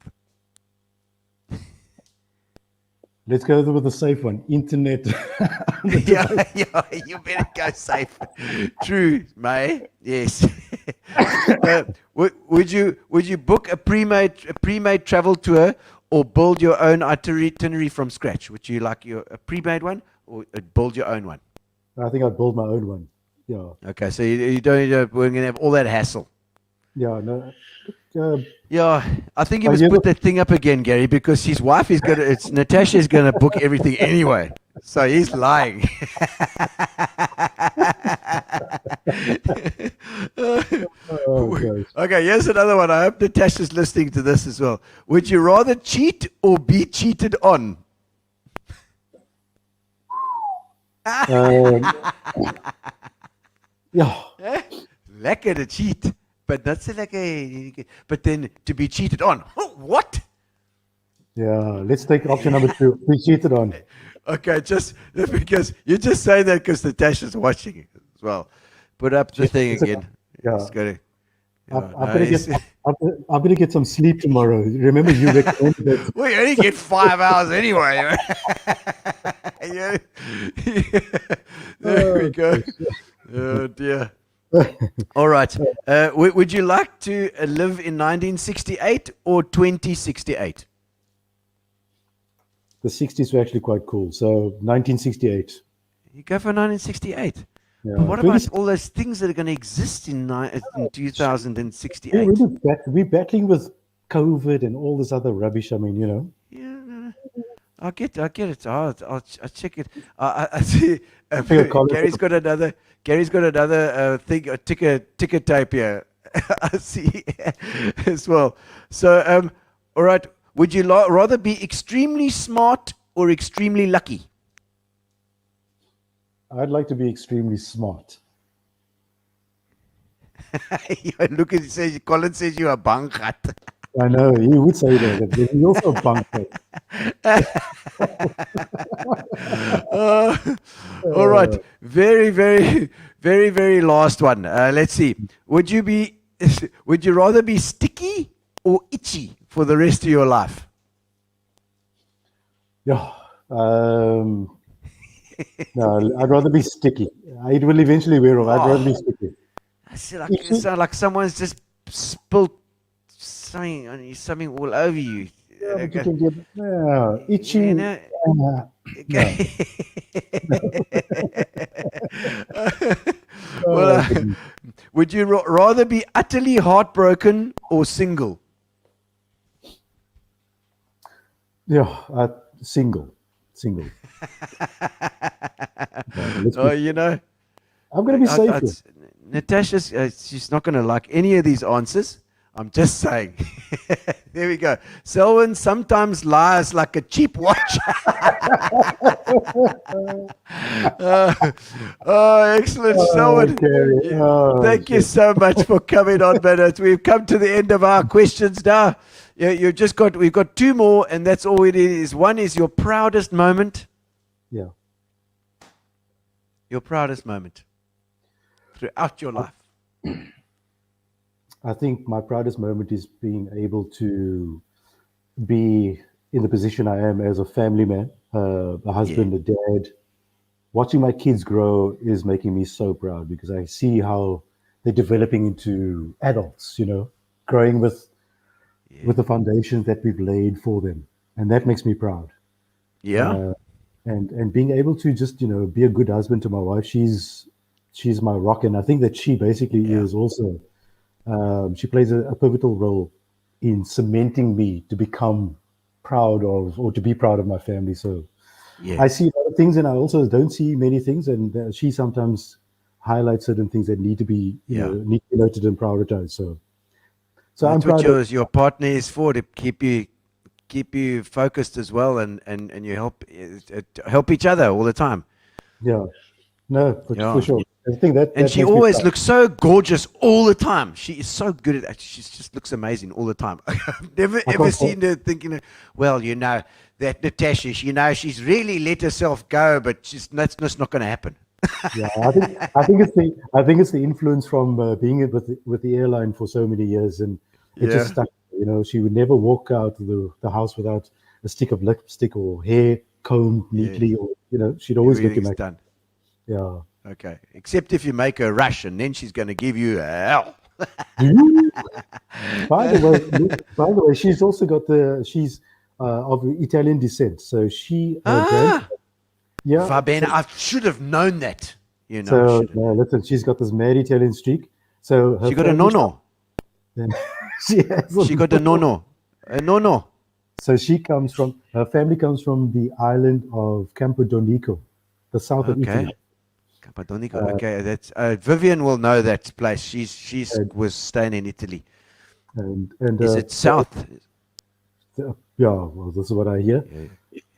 Let's go with the safe one. Internet. Yeah, you better go safe. True, May. Yes. Would you book a pre-made travel tour or build your own itinerary from scratch? Would you like a pre-made one or build your own one? I think I'd build my own one. Yeah. Okay, so you don't. We're gonna have all that hassle. Yeah. No. Yeah, I think you must put that thing up again, Gary, because his wife is gonna. Natasha's gonna book everything anyway. So he's lying. Okay, here's another one. I hope Natasha's listening to this as well. Would you rather cheat or be cheated on? Yeah. Lekker to cheat, but that's lekker. But then to be cheated on. What? Yeah. Let's take option number 2. Be cheated on. Okay, just because you're just saying that because Natasha's watching it as well. Put up the thing again. Yeah. It's good. I'm gonna get some sleep tomorrow. Remember, you recommended that. Well, you only get 5 hours anyway. There we go. Oh dear. All right. Would you like to live in 1968 or 2068? The 60s were actually quite cool. So 1968. You go for 1968. Yeah. But what about all those things that are going to exist in 2068? We're battling with COVID and all this other rubbish. I mean, Yeah, no. I get it. I'll check it. I see. Gary's got another thing, a ticker tape here. I see as well. So, all right. Would you rather be extremely smart or extremely lucky? I'd like to be extremely smart. Look, Colin says you are banggat. I know, he would say that. But he's also a punk. All right. Very, very, very, very last one. Let's see. Would you rather be sticky or itchy for the rest of your life? Yeah. No, I'd rather be sticky. It will eventually wear off. I'd rather be sticky. It sounds like someone's just spilled something all over you. Yeah, but you can get itchy. You know? Well, would you rather be utterly heartbroken or single? Yeah, single. I'm going to be safe. Natasha's she's not going to like any of these answers. I'm just saying. There we go. Selwyn sometimes lies like a cheap watch. Excellent, Selwyn. Thank you so much for coming on, man. We've come to the end of our questions now. We've got two more, and that's all it is. One is your proudest moment. Yeah. Your proudest moment throughout your life. I think my proudest moment is being able to be in the position I am as a family man, a husband, a dad. Watching my kids grow is making me so proud because I see how they're developing into adults, growing with the foundations that we've laid for them. And that makes me proud. Yeah. And being able to just, be a good husband to my wife, she's my rock. And I think that she basically is also, she plays a pivotal role in cementing me to become proud of, or to be proud of my family. So I see a lot of things and I also don't see many things. And she sometimes highlights certain things that need to be, need to be noted and prioritized. So that's I'm proud what your partner is for, to keep you focused as well, and you help each other all the time. Yeah, no, for sure. I think that she always looks so gorgeous all the time. She is so good at that. She just looks amazing all the time. I've never ever seen her thinking, well, that Natasha, she's really let herself go, but that's just not going to happen. Yeah, I think it's the influence from being with the airline for so many years, and it just stuck. She would never walk out of the house without a stick of lipstick or hair combed neatly, or she'd always get to done. Yeah. Okay, except if you make her rush, and then she's going to give you hell. By the way, she's also got she's of Italian descent, so she. Yeah, Fabienne, I should have known that. So listen, she's got this mad Italian streak. So she got a nonno. She got a nonno. A nonno. So her family comes from the island of Campodonico, the south of Italy. Campodonico. Okay, that's Vivian will know that place. She was staying in Italy. And is it south? Yeah, well, this is what I hear. Yeah.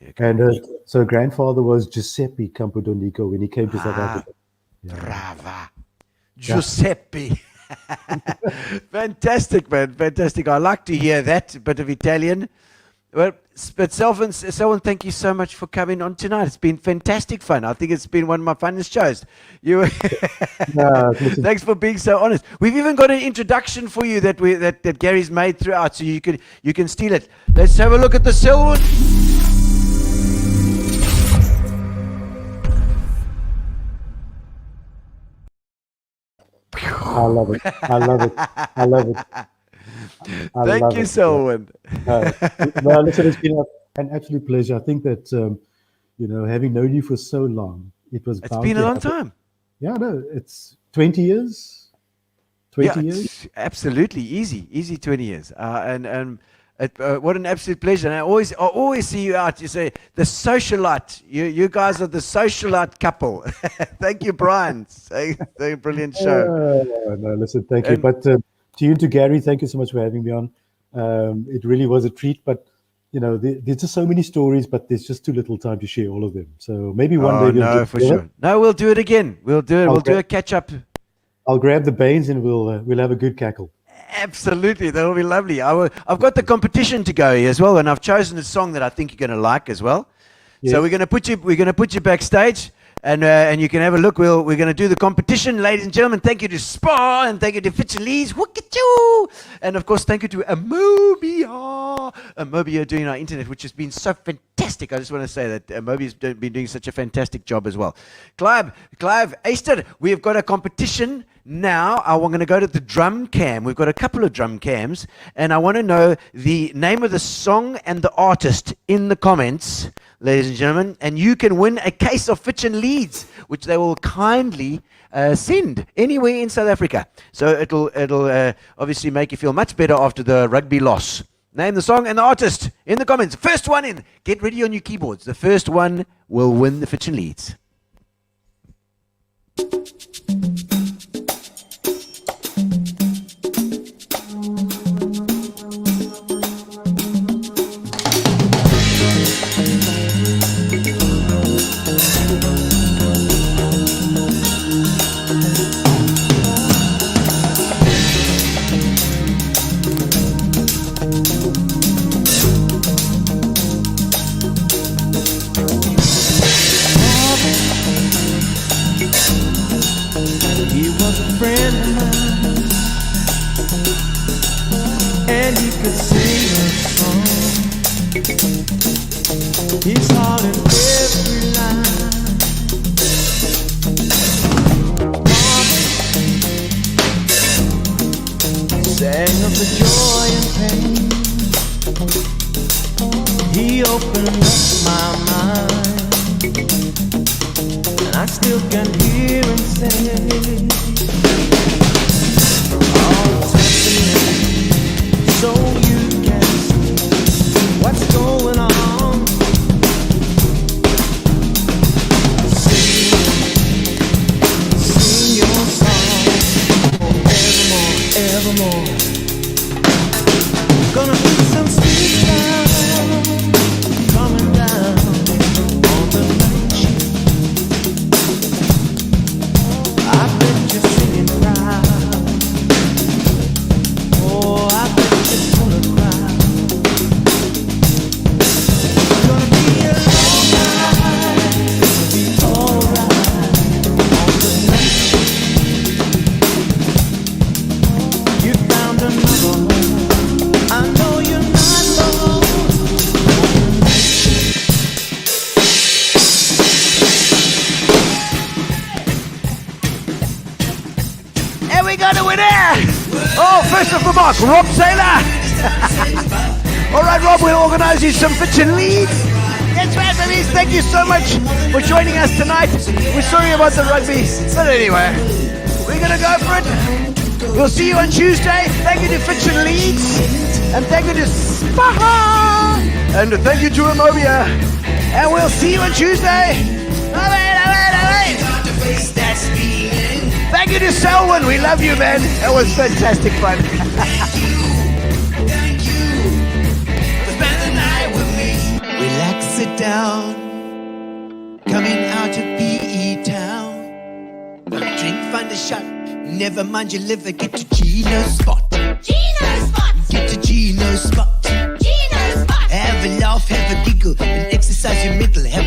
Okay. And so grandfather was Giuseppe Campodonico when he came to South Africa. Brava. Giuseppe. Fantastic, man. Fantastic. I like to hear that bit of Italian. Well, but Selwyn, thank you so much for coming on tonight. It's been fantastic fun. I think it's been one of my funnest shows. Thanks for being so honest. We've even got an introduction for you that Gary's made throughout, so you can steal it. Let's have a look at the Selwyn. I love it. Thank you, Selwyn. Well, listen, it's been an absolute pleasure. I think that, having known you for so long, it's been a long time. Yeah, no, it's 20 years. 20 years? Absolutely. Easy 20 years. What an absolute pleasure. And I always see you out. You say, the socialite. You guys are the socialite couple. Thank you, Brian. Brilliant show. No, listen, thank you. But to you and to Gary, thank you so much for having me on. It really was a treat. But, there's just so many stories, but there's just too little time to share all of them. So maybe one day we'll for sure. No, we'll do it again. We'll do it. We'll do a catch-up. I'll grab the banes and we'll have a good cackle. Absolutely, that'll be lovely. I've got the competition to go here as well, and I've chosen a song that I think you're going to like as well. Yes. So we're going to put you backstage, and you can have a look. We're going to do the competition, ladies and gentlemen. Thank you to Spa, and thank you to Fitch and Lee's. Look at you, and of course thank you to Amobia doing our internet, which has been so fantastic. I just want to say that Amobia's been doing such a fantastic job as well. Clive, Easter, we've got a competition. Now, I'm going to go to the drum cam. We've got a couple of drum cams, and I want to know the name of the song and the artist in the comments, ladies and gentlemen, and you can win a case of Fitch and Leeds, which they will kindly send anywhere in South Africa. So it'll obviously make you feel much better after the rugby loss. Name the song and the artist in the comments. First one in. Get ready on your keyboards. The first one will win the Fitch and Leeds. His heart in every line. Sang of the joy and pain. He opened up my mind, and I still can hear him say, "Oh, touch me, so you can see what's going on. Sing your song forevermore, evermore. Gonna be some sweet sound coming down on the night shift. I bet you're singing proud. Oh, I bet you're gonna cry. It's gonna be a long night. It'll be alright on the night shift. You found another home. I know you're not alone. And we got a winner! Oh, first off the mark, Rob Saylor! Alright, Rob, we'll organize you some fitchin' leads. Yes, families, thank you so much for joining us tonight. We're sorry about the rugby, but anyway, we're gonna go for it. We'll see you on Tuesday. Thank you to Fitchin' Leeds. And thank you to Spaha. And thank you to Amovia. And we'll see you on Tuesday. Thank you to Selwyn. We love you, man. That was fantastic fun. Thank you for spending the night with me. Relax, sit down. Coming out of PE town. Drink, find a shot. Never mind your liver. Get to Gino's spot. Gino spot! Get to Gino's spot. Gino spot! Have a laugh, have a giggle, and exercise your middle. Have